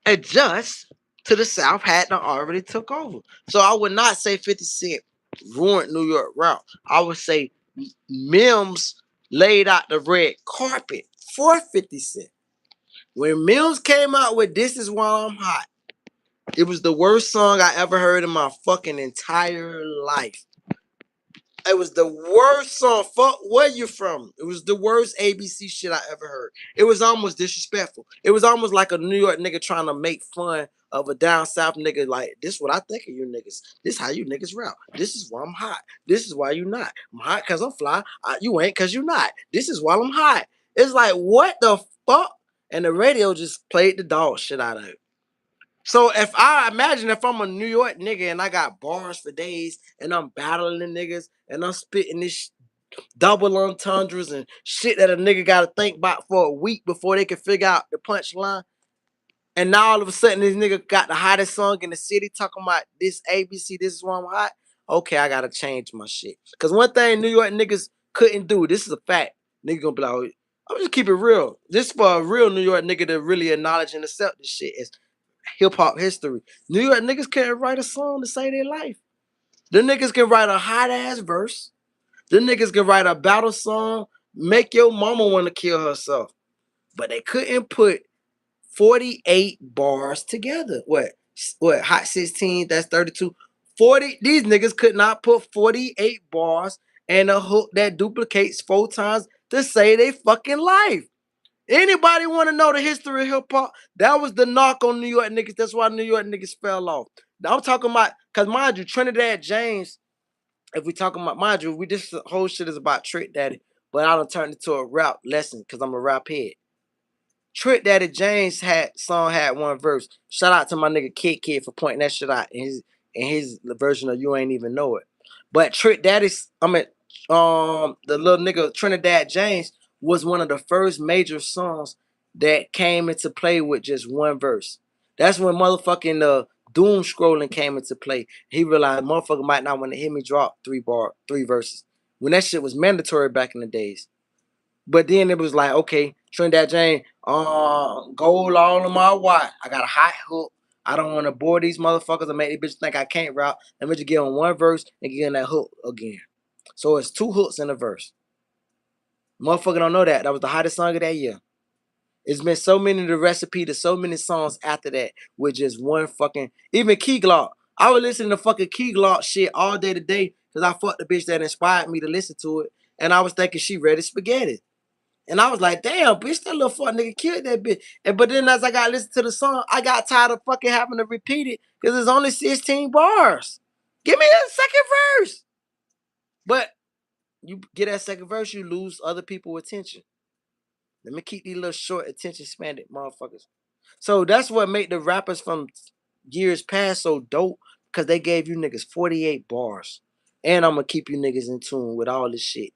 adjust to the South had not already took over. So I would not say 50 Cent ruined New York rap. I would say Mims laid out the red carpet for 50 Cent. When Mims came out with This Is Why I'm Hot, it was the worst song I ever heard in my fucking entire life. It was the worst song. Fuck where you from. It was the worst ABC shit I ever heard. It was almost disrespectful. It was almost like a New York nigga trying to make fun of a down south nigga. Like, this what I think of you niggas. This how you niggas rap. This is why I'm hot. This is why you not. I'm hot cause I'm fly. You ain't cause you not. This is why I'm hot. It's like, what the fuck? And the radio just played the dog shit out of it. So if I imagine if I'm a New York nigga and I got bars for days and I'm battling niggas and I'm spitting this double entendres and shit that a nigga got to think about for a week before they can figure out the punchline. And now all of a sudden this nigga got the hottest song in the city talking about this ABC, this is why I'm hot. Okay, I gotta change my shit. Cause one thing New York niggas couldn't do, this is a fact. Nigga gonna be like, oh, I'm just keep it real. This for a real New York nigga to really acknowledge and accept this shit as hip hop history. New York niggas can't write a song to say their life. The niggas can write a hot ass verse. The niggas can write a battle song, make your mama want to kill herself. But they couldn't put 48 bars together. What, Hot 16, that's 32. 40, these niggas could not put 48 bars and a hook that duplicates 4 times to say they fucking life. Anybody want to know the history of hip hop? That was the knock on New York niggas. That's why New York niggas fell off. Now I'm talking about, cause mind you, Trinidad James, if we talking about, mind you, this whole shit is about Trick Daddy, but I don't turn it to a rap lesson because I'm a rap head. Trick Daddy James had 1 verse. Shout out to my nigga Kid for pointing that shit out in his version of You Ain't Even Know It. But Trick Daddy's, the little nigga Trinidad James was one of the first major songs that came into play with just 1 verse. That's when motherfucking doom scrolling came into play. He realized motherfucker might not want to hear me drop 3 verses. When that shit was mandatory back in the days. But then it was like, okay, Trinidad James, gold all on my watch. I got a hot hook. I don't want to bore these motherfuckers and make these bitches think I can't rap. Let me just get on 1 verse and get in that hook again. So it's 2 hooks in a verse. Motherfucker don't know that. That was the hottest song of that year. It's been so many the recipe to so many songs after that with just 1 fucking, even Key Glock. I was listening to fucking Key Glock shit all day today because I fucked the bitch that inspired me to listen to it. And I was thinking she ready spaghetti. And I was like, damn, bitch, that little fuck nigga killed that bitch. But then as I got to listen to the song, I got tired of fucking having to repeat it because there's only 16 bars. Give me that second verse. But you get that second verse, you lose other people's attention. Let me keep these little short attention span motherfuckers. So that's what made the rappers from years past so dope because they gave you niggas 48 bars. And I'm going to keep you niggas in tune with all this shit.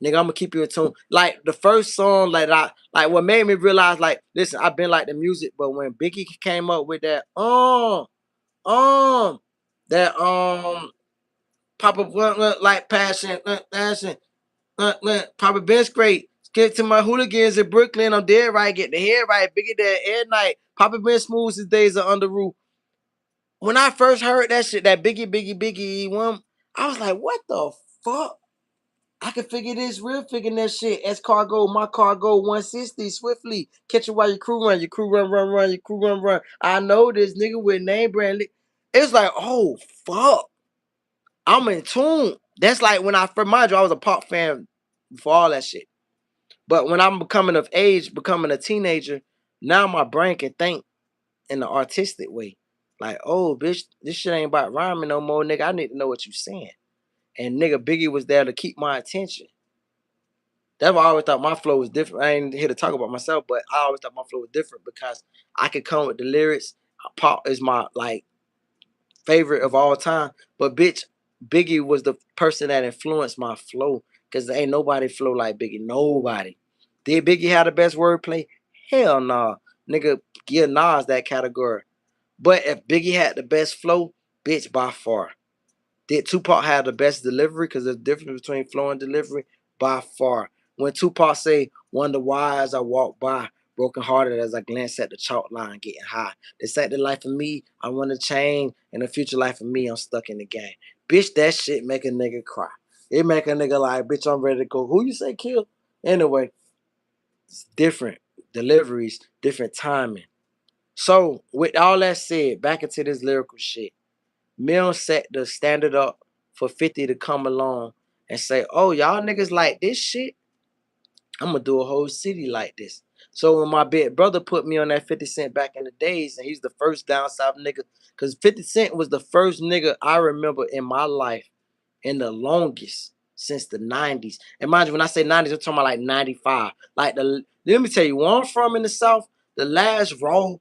Nigga, I'm gonna keep you in tune. Like the first song, like what made me realize, like, listen, I've been like the music, but when Biggie came up with that, that Papa like passion, Papa Ben's great. Get to my hooligans in Brooklyn, I'm dead right, get the head right, Biggie there at night. Papa Ben smooths his days are under roof. When I first heard that shit, that Biggie one, I was like, what the fuck? I can figure this real figuring that shit. As cargo, my cargo 160 swiftly. Catch it while your crew run. Your crew run, your crew run. I know this nigga with name brand. It's like, oh fuck. I'm in tune. That's like when I first, mind you, I was a pop fan before all that shit. But when I'm becoming of age, becoming a teenager, now my brain can think in an artistic way. Like, oh bitch, this shit ain't about rhyming no more, nigga. I need to know what you saying. And nigga Biggie was there to keep my attention. That's why I always thought my flow was different. I ain't here to talk about myself, but I always thought my flow was different because I could come with the lyrics. Pop is my like favorite of all time. But bitch, Biggie was the person that influenced my flow. Cause ain't nobody flow like Biggie. Nobody. Did Biggie have the best wordplay? Hell nah. Nigga, give Nas that category. But if Biggie had the best flow, bitch, by far. Did Tupac have the best delivery? Because there's a difference between flow and delivery by far. When Tupac say, wonder why as I walk by, broken hearted as I glance at the chalk line, getting high. This ain't the life of me, I want to change. And the future life of me, I'm stuck in the game. Bitch, that shit make a nigga cry. It make a nigga like, bitch, I'm ready to go. Who you say kill? Anyway, it's different deliveries, different timing. So, with all that said, back into this lyrical shit. Mill set the standard up for 50 to come along and say, oh, y'all niggas like this shit, I'm gonna do a whole city like this. So when my big brother put me on that 50 Cent back in the days, and he's the first down south nigga, because 50 Cent was the first nigga I remember in my life and the longest since the 90s. And mind you, when I say 90s, I'm talking about like 95. Like let me tell you, where I'm from in the South, the last raw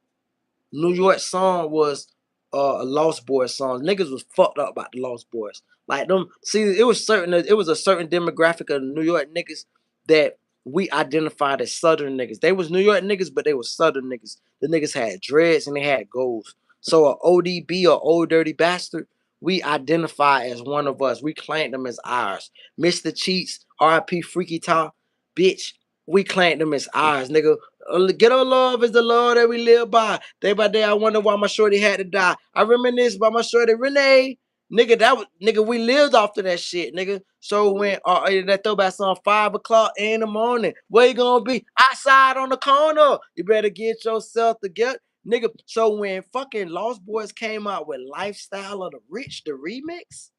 New York song was a Lost Boys song. Niggas was fucked up about the Lost Boys. Like them, see, it was a certain demographic of New York niggas that we identified as Southern niggas. They was New York niggas, but they was Southern niggas. The niggas had dreads and they had goals. So a ODB or Old Dirty Bastard, we identify as one of us. We claimed them as ours. Mr. Cheats, RIP Freaky Top, bitch, we claimed them as ours, nigga. Ghetto love is the law that we live by. Day by day, I wonder why my shorty had to die. I reminisce about my shorty Renee. Nigga, nigga, we lived off of that shit, nigga. So when that throwback song 5 o'clock in the morning, where you gonna be? Outside on the corner. You better get yourself together. Nigga, so when fucking Lost Boys came out with Lifestyle of the Rich, the remix,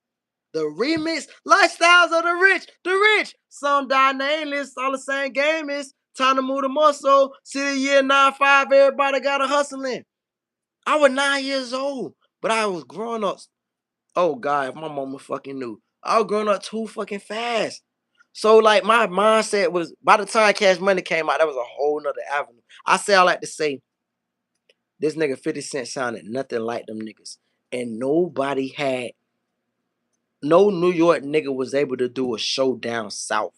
lifestyles of the rich. Some die nameless, all the same game is. Time to move the muscle. See the year 95, everybody got a hustling. I was 9 years old, but I was growing up. Oh God, if my mama fucking knew. I was growing up too fucking fast. So like my mindset was by the time Cash Money came out, that was a whole nother avenue. I say I like to say this nigga 50 Cent sounded nothing like them niggas. And no New York nigga was able to do a show down south.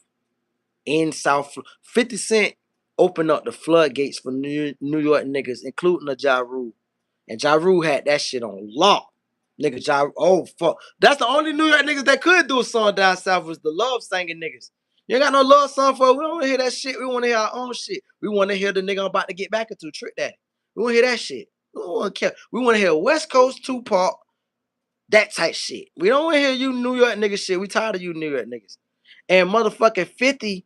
In South 50 Cent opened up the floodgates for New York niggas, including the Ja Rule. And Ja Rule had that shit on lock. Nigga, oh fuck. That's the only New York niggas that could do a song down south was the love singing niggas. You ain't got no love song for it. We don't want to hear that shit. We want to hear our own shit. We want to hear the nigga I'm about to get back into Trick Daddy. We want to hear that shit. We don't want to care. We want to hear West Coast Tupac, that type shit. We don't want to hear you New York niggas shit. We tired of you New York niggas. And motherfucking 50,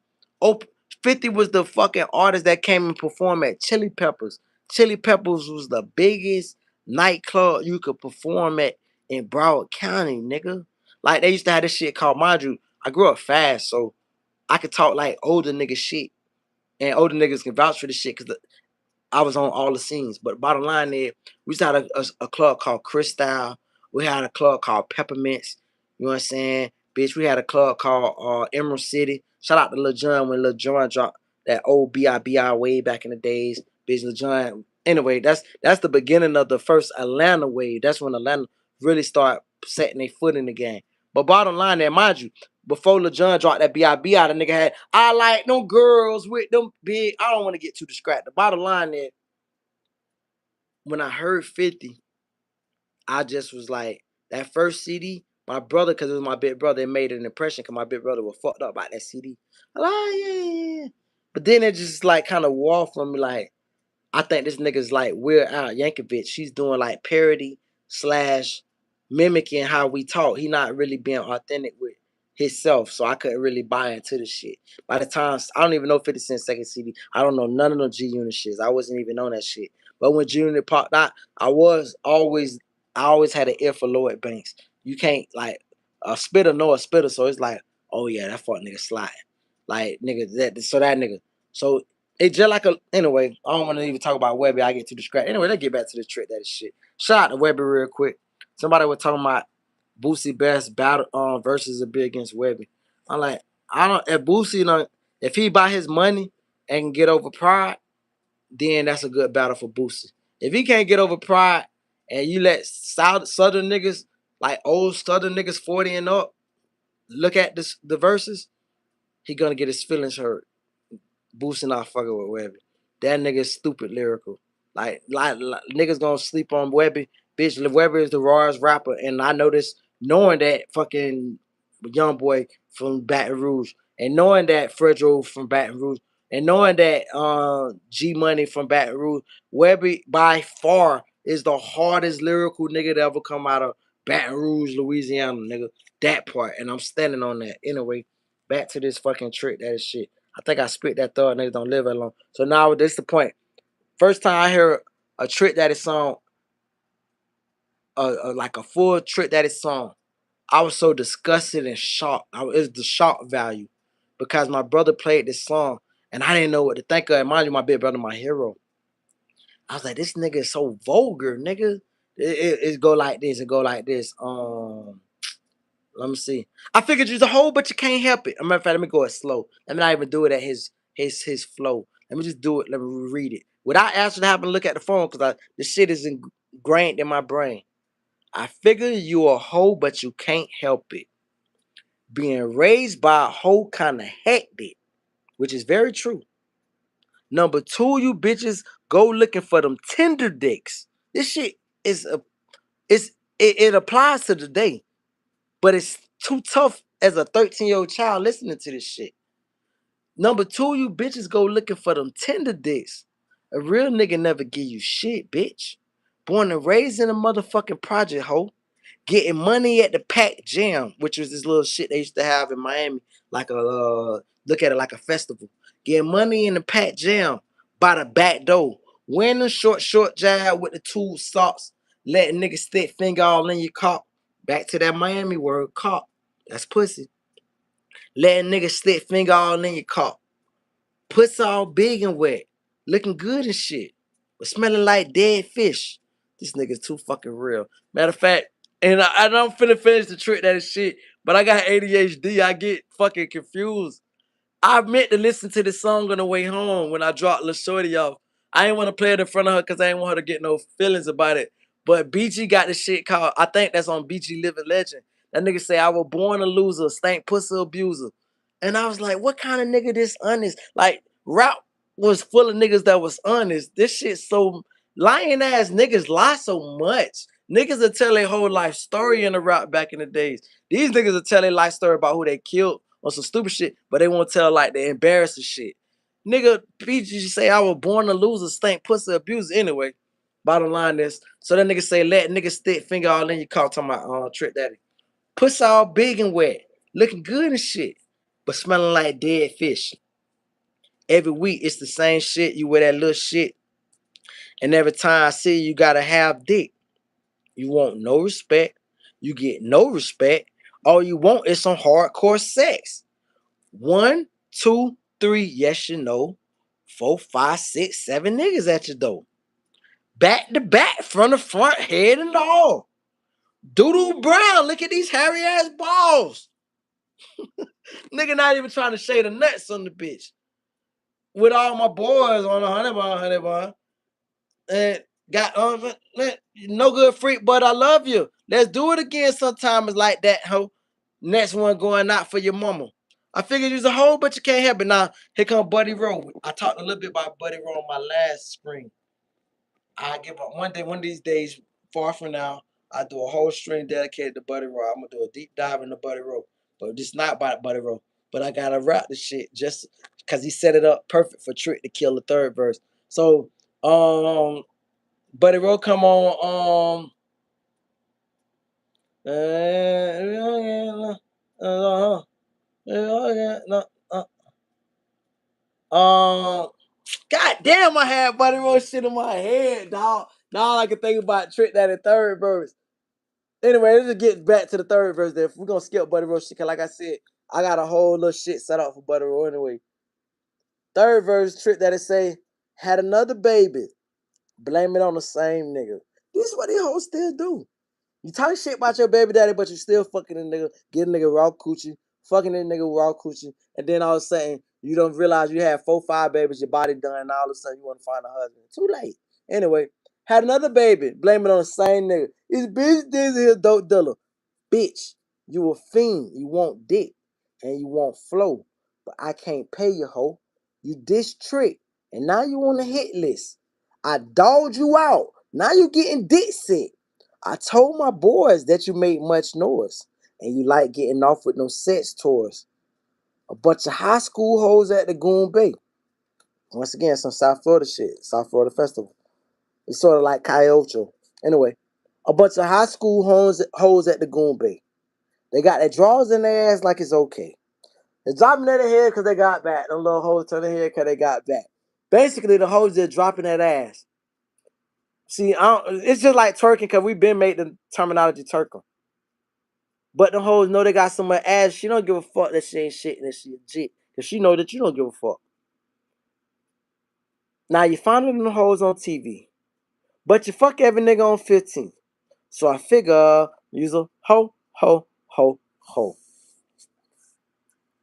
50 was the fucking artist that came and performed at Chili Peppers. Chili Peppers was the biggest nightclub you could perform at in Broward County, nigga. Like they used to have this shit called, mind you, I grew up fast, so I could talk like older nigga shit. And older niggas can vouch for this shit because I was on all the scenes. But bottom line is, we used to have a club called Crystal. We had a club called Peppermints. You know what I'm saying? Bitch, we had a club called Emerald City. Shout out to Lil Jon when Lil Jon dropped that old B.I.B.I. way back in the days. Bitch, Lil Jon. Anyway, that's the beginning of the first Atlanta wave. That's when Atlanta really started setting their foot in the game. But bottom line there, mind you, before Lil Jon dropped that B.I.B.I., the nigga had, I like them girls with them big. I don't want to get too distracted. The bottom line is, when I heard 50, I just was like, that first CD, my brother, because it was my big brother, it made an impression because my big brother was fucked up about that CD. I'm like, oh, yeah, yeah, yeah. But then it just like kind of wore off from me like, I think this nigga's like Weird Al Yankovic. She's doing like parody slash mimicking how we talk. He not really being authentic with himself. So I couldn't really buy into the shit. By the time I don't even know 50 Cent second CD. I don't know none of the G Unit shits. I wasn't even on that shit. But when G Unit popped out, I always had an ear for Lloyd Banks. You can't like a spitter know a spitter. So it's like, oh yeah, that fuck nigga sliding. Like nigga that nigga. So it's just like a anyway. I don't want to even talk about Webby. I get too distracted. Anyway, let's get back to the Trick Daddy shit. Shout out to Webby real quick. Somebody was talking about Boosie best battle versus a bit against Webby. I'm like, I don't if Boosie if he buy his money and can get over pride, then that's a good battle for Boosie. If he can't get over pride and you let Southern niggas like old Southern niggas 40 and up look at the verses, he gonna get his feelings hurt. Boosie not fucking with Webby. That nigga is stupid lyrical. Like niggas gonna sleep on Webby. Bitch, Webby is the rawest rapper, and I know this knowing that fucking young boy from Baton Rouge, and knowing that Fredro from Baton Rouge, and knowing that G Money from Baton Rouge, Webby by far is the hardest lyrical nigga to ever come out of Baton Rouge, Louisiana, nigga. That part, and I'm standing on that. Anyway, back to this fucking trick. That is shit. I think I spit that thought. Niggas don't live that long. So now this is the point. First time I hear a Trick Daddy song, like a full Trick Daddy song, I was so disgusted and shocked. It's the shock value because my brother played this song and I didn't know what to think of it. Mind you, my big brother, my hero. I was like, this nigga is so vulgar, nigga. It go like this. It go like this. Let me see. I figured you're a whole, but you can't help it. As a matter of fact, let me go it slow. Let me not even do it at his flow. Let me just do it. Let me read it without actually having to look at the phone because the shit is ingrained in my brain. I figure you a hoe, but you can't help it. Being raised by a hoe kind of hectic, which is very true. Number two, you bitches go looking for them tender dicks. This shit is it applies to today, but it's too tough as a 13-year-old child listening to this shit. Number two, you bitches go looking for them tender dicks. A real nigga never give you shit, bitch. Born and raised in a motherfucking project, hoe. Getting money at the Pac Jam, which was this little shit they used to have in Miami, like a look at it like a festival. Getting money in the Pac Jam by the back door. Wearing the short jab with the two socks, letting niggas stick finger all in your cock. Back to that Miami word, cock. That's pussy. Letting niggas stick finger all in your cock. Pussy all big and wet. Looking good and shit. But smelling like dead fish. This nigga's too fucking real. Matter of fact, and I don't finna finish the trick that is shit, but I got ADHD. I get fucking confused. I meant to listen to this song on the way home when I dropped Lil Shorty off. I didn't want to play it in front of her because I didn't want her to get no feelings about it. But BG got this shit called, I think that's on BG Living Legend. That nigga say, I was born a loser, stank pussy abuser. And I was like, what kind of nigga this honest? Like, rap was full of niggas that was honest. This shit so lying ass niggas lie so much. Niggas will tell their whole life story in the rap back in the days. These niggas will tell their life story about who they killed on some stupid shit, but they won't tell like the embarrassing shit. Nigga, PG say I was born a loser, stank pussy abuser anyway. Bottom line is, so that nigga say let nigga stick finger all in your cock talking about Trick Daddy. Pussy all big and wet, looking good and shit, but smelling like dead fish. Every week it's the same shit. You wear that little shit, and every time I see you, gotta have dick. You want no respect. You get no respect. All you want is some hardcore sex. 1, 2, 3, yes you know. 4, 5, 6, 7 niggas at your door. Back to back, front to front, head and all. Doodoo brown, look at these hairy ass balls. Nigga not even trying to shade the nuts on the bitch. With all my boys on a 100 bar. And got no good freak, but I love you. Let's do it again sometime. It's like that, ho. Next one going out for your mama. I figured you's a hoe, but you can't help it. Now, here come Buddy Rowe. I talked a little bit about Buddy Rowe on my last screen. I give up one of these days, far from now, I do a whole stream dedicated to Buddy Rowe. I'm gonna do a deep dive into Buddy Rowe. But it's not about Buddy Rowe. But I gotta rap the shit just because he set it up perfect for Trick to kill the third verse. So Buddy Rowe come on God damn, I had Buddy Rowe shit in my head, dog. Now all I can think about Trick that in third verse. Anyway, let's just get back to the third verse there. We're gonna skip Buddy Rowe shit, cause like I said, I got a whole little shit set up for Buddy Rowe anyway. Third verse, Trick that it say, had another baby. Blame it on the same nigga. This is what these hoes still do. You talk shit about your baby daddy, but you still fucking a nigga, get a nigga raw coochie, fucking a nigga raw coochie, and then all of a sudden you don't realize you had 4, 5 babies, your body done, and all of a sudden you want to find a husband. Too late. Anyway, had another baby, blame it on the same nigga. This bitch this here dope dealer. Bitch, you a fiend. You want dick and you want flow, but I can't pay you, hoe. You dish Trick, and now you on the hit list. I dogged you out. Now you getting dick sick. I told my boys that you made much noise and you like getting off with no sex tours. A bunch of high school hoes at the Goon Bay. Once again, some South Florida shit. South Florida Festival. It's sort of like Cayocho. Anyway, a bunch of high school hoes at the Goon Bay. They got their drawers in their ass like it's okay. They're dropping their head because they got back. Them little hoes turn their head because they got back. Basically, the hoes just dropping that ass. See, it's just like twerking because we've been made the terminology twerker. But the hoes know they got some ass. She don't give a fuck that she ain't shit and that she legit. Cause she know that you don't give a fuck. Now you find them hoes on TV. But you fuck every nigga on 15. So I figure use a ho, ho, ho, ho.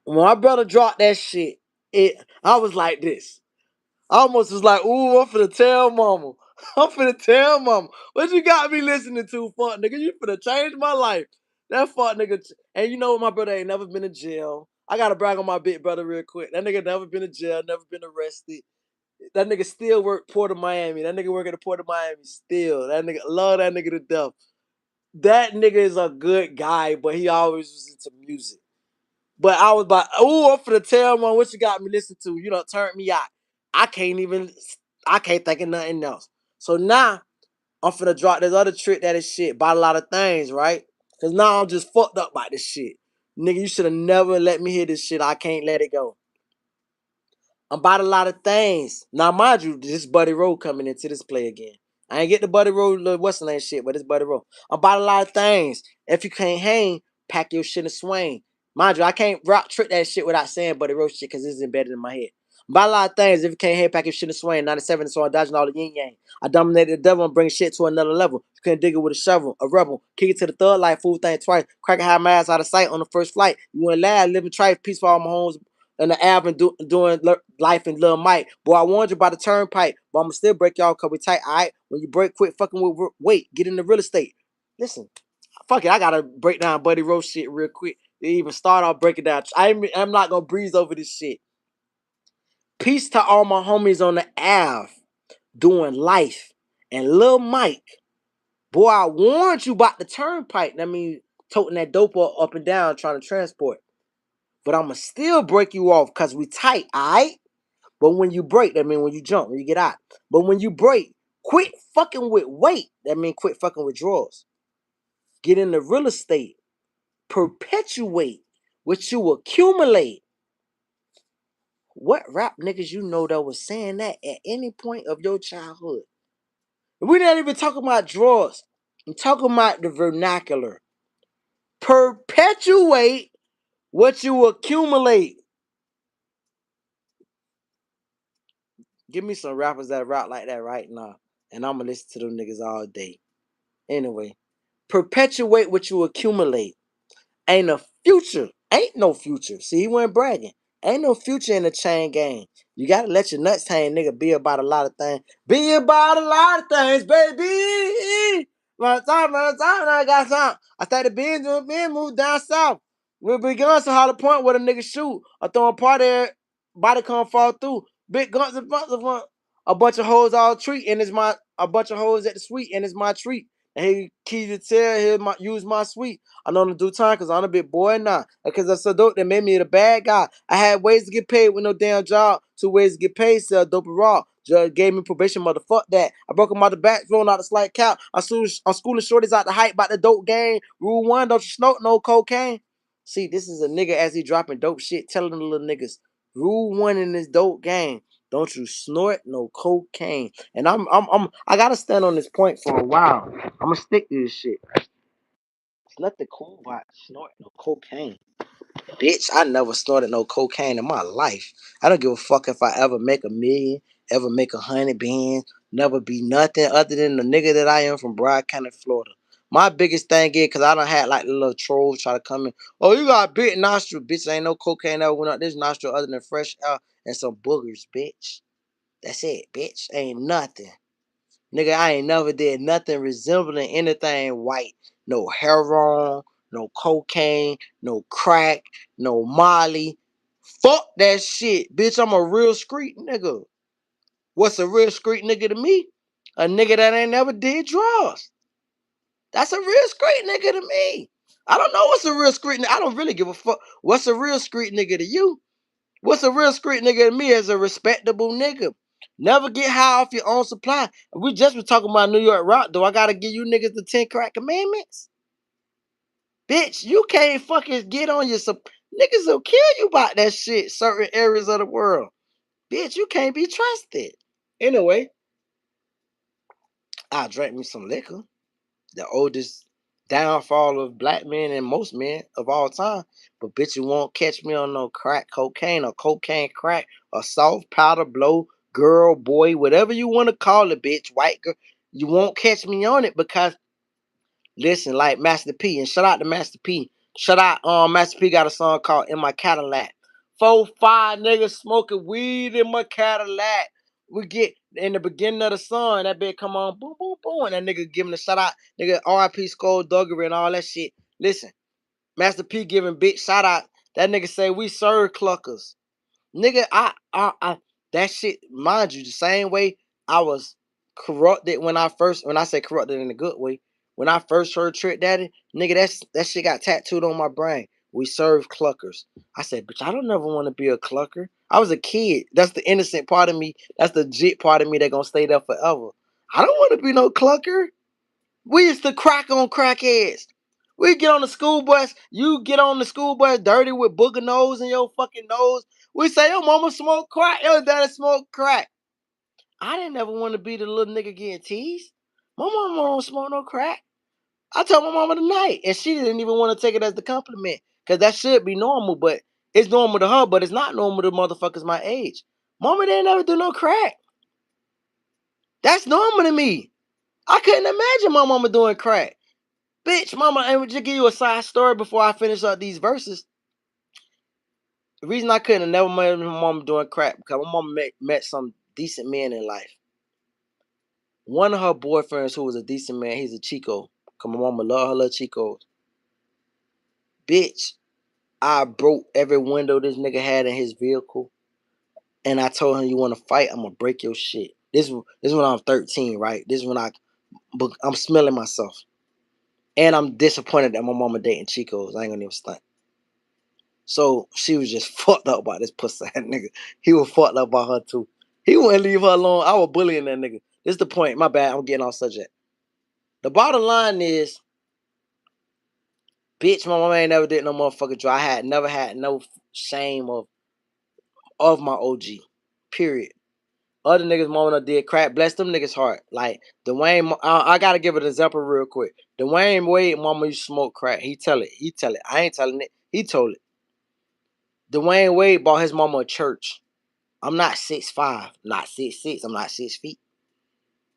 When my brother dropped that shit, I was like this. I almost was like, ooh, I'm finna tell mama. I'm finna tell mama. What you got me listening to, fuck nigga? You finna change my life. That fuck nigga. And you know what? My brother ain't never been in jail. I gotta brag on my big brother real quick. That nigga never been in jail, never been arrested. That nigga still work Port of Miami. That nigga work at the Port of Miami still. That nigga love that nigga to death. That nigga is a good guy, but he always was into music. But I was like, oh, I'm finna tell mom what you got me listen to. You know, turned me out. I can't even, I can't think of nothing else. So now I'm finna drop this other trick that is shit about a lot of things, right? Cause now I'm just fucked up by this shit. Nigga, you should have never let me hear this shit. I can't let it go. I'm about a lot of things. Now, mind you, this Buddy Rowe coming into this play again. I ain't get the Buddy Rowe, what's the name shit, but it's Buddy Rowe. I'm about a lot of things. If you can't hang, pack your shit and swing. Mind you, I can't rock trick that shit without saying Buddy Rowe shit because it's embedded in my head. About a lot of things. If you can't hang, pack your shit and swing. 97, so I'm dodging all the yin yang. I dominated the devil and bring shit to another level. You couldn't dig it with a shovel, a rebel. Kick it to the third life, fool thing twice. Crack a high my ass out of sight on the first flight. You went loud, living trife, peace for all my homes in the Alvin doing life in Lil Mike. Boy, I warned you about the turnpike, but I'ma still break y'all cause we tight, alright? When you break, quit fucking with weight, get into real estate. Listen, fuck it, I gotta break down Buddy Rose shit real quick. To even start off breaking down. I'm not gonna breeze over this shit. Peace to all my homies on the Ave doing life. And Lil Mike, boy, I warned you about the turnpike. That means toting that dope up and down trying to transport. But I'ma still break you off because we tight, alright? But when you break, that mean when you jump, when you get out. But when you break, quit fucking with weight. That mean quit fucking with drawers. Get into real estate. Perpetuate what you accumulate. What rap niggas you know that was saying that at any point of your childhood? We're not even talking about drawers. I'm talking about the vernacular. Perpetuate what you accumulate. Give me some rappers that rap like that right now, and I'm gonna listen to them niggas all day. Anyway, perpetuate what you accumulate. Ain't a future. Ain't no future. See, he wasn't bragging. Ain't no future in the chain gang. You gotta let your nuts hang, nigga. Be about a lot of things. Be about a lot of things, baby. I got some. I started being moved down south. We'll be guns to Hollow Point where the nigga shoot. I throw a party, body come fall through. Big guns and bunch of a bunch of hoes all treat, and it's my a bunch of hoes at the suite, and it's my treat. And he key to tell him use my suite. I know to do time because I'm a bit boy now. Because I'm so dope, they made me the bad guy. I had ways to get paid with no damn job. 2 ways to get paid, sell dope and raw. Judge gave me probation, motherfuck that. I broke him out the back, throwing out the slight cap. I'm schooling shorties out the hype about the dope game. Rule 1, don't you smoke no cocaine. See, this is a nigga as he dropping dope shit, telling the little niggas. Rule 1 in this dope game. Don't you snort no cocaine. And I gotta stand on this point for a while. I'm gonna stick to this shit. It's nothing cool about snorting no cocaine. Bitch, I never snorted no cocaine in my life. I don't give a fuck if I ever make a million, ever make 100 bands, never be nothing other than the nigga that I am from Broward County, Florida. My biggest thing is because I done had like the little trolls try to come in. Oh, you got a big nostril, bitch. Ain't no cocaine ever went up this nostril other than fresh air and some boogers, bitch. That's it, bitch. Ain't nothing. Nigga, I ain't never did nothing resembling anything white. No heroin, no cocaine, no crack, no molly. Fuck that shit, bitch. I'm a real street nigga. What's a real street nigga to me? A nigga that ain't never did drugs. That's a real street nigga to me. I don't know what's a real street nigga. I don't really give a fuck. What's a real street nigga to you? What's a real street nigga to me as a respectable nigga? Never get high off your own supply. We just was talking about New York Rock. Do I gotta give you niggas the 10 crack commandments? Bitch, you can't fucking get on your niggas will kill you about that shit. Certain areas of the world. Bitch, you can't be trusted. Anyway, I drank me some liquor. The oldest downfall of black men and most men of all time. But bitch, you won't catch me on no crack cocaine or cocaine crack or soft powder blow, girl, boy, whatever you want to call it, bitch, white girl. You won't catch me on it because listen, like Master P, and shout out to Master P. Shout out, Master P got a song called In My Cadillac. 4-5 niggas smoking weed in my Cadillac. We get in the beginning of the song, that bitch come on, boom, boom, boom, and that nigga giving a shout out, nigga, RIP Skull Duggery and all that shit. Listen, Master P giving big shout out. That nigga say we serve cluckers. Nigga, I that shit, mind you, the same way I was corrupted when I say corrupted in a good way, when I first heard Trick Daddy, nigga, that shit got tattooed on my brain. We serve cluckers. I said, bitch, I don't never want to be a clucker. I was a kid. That's the innocent part of me. That's the jit part of me that gonna stay there forever. I don't want to be no clucker. We used to crack on crackheads. We get on the school bus. You get on the school bus dirty with booger nose in your fucking nose. We say, your mama smoke crack. Your daddy smoke crack. I didn't ever want to be the little nigga getting teased. My mama don't smoke no crack. I told my mama tonight, and she didn't even want to take it as the compliment. Because that should be normal, but it's normal to her, but it's not normal to motherfuckers my age. Mama didn't ever do no crack. That's normal to me. I couldn't imagine my mama doing crack. Bitch, mama, and just give you a side story before I finish up these verses. The reason I couldn't have never met my mama doing crack because my mama met some decent men in life. One of her boyfriends who was a decent man, he's a Chico. Cause my mama love her little Chicos. Bitch, I broke every window this nigga had in his vehicle. And I told him, you want to fight, I'm gonna break your shit. This is when I'm 13, right? This is when I'm smelling myself. And I'm disappointed that my mama dating Chicos. I ain't gonna even stunt. So she was just fucked up by this pussy ass nigga. He was fucked up by her too. He wouldn't leave her alone. I was bullying that nigga. This is the point. My bad. I'm getting off subject. The bottom line is, bitch, my mama ain't never did no motherfucking drug. I had never had no shame of my OG. Period. Other niggas mama did crack. Bless them niggas' heart. Like Dwayne, I gotta give an example real quick. Dwayne Wade mama used to smoke crack. He tell it. I ain't telling it. He told it. Dwayne Wade bought his mama a church. I'm not 6'5", not 6'6", I'm not 6 feet.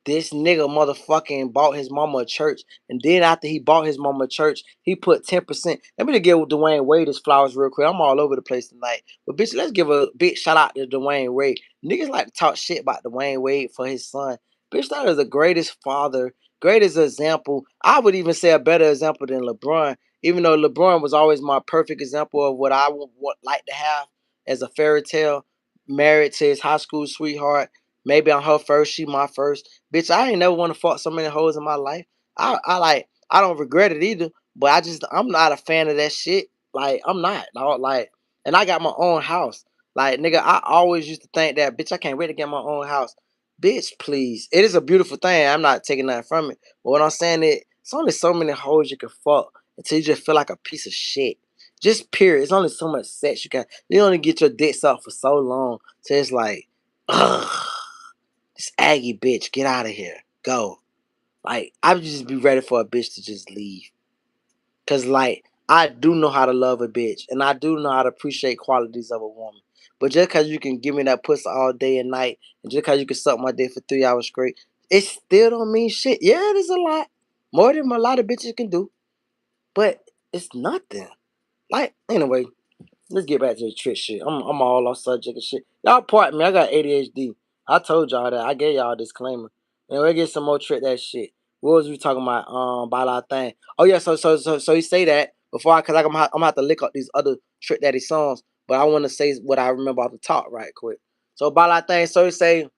This nigga motherfucking bought his mama a church. And then after he bought his mama a church, he put 10%. Let me just give Dwayne Wade his flowers real quick. I'm all over the place tonight. But bitch, let's give a big shout out to Dwayne Wade. Niggas like to talk shit about Dwayne Wade for his son. Bitch, that is the greatest father, greatest example. I would even say a better example than LeBron. Even though LeBron was always my perfect example of what I would like to have as a fairy tale, married to his high school sweetheart. Maybe I'm her first, she my first. Bitch, I ain't never want to fuck so many hoes in my life. I don't regret it either, but I'm not a fan of that shit. Like, I'm not, dog. Like, and I got my own house. Like, nigga, I always used to think that, bitch, I can't wait to get my own house. Bitch, please. It is a beautiful thing. I'm not taking that from it. But what I'm saying is, it's only so many hoes you can fuck until you just feel like a piece of shit. Just period. It's only so much sex you can. You only get your dick sucked for so long. So it's like, ugh. This Aggie bitch, get out of here. Go. Like, I would just be ready for a bitch to just leave. Cause like, I do know how to love a bitch. And I do know how to appreciate qualities of a woman. But just cause you can give me that pussy all day and night, and just cause you can suck my dick for 3 hours straight, it still don't mean shit. Yeah, it is a lot. More than a lot of bitches can do. But it's nothing. Like, anyway, let's get back to the trick shit. I'm all off subject and shit. Y'all pardon me. I got ADHD. I told y'all that. I gave y'all a disclaimer. And we get some more trick that shit. What was we talking about our thing? Oh yeah. So you say that before cause I'm gonna have to lick up these other Trick Daddy songs. But I want to say what I remember off the top right quick. So about our thing. So you say.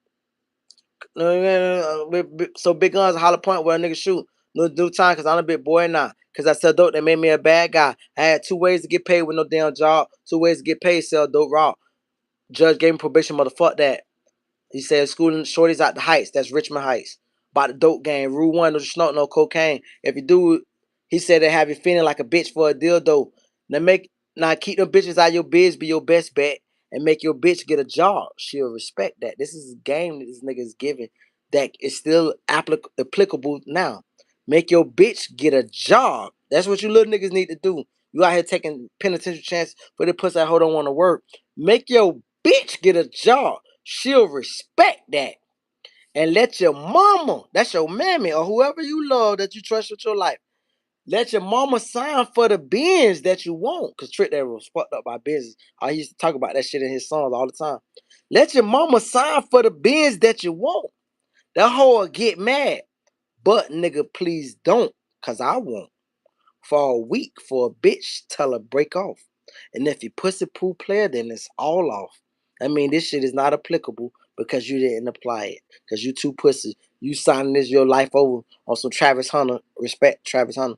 So Big Guns holler point where a nigga shoot. No do time because I'm a bit boy now. Cause I sell dope that made me a bad guy. I had 2 ways to get paid with no damn job. 2 ways to get paid, sell dope raw. Judge gave me probation, motherfuck that. He said schooling shorties out the Heights. That's Richmond Heights. About the dope game. Rule 1, no smoke, no cocaine. If you do, he said they have you feeling like a bitch for a dildo. Now keep them bitches out your biz, be your best bet, and make your bitch get a job. She'll respect that. This is a game that this nigga is giving that is still applicable now. Make your bitch get a job. That's what you little niggas need to do. You out here taking penitentiary chances for the pussy that hoe don't want to work. Make your bitch get a job. She'll respect that. And let your mama, that's your mammy or whoever you love that you trust with your life, let your mama sign for the bins that you want. Cause Trick that was fucked up by business. I used to talk about that shit in his songs all the time. Let your mama sign for the bins that you want. That hoe will get mad. But nigga, please don't. Cause I won't. For a week for a bitch, tell her break off. And if you pussy poo player, then it's all off. I mean, this shit is not applicable because you didn't apply it. Because you too pussy. You signing this your life over on some Travis Hunter. Respect Travis Hunter.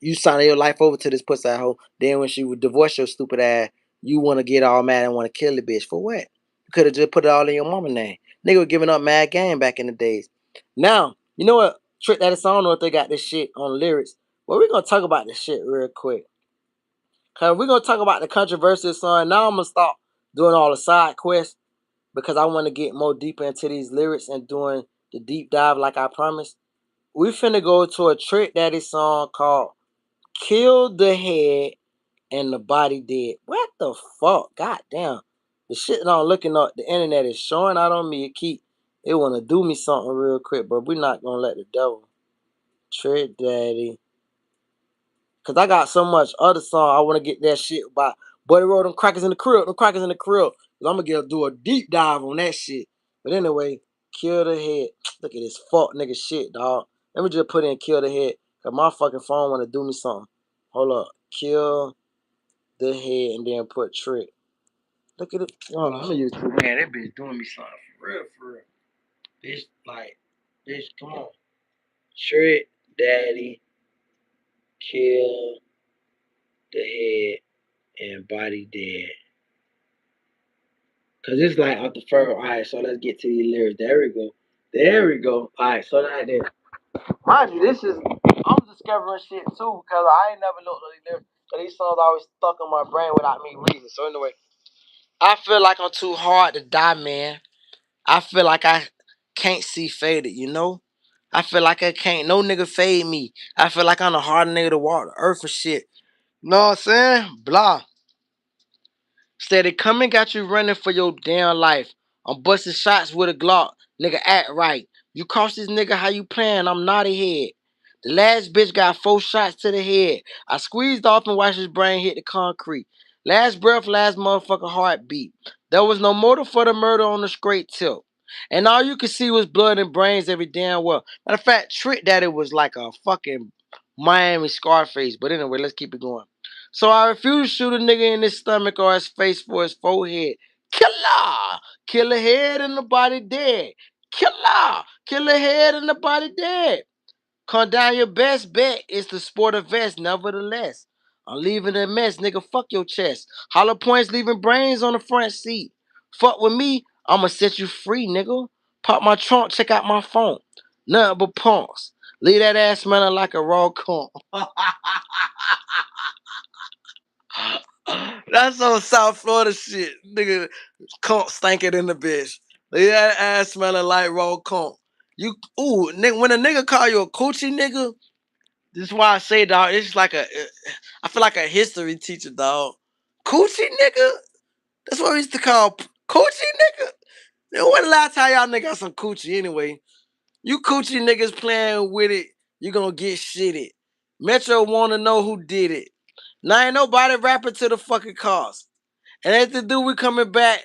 You signing your life over to this pussy hoe. Then when she would divorce your stupid ass, you want to get all mad and want to kill the bitch. For what? You could have just put it all in your mama name. Nigga was giving up mad game back in the days. Now, you know what? Trick that is, I don't know if they got this shit on lyrics. Well, we're gonna talk about this shit real quick. Cause we're gonna talk about the controversial song. Now I'm gonna stop doing all the side quests because I want to get more deeper into these lyrics and doing the deep dive like I promised. We finna go to a Trick Daddy song called Kill the Head and the Body Dead. What the fuck? God damn. The shit that I'm looking up, the internet is showing out on me. It wanna do me something real quick, but we're not gonna let the devil. Trick Daddy. Cause I got so much other song I want to get that shit by Buddy Roll, them crackers in the crib, them crackers in the crib. Cause I'm gonna do a deep dive on that shit. But anyway, Kill the Head. Look at this fuck nigga shit, dog. Let me just put in Kill the Head. Cause my fucking phone wanna do me something. Hold up. Kill the Head and then put Trick. Look at it. Hold on, I'm gonna use it. Man, that bitch doing me something for real, for real. Bitch, come on. Trick Daddy, Kill the Head, and Body Dead. Cause it's like I prefer. All right, so let's get to these lyrics. There we go. There we go. All right, so like this. Mind you, this is I'm discovering shit too because I ain't never looked at these lyrics. So these songs always stuck in my brain without me reading. So anyway, I feel like I'm too hard to die, man. I feel like I can't see faded. You know. I feel like I can't. No nigga fade me. I feel like I'm the hardest nigga to walk the earth and shit. Know what I'm saying? Blah. Said it coming, got you running for your damn life. I'm busting shots with a Glock. Nigga, act right. You cross this nigga, how you playing? I'm naughty head. The last bitch got 4 shots to the head. I squeezed off and watched his brain hit the concrete. Last breath, last motherfucker heartbeat. There was no motive for the murder on the straight tip. And all you could see was blood and brains every damn well. Matter of fact, Trick Daddy was like a fucking Miami Scarface. But anyway, let's keep it going. So I refuse to shoot a nigga in his stomach or his face for his forehead. Killer! Kill a head and the body dead. Killer! Kill a head and the body dead. Come down, your best bet is to sport a vest, nevertheless. I'm leaving a mess, nigga, fuck your chest. Hollow points leaving brains on the front seat. Fuck with me, I'ma set you free, nigga. Pop my trunk, check out my phone. Nothing but punks. Leave that ass smelling like a raw cunt. That's some South Florida shit, nigga. Cunt stinking in the bitch. Leave that ass smelling like raw cunt. You nigga, when a nigga call you a coochie nigga, this is why I say, dog. It's like I feel like a history teacher, dog. Coochie nigga. That's what we used to call coochie nigga. Then when the last time y'all nigga got some coochie anyway? You coochie niggas playing with it, you gonna get shitted. Metro wanna know who did it. Now ain't nobody rapping to the fucking cause. And as the dude we coming back,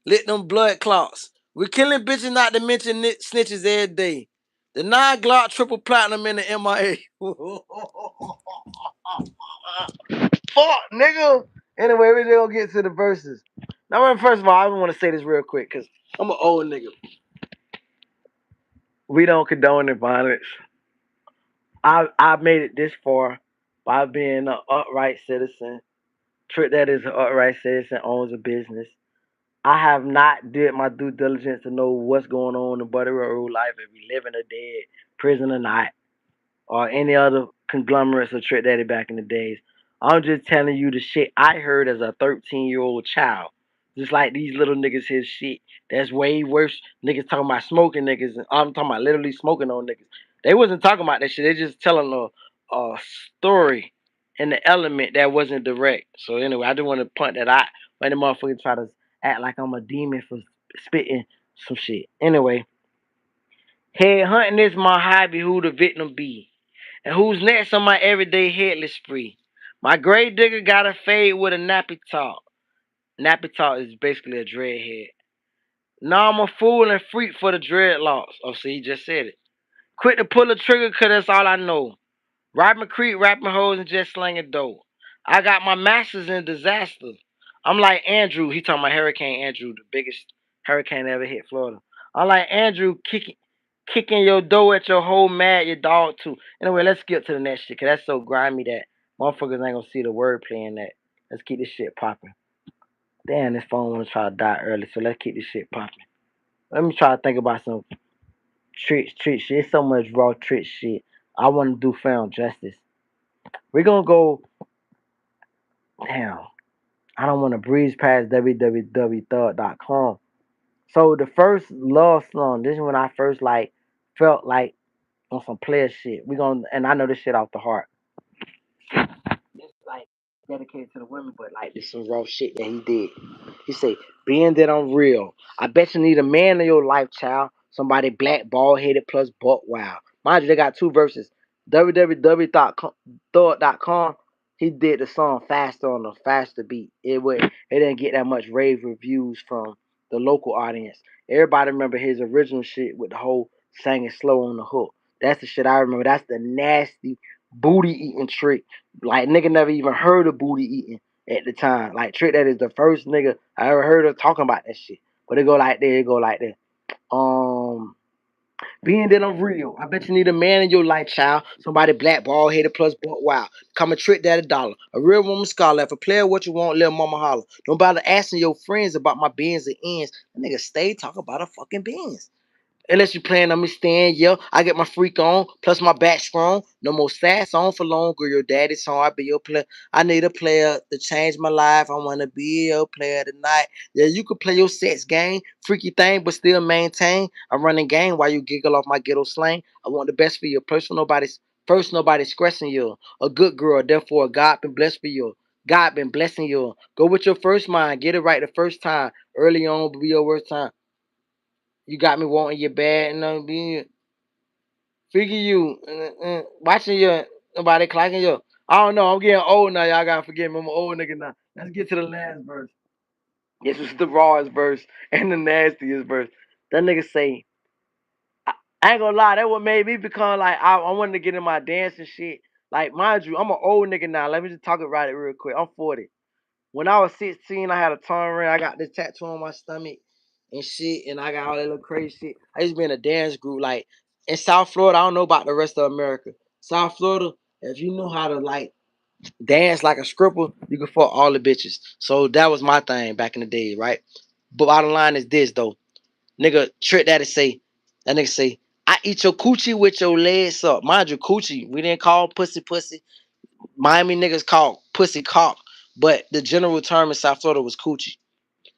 lit them blood clots. We killing bitches not to mention snitches every day. The 9 Glock triple platinum in the MIA. Fuck, nigga. Anyway, we gonna get to the verses. Now, first of all, I want to say this real quick because I'm an old nigga. We don't condone the violence. I made it this far by being an upright citizen. Trick that is an upright citizen, owns a business. I have not did my due diligence to know what's going on in Buddy Road life, if we living or dead, prison or not, or any other conglomerates or Trick Daddy back in the days. I'm just telling you the shit I heard as a 13-year-old child. Just like these little niggas his shit. That's way worse. Niggas talking about smoking niggas. I'm talking about literally smoking on niggas. They wasn't talking about that shit. They just telling a story in the element that wasn't direct. So anyway, I just want to point that out when the motherfucker try to act like I'm a demon for spitting some shit. Anyway, head hunting is my hobby. Who the victim be? And who's next on my everyday headless spree? My grave digger got a fade with a nappy top. Nappy top is basically a dreadhead. Now I'm a fool and freak for the dreadlocks. Oh, see, he just said it. Quick to pull the trigger, cause that's all I know. Robbing creek, rapping hoes, and just slinging dope. I got my masters in disaster. I'm like Andrew. He talking about Hurricane Andrew, the biggest hurricane that ever hit Florida. I'm like Andrew kicking your door at your whole mad, your dog too. Anyway, let's skip to the next shit, cause that's so grimy that motherfuckers ain't gonna see the wordplay in that. Let's keep this shit popping. Damn, this phone wanna try to die early, so let's keep this shit popping. Let me try to think about some trick shit. It's so much raw trick shit. I wanna do found justice. We're gonna go. Damn, I don't want to breeze past www.thug.com. So the first love song, this is when I first like felt like on some player shit. We gonna and I know this shit off the heart. It's like dedicated to the women, but like this some raw shit that he did. He say, being that I'm real, I bet you need a man in your life, child. Somebody black, bald headed plus buck wild. Mind you, they got two verses. www.thug.com. He did the song faster on a faster beat. It didn't get that much rave reviews from the local audience. Everybody remember his original shit with the whole singing slow on the hook. That's the shit I remember. That's the nasty booty eating trick. Like nigga never even heard of booty eating at the time. Like Trick that is the first nigga I ever heard of talking about that shit. But it go like that, it go like that. Being that I'm real, I bet you need a man in your life, child. Somebody black, bald headed plus buck wild. Come and trick that $1. A real woman scholar. If a player what you want, little mama holler. Don't bother asking your friends about my beans and ends. That nigga stay talk about a fucking beans. Unless you plan on me staying, yeah, I get my freak on, plus my back strong. No more sad song for long, girl. Your daddy's song, I be your player. I need a player to change my life. I wanna be your player tonight. Yeah, you could play your sex game, freaky thing, but still maintain a running game while you giggle off my ghetto slang. I want the best for you. Nobody's stressing you. A good girl, therefore God been blessed for you. God been blessing you. Go with your first mind, get it right the first time. Early on will be your worst time. You got me wanting you bad and being figure you watching you nobody clocking you. I don't know. I'm getting old now. Y'all gotta forgive me. I'm an old nigga now. Let's get to the last verse. This is the rawest verse and the nastiest verse. That nigga say, I ain't gonna lie. That what made me become like I wanted to get in my dance and shit. Like mind you, I'm an old nigga now. Let me just talk about it real quick. I'm 40. When I was 16, I had a tongue ring. I got this tattoo on my stomach and shit, and I got all that little crazy shit. I used to be in a dance group. Like in South Florida, I don't know about the rest of America. South Florida, if you know how to like dance like a stripper, you can fuck all the bitches. So that was my thing back in the day, right? But bottom line is this though, nigga, trick that nigga say, I eat your coochie with your legs up. Mind you, coochie, we didn't call pussy pussy. Miami niggas call pussy cock, but the general term in South Florida was coochie.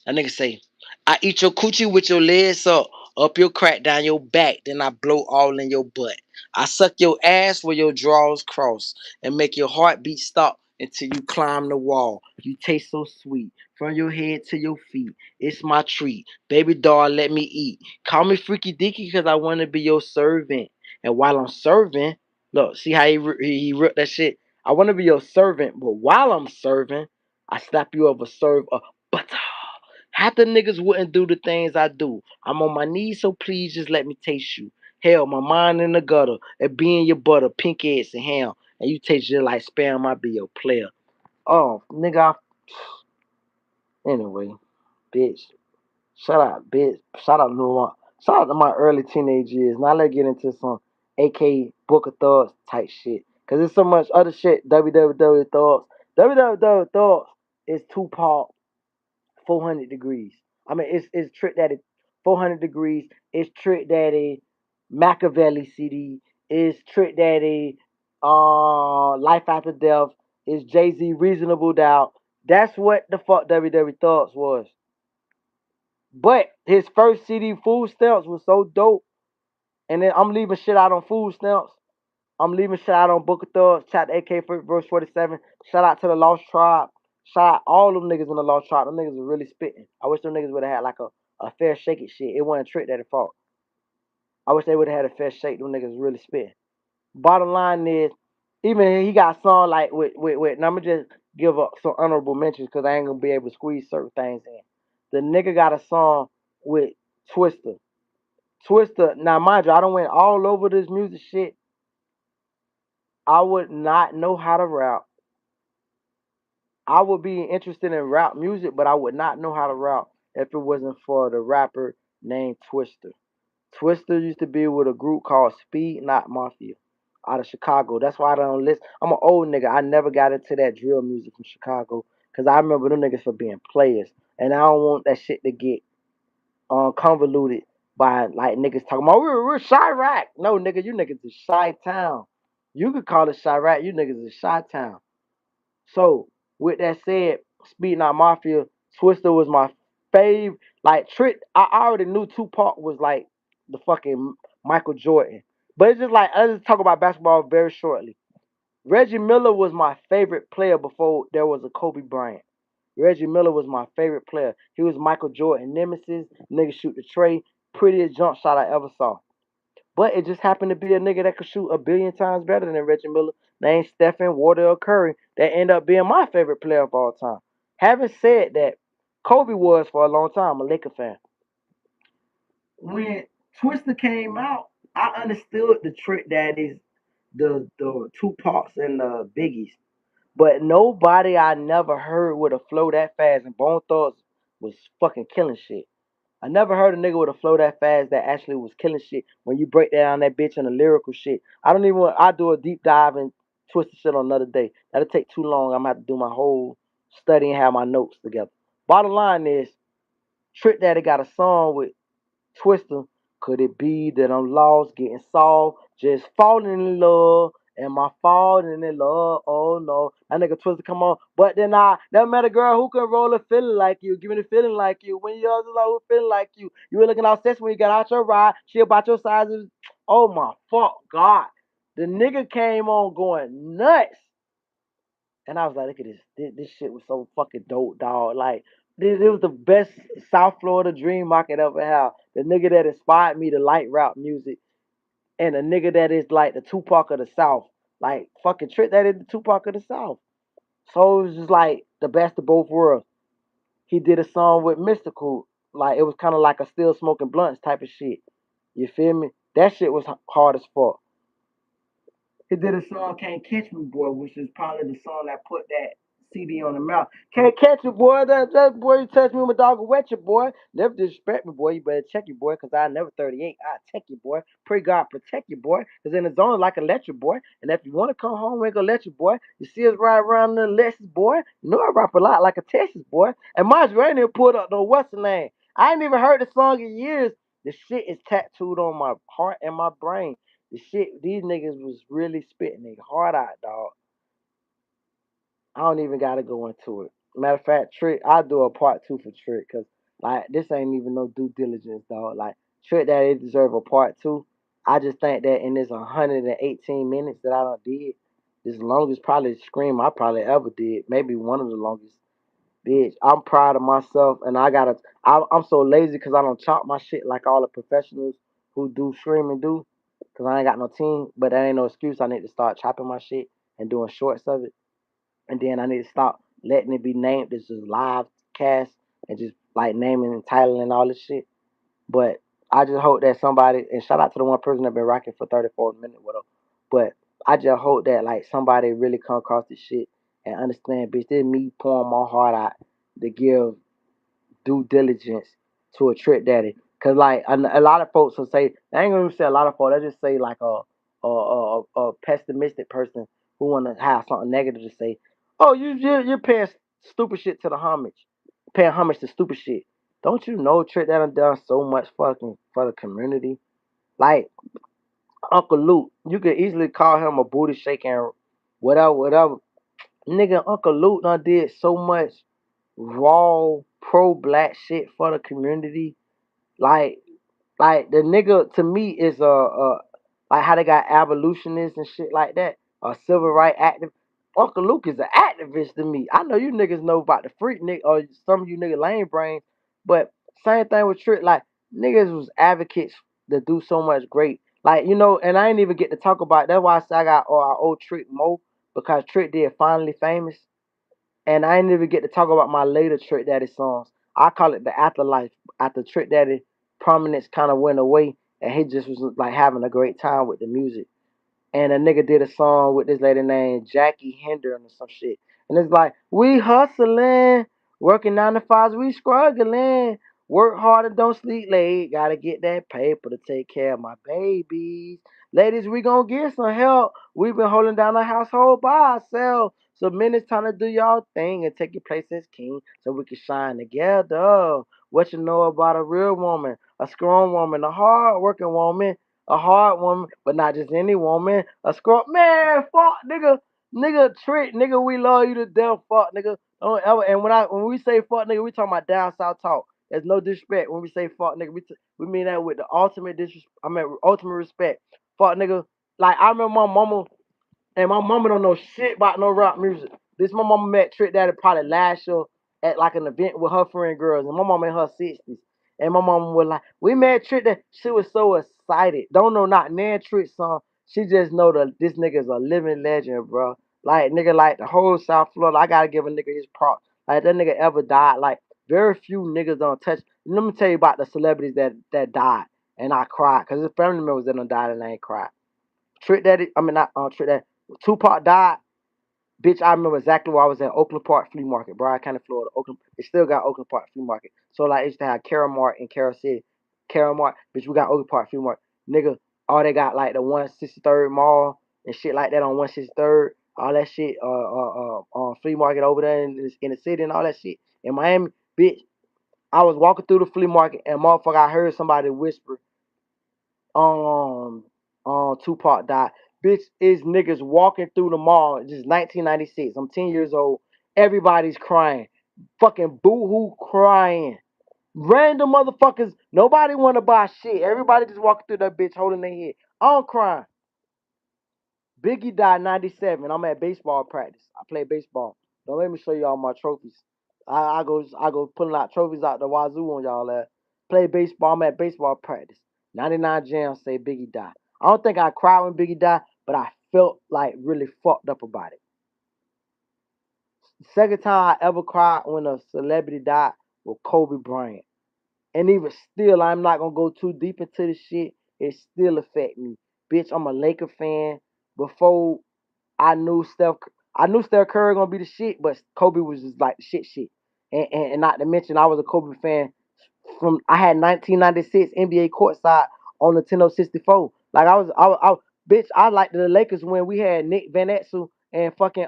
That nigga say, I eat your coochie with your legs up your crack, down your back, then I blow all in your butt. I suck your ass where your drawers cross and make your heartbeat stop until you climb the wall. You taste so sweet from your head to your feet. It's my treat. Baby doll, let me eat. Call me Freaky Dicky because I want to be your servant. And while I'm serving, look, see how he ripped that shit? I want to be your servant, but while I'm serving, I slap you over serve a butter. Half the niggas wouldn't do the things I do. I'm on my knees, so please just let me taste you. Hell, my mind in the gutter, and being your butter, pink eggs and ham, and you taste just like spam, I be your player. Oh, nigga, anyway, bitch. Shout out, bitch. Shout out to my early teenage years. Now let's get into some AK Book of Thugs type shit. Cause there's so much other shit. www Thugs. www Thugs is Tupac 400 degrees. I mean, it's Trick Daddy 400 degrees. It's Trick Daddy Machiavelli CD. It's Trick Daddy Life After Death. It's Jay Z Reasonable Doubt. That's what the fuck WW Thugs was. But his first CD, Food Stamps, was so dope. And then I'm leaving shit out on food stamps. I'm leaving shit out on Booker Thug. Shout out to AK verse 47. Shout out to the Lost Tribe. Shout out all them niggas in the Lost Tribe. Them niggas are really spitting. I wish them niggas would have had like a fair shake at shit. It wasn't Trick Daddy fault. I wish they would have had a fair shake. Them niggas really spitting. Bottom line is, even he got song like and I'm gonna just give up some honorable mentions because I ain't gonna be able to squeeze certain things in. The nigga got a song with Twister. Twister, now mind you, I don't went all over this music shit. I would not know how to rap. I would be interested in rap music, but I would not know how to rap if it wasn't for the rapper named Twister. Twister used to be with a group called Speed Not Mafia out of Chicago. That's why I don't listen. I'm an old nigga. I never got into that drill music from Chicago because I remember them niggas for being players. And I don't want that shit to get convoluted by like niggas talking about we're Chirac. No, nigga, you niggas is Chi Town. You could call it Chirac. You niggas is Chi Town. So with that said, Speed Not Mafia, Twister was my fave. Like Trick, I already knew Tupac was like the fucking Michael Jordan. But it's just like I just talk about basketball very shortly. Reggie Miller was my favorite player before there was a Kobe Bryant. Reggie Miller was my favorite player. He was Michael Jordan nemesis, nigga shoot the tray, prettiest jump shot I ever saw. But it just happened to be a nigga that could shoot a billion times better than Reggie Miller, named Stephen Wardell Curry, that ended up being my favorite player of all time. Having said that, Kobe was for a long time a Laker fan. When Twister came out, I understood the trick that is the Tupacs and the Biggies. But nobody I never heard with a flow that fast, and Bone Thugs was fucking killing shit. I never heard a nigga with a flow that fast that actually was killing shit when you break down that bitch and the lyrical shit. I don't even want, I do a deep dive and twist the shit on another day. That'll take too long. I'm gonna have to do my whole study and have my notes together. Bottom line is, Trick Daddy got a song with Twister. Could it be that I'm lost, getting soft, just falling in love? Am I falling in love? Oh no. That nigga Twister come on. But then I never met a girl who can roll a feeling like you. Give me the feeling like you. When you're like who feeling like you. You were looking all sexy when you got out your ride. She about your size. Oh my fuck God. The nigga came on going nuts. And I was like, look at this. This shit was so fucking dope, dog. Like, this was the best South Florida dream I could ever have. The nigga that inspired me to like rap music, and a nigga that is like the Tupac of the South. Like, fucking Trick that is the Tupac of the South. So it was just like the best of both worlds. He did a song with Mystical. Like, it was kind of like a still smoking blunts type of shit. You feel me? That shit was hard as fuck. He did a song "Can't Catch Me Boy," which is probably the song that put that CD on the mouth. Can't catch me, boy. That boy, you touch me, my dog will wet you, boy. Never disrespect me, boy. You better check you, boy, cause I never 38. I check you, boy. Pray God protect you, boy. Cause in the zone like a let you, boy. And if you wanna come home, we ain't gonna let you, boy. You see us ride around the Lexus, boy. You know I rap a lot like a Texas, boy. And mind you, I ain't even pulled up no what's the name. I ain't even heard the song in years. The shit is tattooed on my heart and my brain. The shit, these niggas was really spitting their heart out, dog. I don't even gotta go into it. Matter of fact, Trick, I'll do a part two for Trick, cause like this ain't even no due diligence, dog. Like Trick that it deserve a part two. I just think that in this 118 minutes that I done did, this longest probably scream I probably ever did, maybe one of the longest. Bitch, I'm proud of myself, and I'm so lazy because I don't chop my shit like all the professionals who do streaming do, because I ain't got no team. But that ain't no excuse. I need to start chopping my shit and doing shorts of it, and then I need to stop letting it be named as just live cast and just like naming and titling and all this shit. But I just hope that somebody, and shout out to the one person that been rocking for 34 minutes with her. But I just hope that like somebody really come across this shit and understand, bitch, this is me pouring my heart out to give due diligence to a Trick Daddy. Cause like a lot of folks will say, I ain't gonna say a lot of folks. I just say like a pessimistic person who wanna have something negative to say. Oh, you're paying stupid shit to the homage, paying homage to stupid shit. Don't you know Trick that done so much fucking for the community? Like Uncle Luke, you could easily call him a booty shaking, whatever, whatever. Nigga, Uncle Luke done did so much raw pro black shit for the community. Like Like the nigga to me is like how they got abolitionists and shit like that, or civil right active. Uncle Luke is an activist to me. I know you niggas know about the freak nigga or some of you niggas lame brains, but same thing with Trick. Like niggas was advocates to do so much great. Like and I ain't even get to talk about. That's why I say I got our old Trick Mo because Trick did finally famous. And I didn't even get to talk about my later Trick Daddy songs. I call it the afterlife. After Trick Daddy prominence kind of went away, and he just was like having a great time with the music. And a nigga did a song with this lady named Jackie Hendren or some shit. And it's like, we hustling, working 9 to 5s, we struggling. Work hard and don't sleep late. Gotta get that paper to take care of my babies. Ladies, we gonna get some help. We've been holding down the household by ourselves. So men, it's time to do y'all thing and take your place as king so we can shine together. What you know about a real woman, a strong woman, a hard working woman, a hard woman, but not just any woman. A scrub man, fuck nigga Trick, nigga, we love you to death, fuck nigga. Don't ever. And when we say fuck nigga, we talking about down south talk. There's no disrespect when we say fuck nigga. We mean that with the ultimate disrespect. I mean ultimate respect. Fuck nigga. Like I remember my mama and my mama don't know shit about no rap music. This my mama met Trick Daddy probably last year at like an event with her friend girls, and my mama in her 60s. And my mama was like, "We met Trick Daddy." She was so excited. Don't know not Nan Trick song. She just know that this nigga's a living legend, bro. Like nigga, like the whole South Florida. I gotta give a nigga his props. Like that nigga ever died. Like very few niggas don't touch. Let me tell you about the celebrities that died, and I cried because there's family members that done died and I ain't cried. Trick Daddy, I mean not Trick Daddy. Tupac died. Bitch, I remember exactly where I was at Oakland Park Flea Market, Bryan County, Florida. Oakland, they still got Oakland Park Flea Market. So like, it used to have Carol Mart in Carol City. Carol Mart, bitch, we got Oakland Park Flea Market. Nigga, all they got like the 163rd Mall and shit like that on 163rd. All that shit, flea market over there in the city and all that shit. In Miami, bitch, I was walking through the flea market and motherfucker, I heard somebody whisper, um Tupac died. Bitch is niggas walking through the mall. Just 1996. I'm 10 years old. Everybody's crying. Fucking boo-hoo crying. Random motherfuckers. Nobody want to buy shit. Everybody just walking through that bitch holding their head. I'm crying. Biggie died 97. I'm at baseball practice. I play baseball. Don't let me show you all my trophies. I go pulling out trophies out the wazoo on y'all ass. Play baseball. I'm at baseball practice. 99 jams say Biggie died. I don't think I cried when Biggie died, but I felt like really fucked up about it. Second time I ever cried when a celebrity died was Kobe Bryant. And even still, I'm not gonna go too deep into this shit. It still affect me. Bitch, I'm a Laker fan. Before I knew Steph Curry gonna be the shit, but Kobe was just like the shit. And not to mention I was a Kobe fan from I had 1996 NBA courtside on the Nintendo 64. Like bitch, I liked the Lakers when we had Nick Van Exel and fucking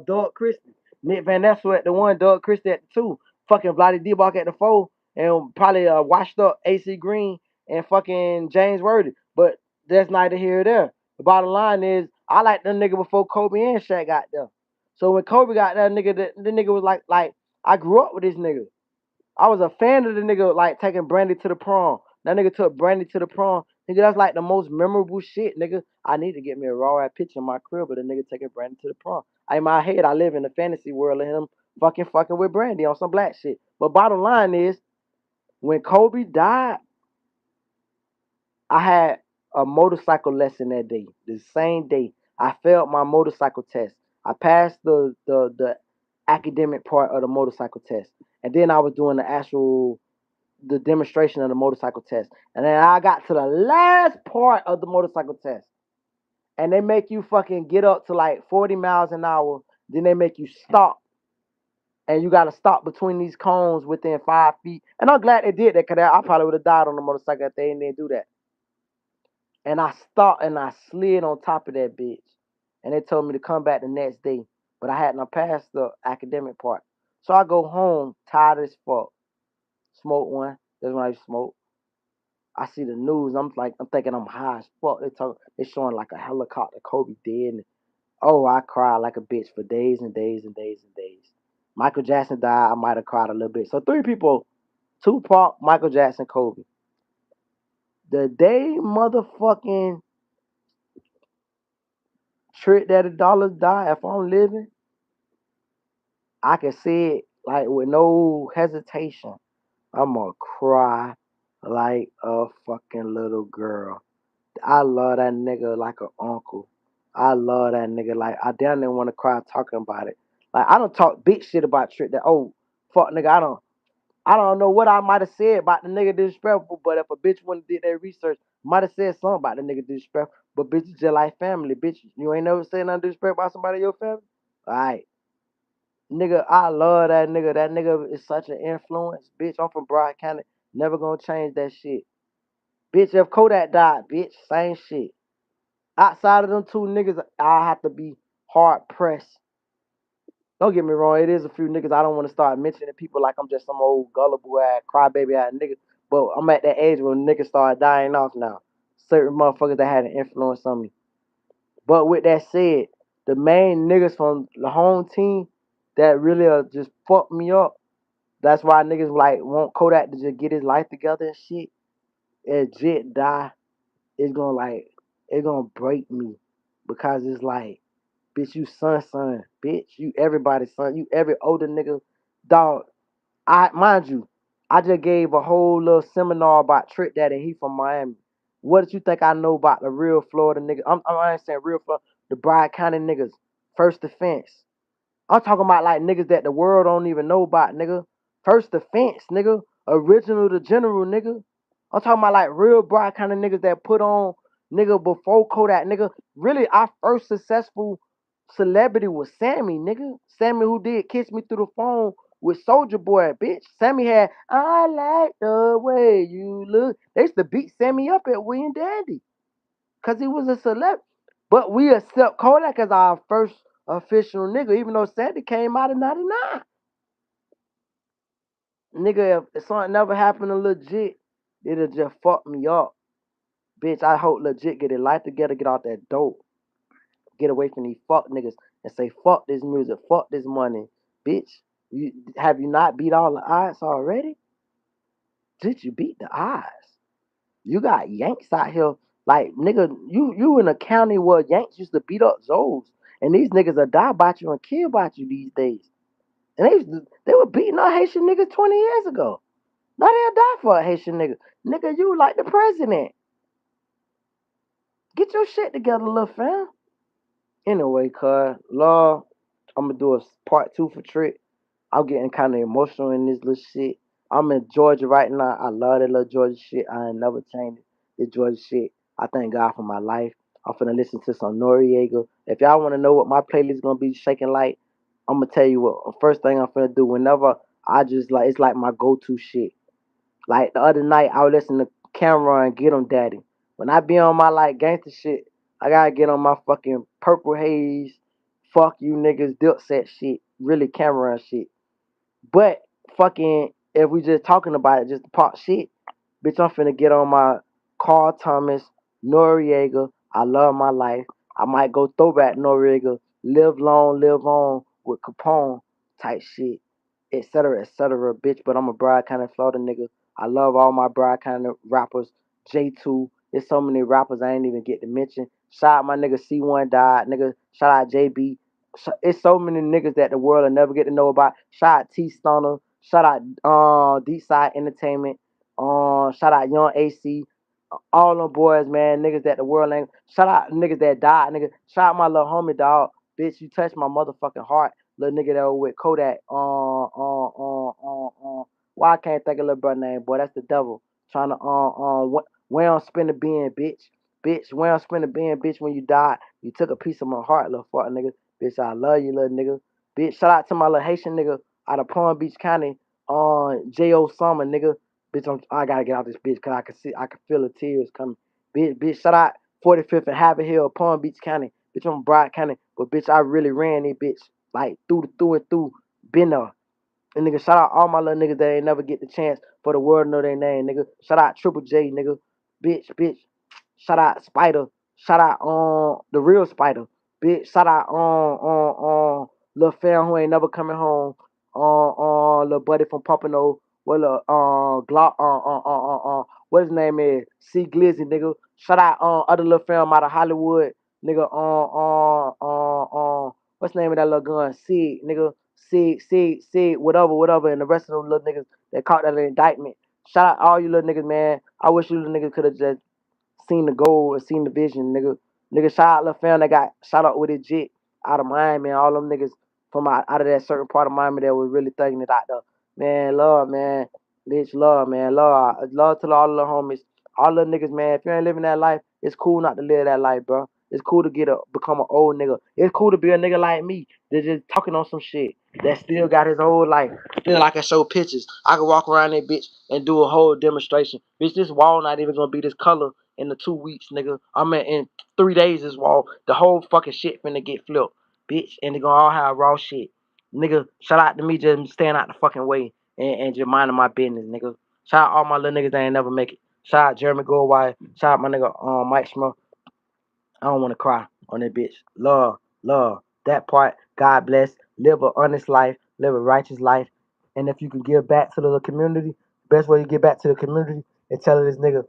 Doug Christie. Nick Van Exel at the one, Doug Christie at the two, fucking Vladdy Divac at the four, and probably washed up AC Green and fucking James Worthy. But that's neither here or there. The bottom line is I liked them nigga before Kobe and Shaq got there. So when Kobe got that nigga, the nigga was like I grew up with this nigga. I was a fan of the nigga like taking Brandy to the prom. That nigga took Brandy to the prom. Nigga, that's like the most memorable shit, nigga. I need to get me a raw ass picture in my crib of the nigga taking Brandy to the prom. In my head, I live in the fantasy world of him fucking with Brandy on some black shit. But bottom line is, when Kobe died, I had a motorcycle lesson that day. The same day, I failed my motorcycle test. I passed the academic part of the motorcycle test, and then I was doing the demonstration of the motorcycle test. And then I got to the last part of the motorcycle test. And they make you fucking get up to like 40 miles an hour. Then they make you stop. And you gotta stop between these cones within 5 feet. And I'm glad they did that because I probably would have died on the motorcycle if they didn't do that. And I stopped and I slid on top of that bitch. And they told me to come back the next day. But I hadn't passed the academic part. So I go home tired as fuck. Smoke one. That's when I smoke. I see the news. I'm thinking I'm high as fuck. They showing like a helicopter, Kobe dead. And, oh, I cried like a bitch for days and days and days and days. Michael Jackson died. I might have cried a little bit. So three people: Tupac, Michael Jackson, Kobe. The day motherfucking Trick Daddy Dollars die, if I'm living, I can see it like with no hesitation. I'm gonna cry like a fucking little girl. I love that nigga like an uncle. I love that nigga like I damn near want to cry talking about it. Like I don't talk big shit about Trick that fuck nigga. I don't know what I might have said about the nigga disrespectful, but if a bitch wouldn't did their research, might have said something about the nigga disrespectful. But bitch, you just like family, bitch. You ain't never said nothing disrespectful about somebody in your family. Alright. Nigga, I love that nigga. That nigga is such an influence. Bitch, I'm from Broad County. Never gonna change that shit. Bitch, if Kodak died, bitch, same shit. Outside of them two niggas, I have to be hard pressed. Don't get me wrong, it is a few niggas I don't want to start mentioning people like I'm just some old gullible ass crybaby ass nigga. But I'm at that age where niggas start dying off now. Certain motherfuckers that had an influence on me. But with that said, the main niggas from the home team that really just fucked me up. That's why niggas like want Kodak to just get his life together and shit. If Jit die, it's gonna like it's gonna break me because it's like, bitch, you son, bitch, you everybody's son, you every older nigga, dog. I mind you, I just gave a whole little seminar about Trick Daddy. He from Miami. What did you think I know about the real Florida niggas? I ain't saying real Florida, the Bryan County niggas. First Defense. I'm talking about like niggas that the world don't even know about, nigga. First Defense, nigga. Original to General, nigga. I'm talking about like real broad kind of niggas that put on, nigga, before Kodak, nigga. Really, our first successful celebrity was Sammy, nigga. Sammy who did Kiss Me Through the Phone with Soldier Boy, bitch. Sammy had I Like the Way You Look. They used to beat Sammy up at William Dandy because he was a celeb. But we accept Kodak as our first official nigga, even though Sandy came out in '99. Nigga, if something never happened to legit, it'll just fuck me up. Bitch, I hope legit get it life together, get out that dope, get away from these fuck niggas and say fuck this music, fuck this money. Bitch, you not beat all the odds already? Did you beat the odds? You got Yanks out here, like nigga, you in a county where Yanks used to beat up Zoes, and these niggas will die about you and kill about you these days. And they were beating up Haitian niggas 20 years ago. Now they'll die for a Haitian nigga. Nigga, you like the president. Get your shit together, little fam. Anyway, cuz, law, I'm gonna do a part two for Trick. I'm getting kind of emotional in this little shit. I'm in Georgia right now. I love that little Georgia shit. I ain't never changed the Georgia shit. I thank God for my life. I'm finna listen to some Noriega. If y'all wanna know what my playlist gonna be shaking like, I'm gonna tell you what. First thing I'm finna do whenever I just like it's like my go-to shit. Like the other night, I was listening to Cameron Get 'em Daddy. When I be on my like gangster shit, I gotta get on my fucking Purple Haze, fuck you niggas, Dipset shit, really Cameron shit. But fucking, if we just talking about it, just the pop shit, bitch, I'm finna get on my Carl Thomas, Noriega. I love my life. I might go throwback Noriega, live long, live on with Capone type shit, etc., bitch. But I'm a Broward County, Florida nigga. I love all my Broward County rappers. J2, there's so many rappers I ain't even get to mention. Shout out my nigga C1 died, nigga. Shout out JB. It's so many niggas that the world will never get to know about. Shout out T Stoner. Shout out Deep Side Entertainment. Shout out Young AC. All them boys, man, niggas that the world ain't. Shout out niggas that died, nigga. Shout out my little homie, dog. Bitch, you touched my motherfucking heart. Little nigga that was with Kodak. Why I can't think of little brother name, boy? That's the devil. Trying to where I'm spin the bean, bitch. Bitch, where I'm spin the bean, bitch. When you died, you took a piece of my heart, little fuck nigga. Bitch, I love you, little nigga. Bitch, shout out to my little Haitian nigga out of Palm Beach County. J.O. Summer, nigga. Bitch, I gotta get out this bitch because I can feel the tears coming. Bitch, shout out 45th and Haver Hill, Palm Beach County. Bitch, I'm Broward County. But bitch, I really ran this bitch. Like through and through. Been there. And nigga, shout out all my little niggas that ain't never get the chance for the world to know their name, nigga. Shout out Triple J, nigga. Bitch. Shout out Spider. Shout out the real Spider. Bitch. Shout out little fam who ain't never coming home. Little buddy from Pompano. Well, Glock. what his name is, C Glizzy, nigga. Shout out other little film out of Hollywood, nigga. What's the name of that little gun? Sig, nigga. Sig, whatever, and the rest of them little niggas that caught that indictment. Shout out all you little niggas, man. I wish you little niggas could have just seen the goal or seen the vision, nigga. Nigga, shout out Lil Fam that got shot up with his jit out of Miami, and all them niggas from out of that certain part of Miami that was really thugging it out there. Man, love, man. Bitch, love, man. Love to all the little homies. All the niggas, man. If you ain't living that life, it's cool not to live that life, bro. It's cool to become an old nigga. It's cool to be a nigga like me that's just talking on some shit that still got his whole life. Still, I can show pictures. I can walk around that bitch and do a whole demonstration. Bitch, this wall not even gonna be this color in the 2 weeks, nigga. In 3 days this wall. The whole fucking shit finna get flipped, bitch. And they gonna all have raw shit. Nigga, shout out to me just staying out the fucking way and just minding my business, nigga. Shout out all my little niggas that ain't never make it. Shout out Jeremy Goldwire. Shout out my nigga Mike Schmo. I don't wanna cry on that bitch. Love. That part, God bless. Live a honest life, live a righteous life. And if you can give back to the community, best way to get back to the community is tell this nigga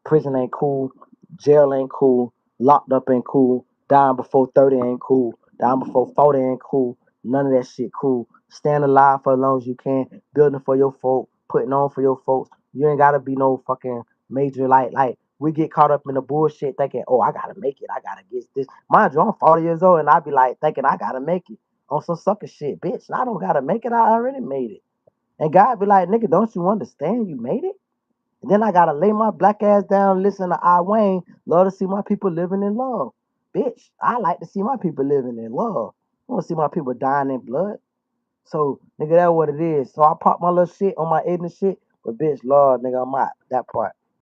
prison ain't cool, jail ain't cool, locked up ain't cool, dying before 30 ain't cool, dying before 40 ain't cool, none of that shit cool. Staying alive for as long as you can, building for your folk, putting on for your folks. You ain't gotta be no fucking major like we get caught up in the bullshit thinking, oh, I gotta make it, I gotta get this. Mind you, I'm 40 years old and I be like thinking I gotta make it on some sucker shit, bitch. I don't gotta make it, I already made it. And God be like, nigga, don't you understand you made it? And then I gotta lay my black ass down, listen to I Wayne, love to see my people living in love. Bitch, I like to see my people living in love. I want to see my people dying in blood. So, nigga, that's what it is. So I pop my little shit on my ignorant shit, but bitch, love, nigga, I'm out. That part.